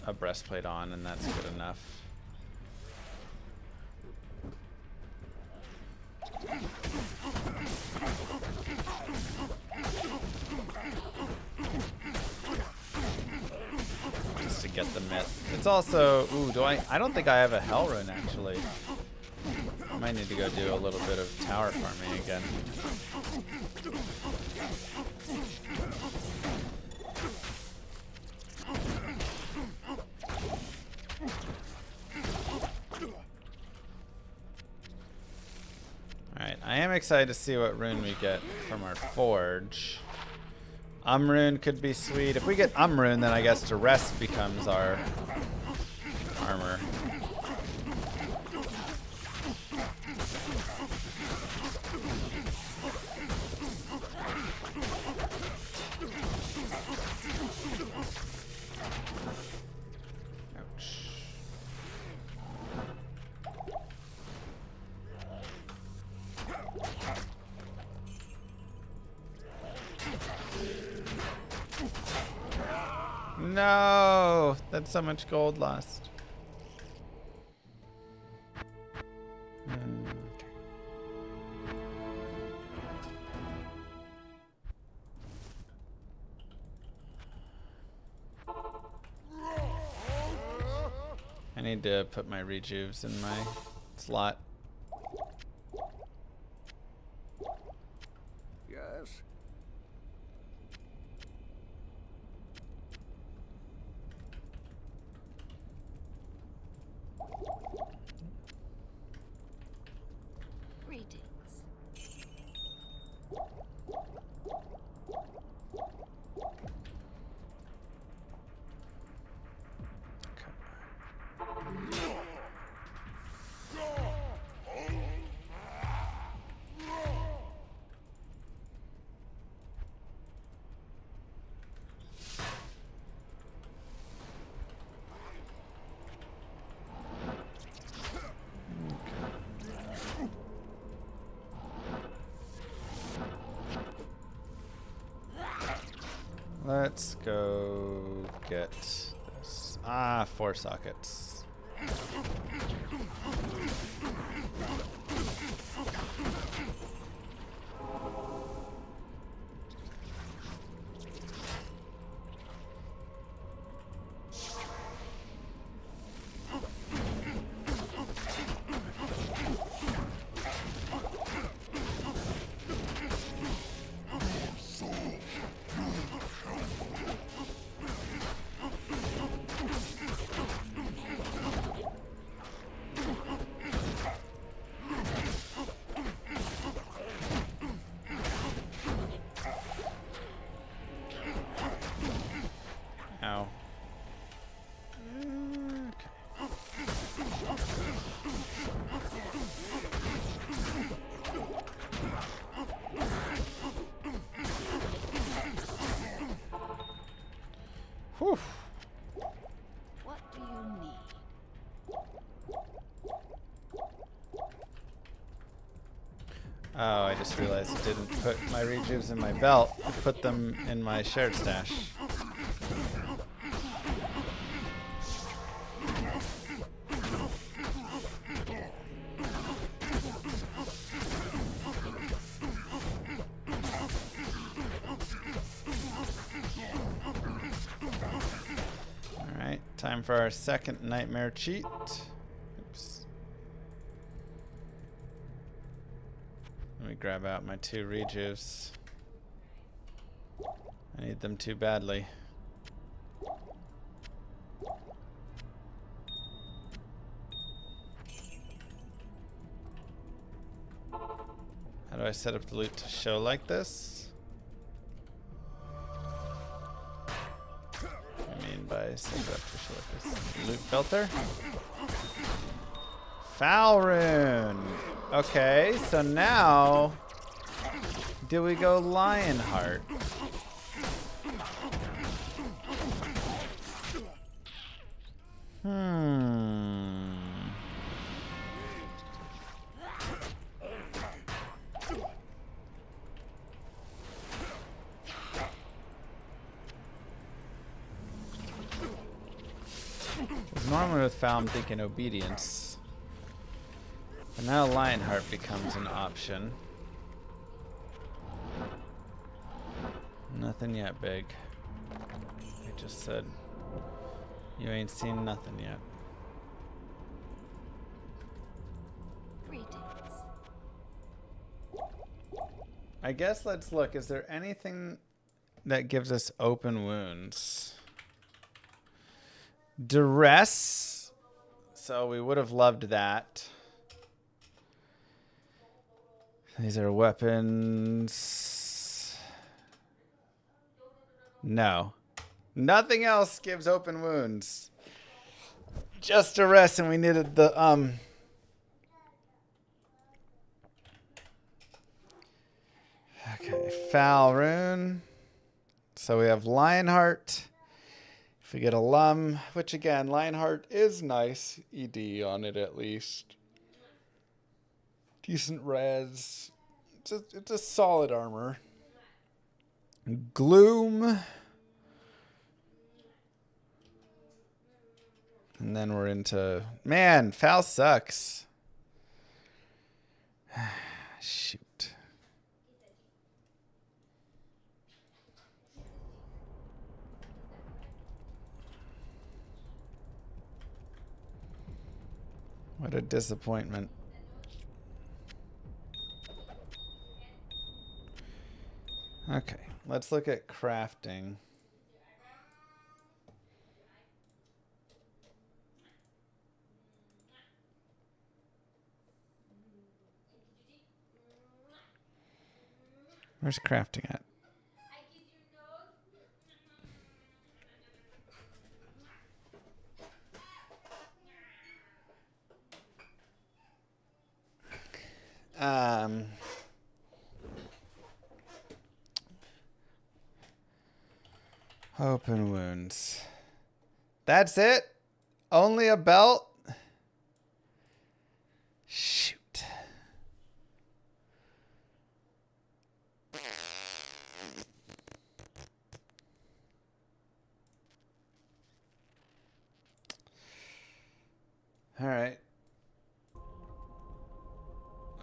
a breastplate on and that's good enough. Just to get the myth. It's also, ooh, I don't think I have a hell rune actually. I might need to go do a little bit of tower farming again. Alright, I am excited to see what rune we get from our forge. Rune could be sweet. If we get rune, then I guess Duress becomes our armor. No, that's so much gold lost. I need to put my rejuves in my slot. Yes. Greetings. Let's go get this. Ah, 4 sockets. Ow. Whew. What do you need? Oh, I just realized I didn't put my rejuves in my belt. I put them in my shared stash. Alright, time for our second nightmare cheat. Oops. Let me grab out my 2 rejuves. I need them too badly. How do I set up the loot to show like this? What do you mean by set up to show like this? Loot filter? Foul rune! Okay, so now do we go Lionheart? Normally with Foul I'm thinking obedience. But now Lionheart becomes an option. Nothing yet, big. I just said you ain't seen nothing yet. Greetings. I guess let's look. Is there anything that gives us open wounds? Duress. So we would have loved that. These are weapons. No. Nothing else gives open wounds. Just duress, and we needed the Okay, foul rune. So we have Lionheart. If we get a Lum, which again, Lionheart is nice. ED on it at least. Decent res. It's a solid armor. Gloom. And then we're into... Man, Foul sucks. Shoot. What a disappointment. Okay, let's look at crafting. Where's crafting at? Open wounds. That's it? Only a belt? Shoot. All right.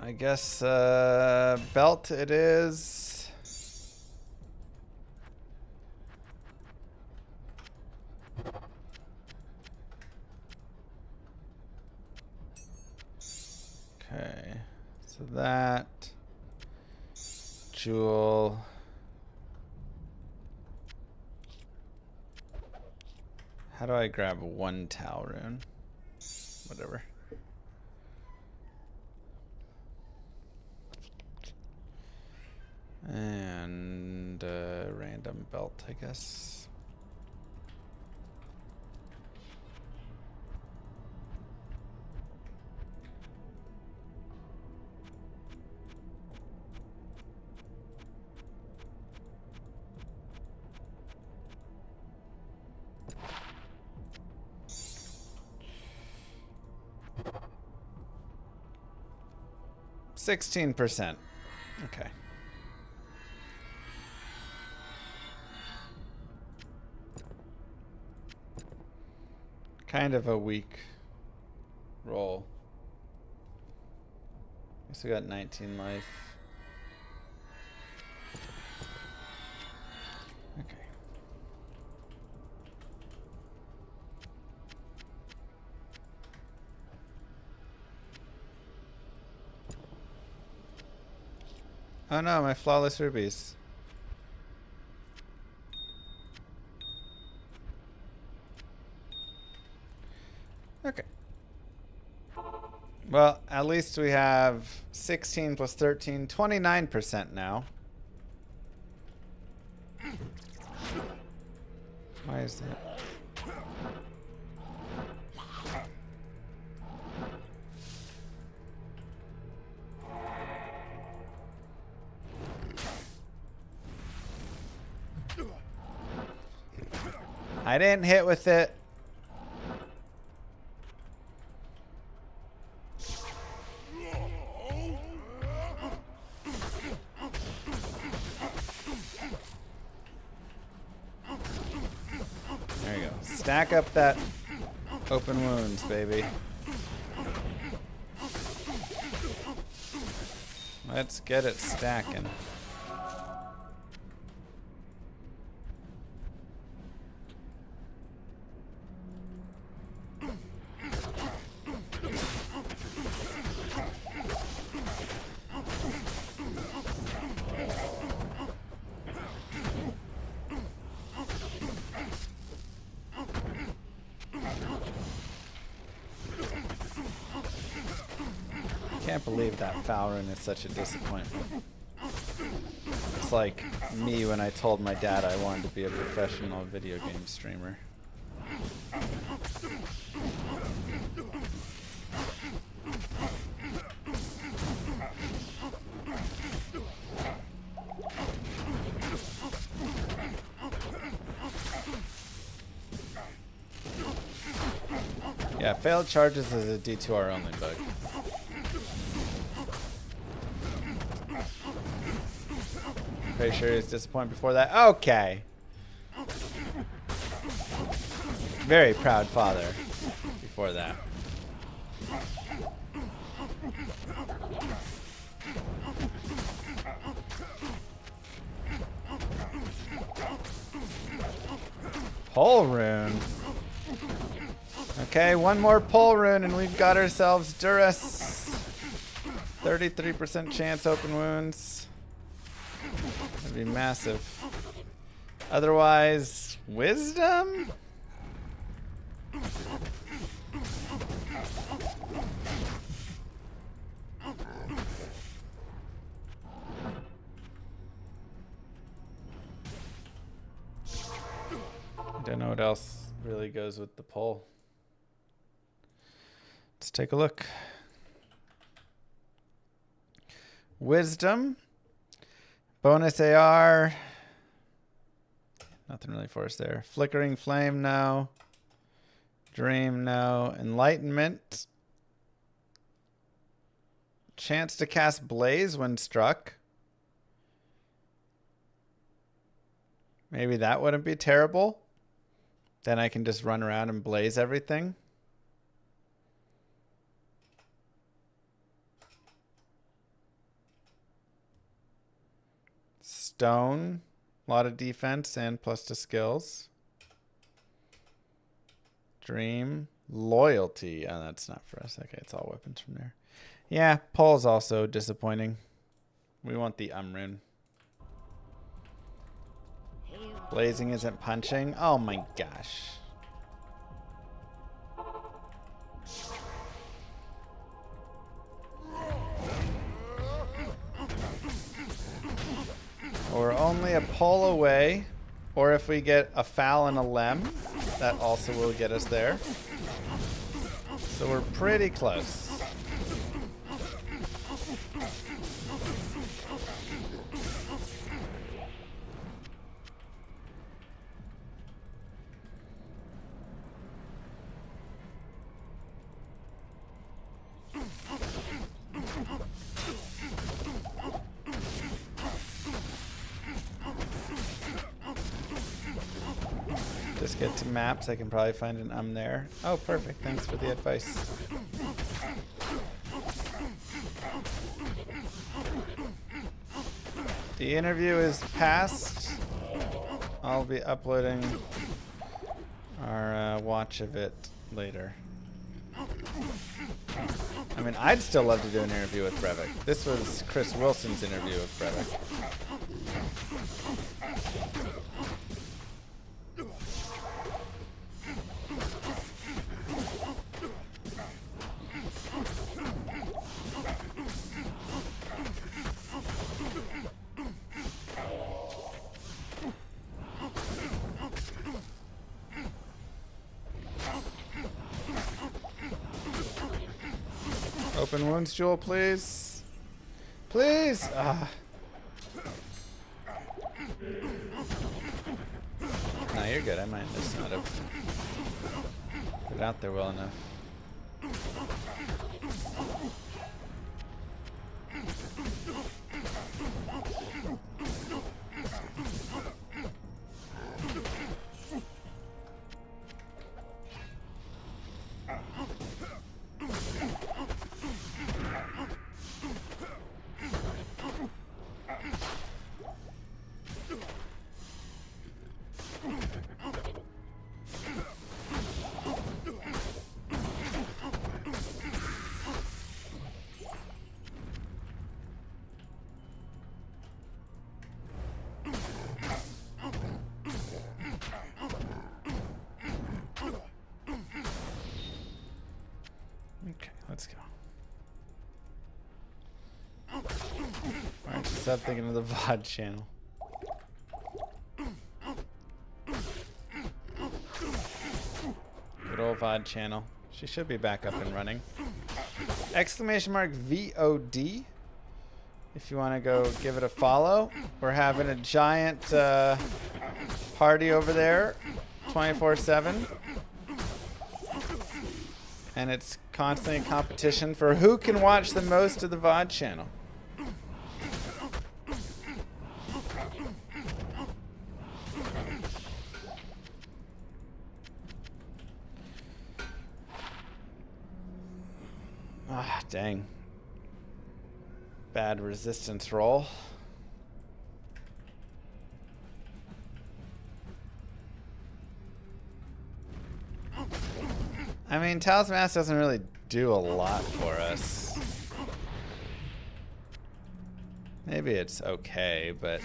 I guess belt it is. Okay. So that jewel. How do I grab one Tau rune? Whatever. And random belt, I guess. %16. Okay. Kind of a weak roll. Guess we got 19 life. Okay. Oh no, my flawless rubies. Okay. Well, at least we have 16 plus 13, 29% now. Why is that? I didn't hit with it. There you go. Stack up that open wounds, baby. Let's get it stacking. Can't believe that Falrun is such a disappointment. It's like me when I told my dad I wanted to be a professional video game streamer. Yeah, failed charges is a D2R only bug. Pretty sure he was disappointed before that. Okay. Very proud father before that. Pole rune. Okay, one more pole rune and we've got ourselves Durus. 33% chance open wounds. That'd be massive. Otherwise, wisdom? Don't know what else really goes with the pole. Let's take a look. Wisdom. Bonus AR. Nothing really for us there. Flickering Flame, no. Dream, no. Enlightenment. Chance to cast Blaze when struck. Maybe that wouldn't be terrible. Then I can just run around and blaze everything. stone. A lot of defense and plus to skills. Dream. Loyalty. Oh, that's not for us. Okay, it's all weapons from there. Yeah, Pole's also disappointing. We want the rune. Blazing isn't punching. Oh my gosh. We're only a pull away, or if we get a foul and a lem, that also will get us there. So we're pretty close. Just get to maps. I can probably find an there. Oh, perfect. Thanks for the advice. The interview is past. I'll be uploading our watch of it later. I mean, I'd still love to do an interview with Brevik. This was Chris Wilson's interview with Brevik. Open wounds, Jewel, please. Please! Ah. No, you're good. I might just not have put it out there well enough. Okay, let's go. Alright, stop thinking of the VOD channel. Good old VOD channel. She should be back up and running. Exclamation mark VOD. If you want to go give it a follow. We're having a giant party over there 24/7. And it's constantly a competition for who can watch the most of the VOD channel. Ah, dang. Bad resistance roll. I mean, Talos Mask doesn't really do a lot for us. Maybe it's okay, but...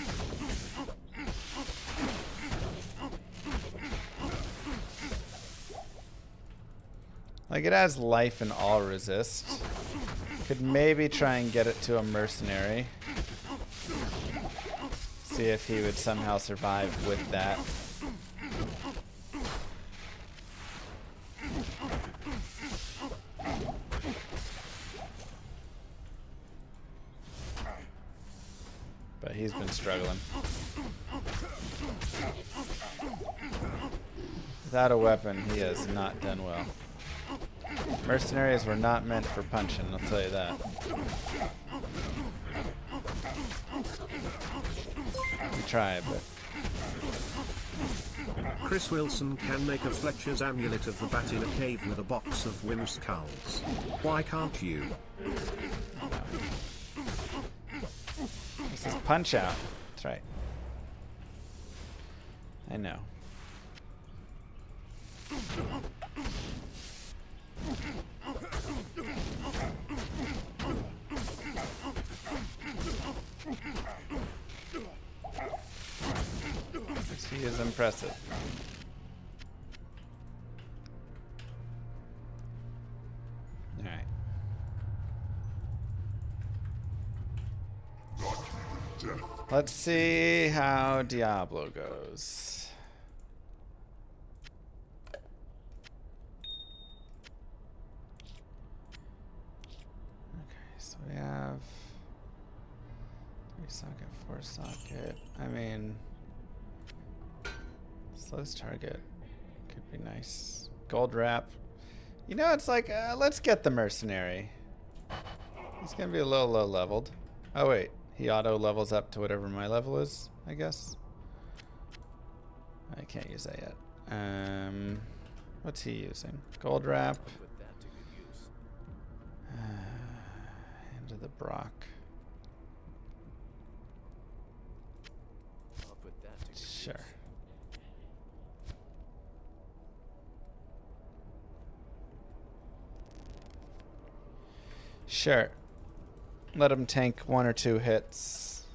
like, it has life and all resist. Could maybe try and get it to a mercenary. See if he would somehow survive with that. But he's been struggling. Without a weapon, he has not done well. Mercenaries were not meant for punching, I'll tell you that. We tried, but... Chris Wilson can make a Fletcher's amulet of the bat in a cave with a box of Wim skulls. Why can't you? This is Punch Out. That's right. I know. She is impressive. All right. Let's see how Diablo goes. Okay, so we have 3-socket, 4-socket. I mean, slows target could be nice. Gold wrap. You know, it's like, let's get the mercenary. He's gonna be a little low leveled. Oh wait, he auto levels up to whatever my level is, I guess. I can't use that yet. What's he using? Gold wrap. Into the Brock. Sure. Sure. Let him tank 1 or 2 hits.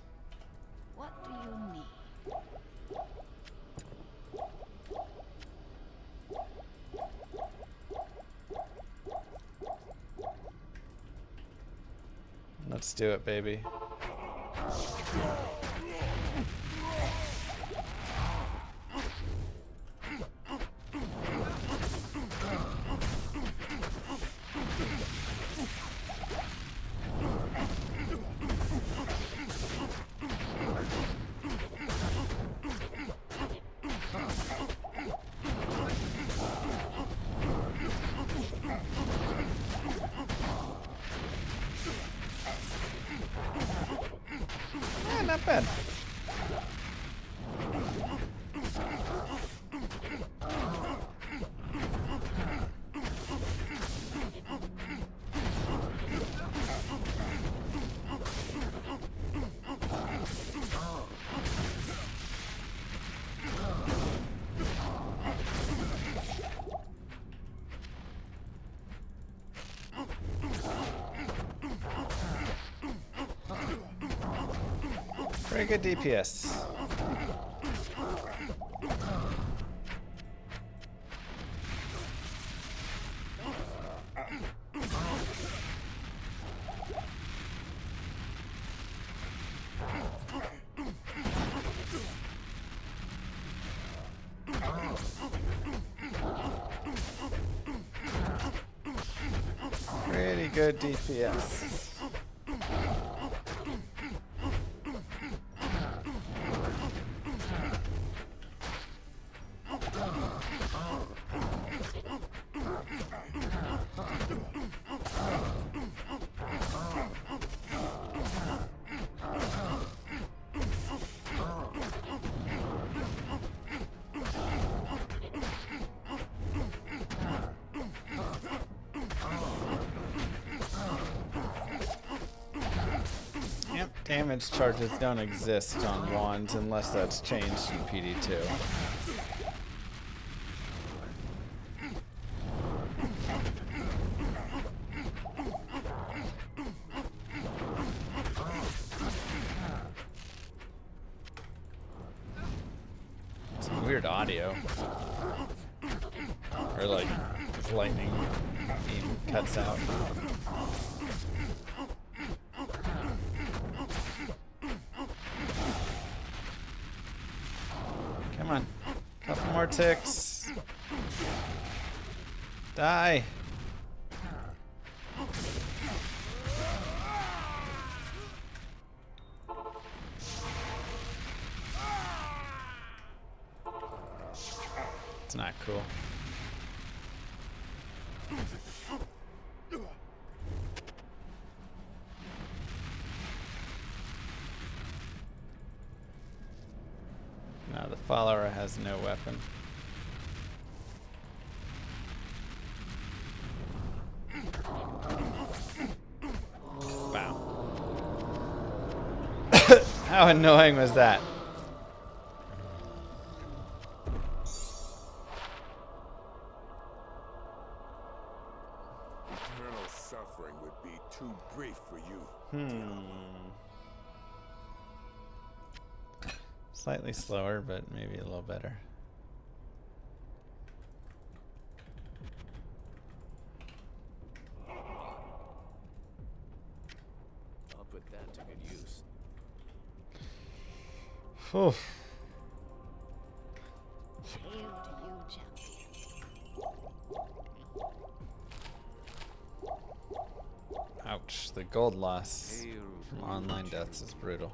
What do you need? Let's do it, baby. Not bad. Very good DPS. Pretty good DPS. Yep, damage charges don't exist on wands unless that's changed in PD2. Some weird audio. Or like lightning beam cuts out. Come on. Couple more ticks. Die. It's not cool. Now the follower has no weapon. Wow. How annoying was that? suffering would be too brief for you. Slightly slower, but maybe a little better. I'll put that to good use. Whew. Hail to you, champion. Ouch. The gold loss from online deaths is brutal.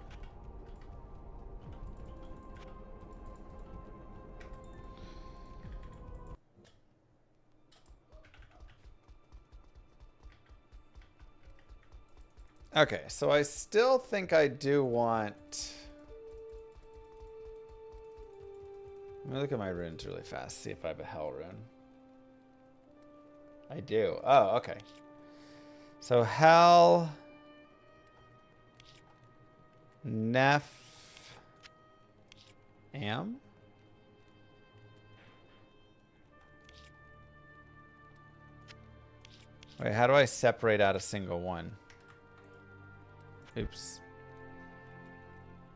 Okay, so I still think I do want... Let me look at my runes really fast, see if I have a hell rune. I do. Oh, okay. So hell... Nef... Am? Wait, how do I separate out a single one? Oops.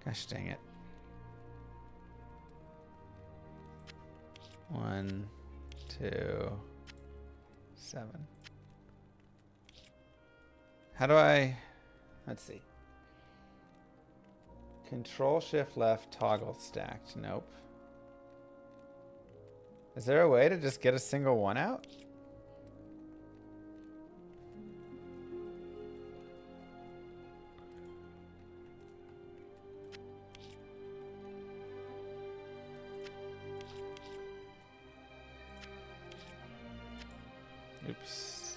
Gosh dang it. 1, 2, 7. How do I... Let's see. Control Shift left toggle stacked. Nope. Is there a way to just get a single one out? Oops.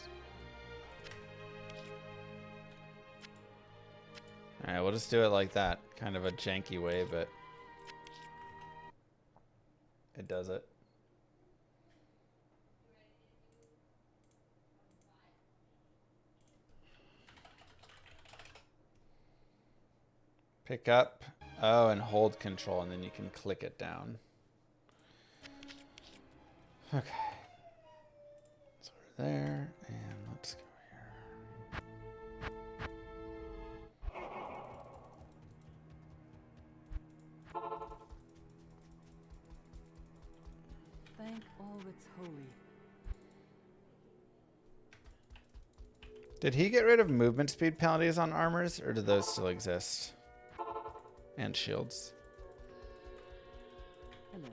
Alright, we'll just do it like that. Kind of a janky way, but it does it. Pick up. Oh, and hold control, and then you can click it down. Okay. There, and let's go here. Thank all that's holy. Did he get rid of movement speed penalties on armors, or do those still exist? And shields. Hello.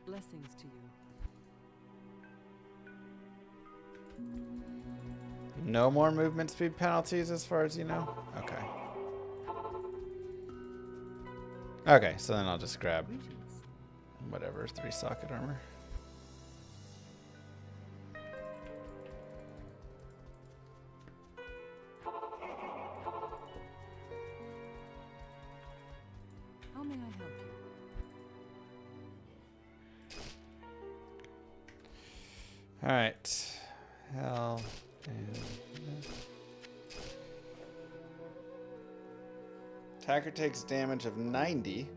Blessings to you. No more movement speed penalties as far as you know? Okay. Okay, so then I'll just grab whatever, 3 socket armor. How may I help you? Alright. Hell and... Attacker takes damage of 90.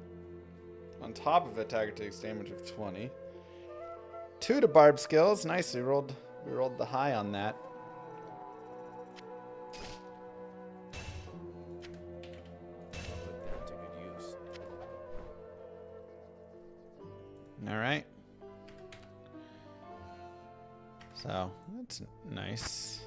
On top of it, attacker takes damage of 20. 2 to BARB skills. Nice, we rolled the high on that. Put that to good use. Alright. So, that's nice.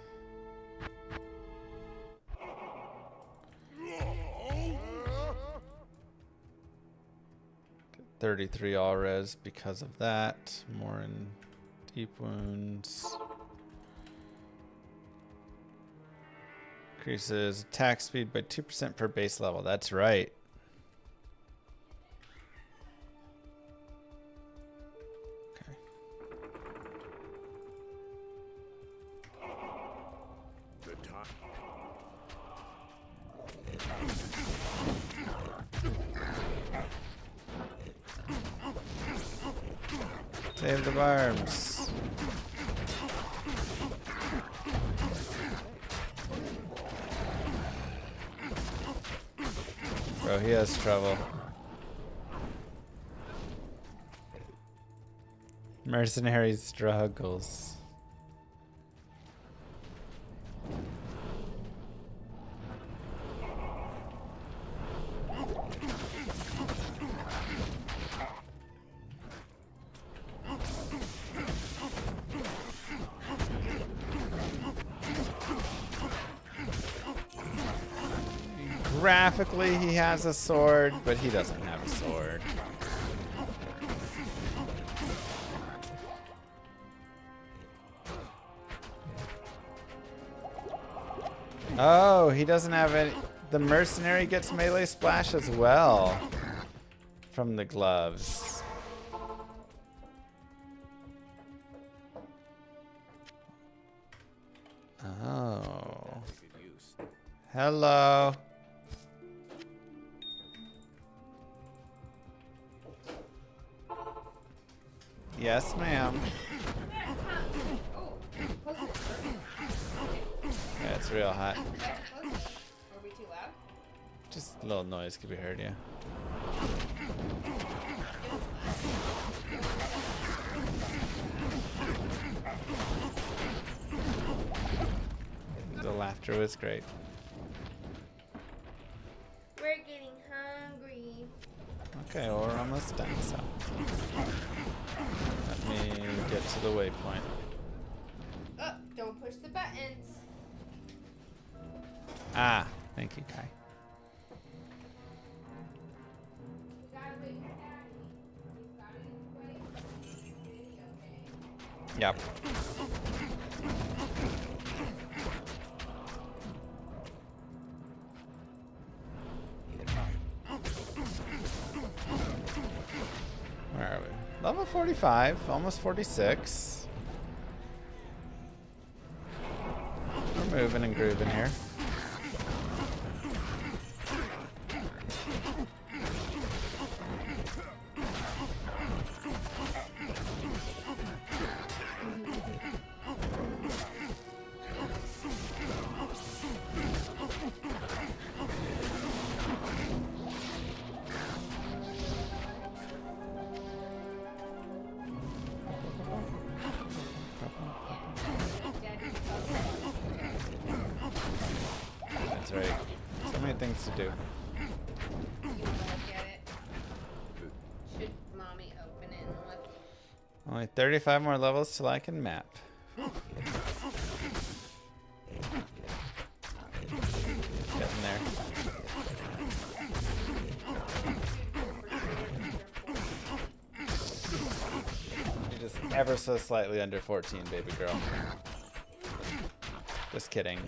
33 all res because of that. More in deep wounds. Increases attack speed by 2% per base level. That's right. Okay. Good time. Save the barbs. Bro, he has trouble. Mercenary struggles. Graphically, he has a sword, but he doesn't have a sword. Oh, he doesn't have any. The mercenary gets melee splash as well from the gloves. Oh. Hello. Yes, ma'am. Yeah, it's real hot. Are we too loud? Just a little noise could be heard, yeah. The laughter was great. We're getting hungry. Okay, well, we're almost done, so. Let me get to the waypoint. Oh, don't push the buttons. Ah, thank you, Kai. We gotta wait for Daddy. We gotta wait. Okay. Yep. Where are we? Level 45, almost 46. We're moving and grooving here. That's right. So many things to do. You wanna look at it? Should mommy open it and look? Only 35 more levels till I can map. Getting there. You're just ever so slightly under 14, baby girl. Just kidding.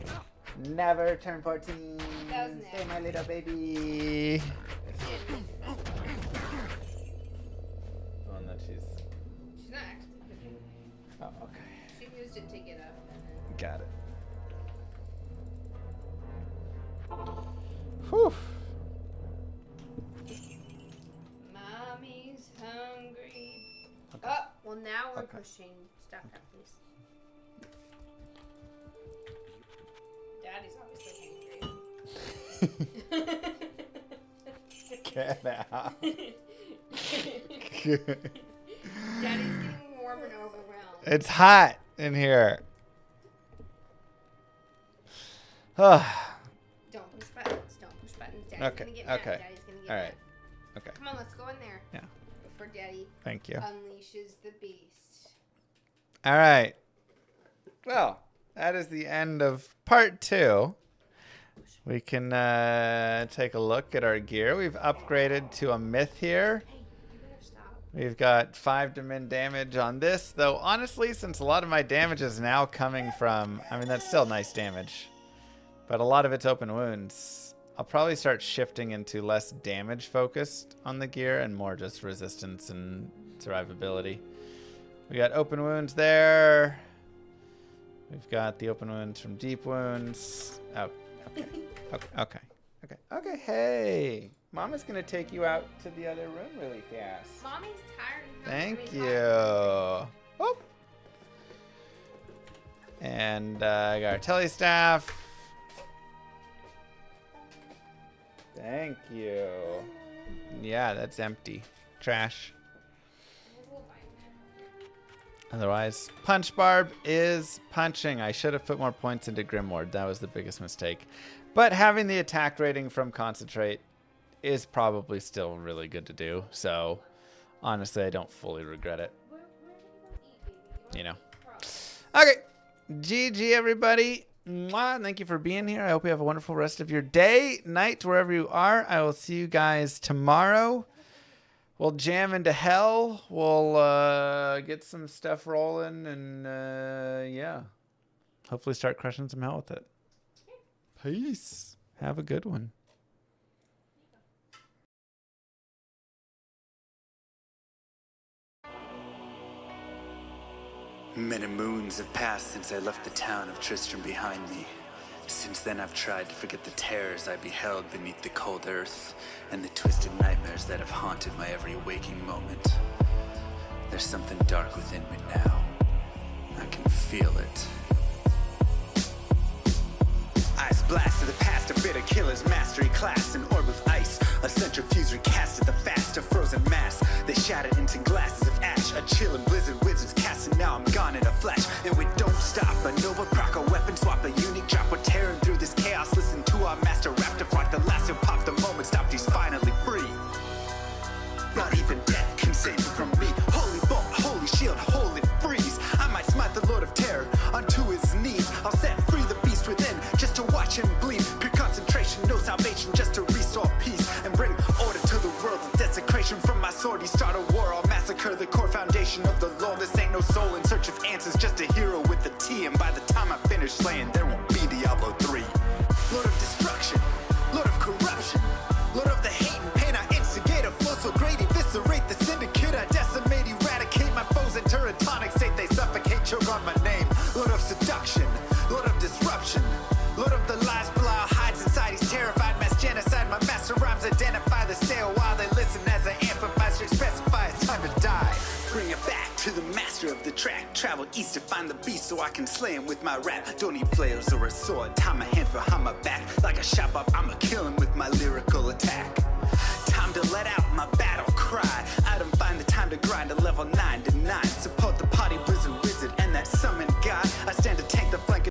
Never turn 14. That was Stay never. my little baby. One that she's. She's not actually pushing. Oh, okay. She used it to get up and then. Got it. Whew. Mommy's hungry. Oh, well now we're pushing. Stop that, please. Daddy's obviously hungry. Get out. Daddy's getting warm and overwhelmed. It's hot in here. Don't push buttons. Don't push buttons. Daddy's Okay, gonna get mad. okay. Daddy's gonna get All mad. right. Okay. Come on, let's go in there. Yeah. Before Daddy Thank you. unleashes the beast. All right. Well, that is the end of part 2. We can take a look at our gear. We've upgraded to a myth here. Hey, you better stop. We've got 5 min damage on this, though honestly, since a lot of my damage is now coming from, I mean, that's still nice damage, but a lot of it's open wounds. I'll probably start shifting into less damage focused on the gear and more just resistance and survivability. We got open wounds there. We've got the open wounds from deep wounds. Oh, okay. Okay. Hey, Mama's gonna take you out to the other room really fast. Mommy's tired. Thank you. Oh. And I got our telly staff. Thank you. Yeah, that's empty. Trash. Otherwise, Punch Barb is punching. I should have put more points into Grimward. That was the biggest mistake. But having the attack rating from Concentrate is probably still really good to do. So, honestly, I don't fully regret it. You know. Okay. GG, everybody. Mwah. Thank you for being here. I hope you have a wonderful rest of your day, night, wherever you are. I will see you guys tomorrow. We'll jam into hell. We'll get some stuff rolling and, yeah. Hopefully start crushing some hell with it. Peace. Have a good one. Many moons have passed since I left the town of Tristram behind me. Since then I've tried to forget the terrors I beheld beneath the cold earth and the twisted nightmares that have haunted my every waking moment. There's something dark within me now. I can feel it. Ice blast to the past, a bitter killer's mastery class, an orb of ice, a centrifuge recasted the fast, a frozen mass. They shattered into glasses of ash, a chill and blizzard wizards cast, and now I'm gone in a flash. And we don't stop, a Nova proc, a weapon swap, a unique drop. We're tearing through this chaos, listen to our master rap to flock. The lasso pop, the moment stopped, he's finally free. Not even death can save me from me. Holy bolt, holy shield, holy freeze. I might smite the Lord of Terror onto his knees. I'll set free the beast within, just to watch him bleed. Pure concentration, no salvation, just to restore peace and bring order to the world. The desecration from my sword, he start a war. I'll massacre the core foundation of the law. This ain't no soul in search of answers, just a hero with a T. And by the time I finish slaying, there won't be Diablo 3. Lord of destruction, Lord of corruption, Lord of the hate and pain. I instigate a flow so great, eviscerate the syndicate. I decimate, eradicate my foes in turretonic state. They suffocate, choke on my name. Lord of seduction, Lord of disruption, Lord of the lies Belial hides inside. He's terrified, mass genocide. My master rhymes identify the stale while they listen as I amplify, specify it's time to die. Bring it back to the master of the track. Travel east to find the beast so I can slay him with my rap. Don't need flails or a sword. Tie my hands behind my back. Like a shot up, I'ma kill him with my lyrical attack. Time to let out my battle cry. I don't find the time to grind a level 9 to 9. Support the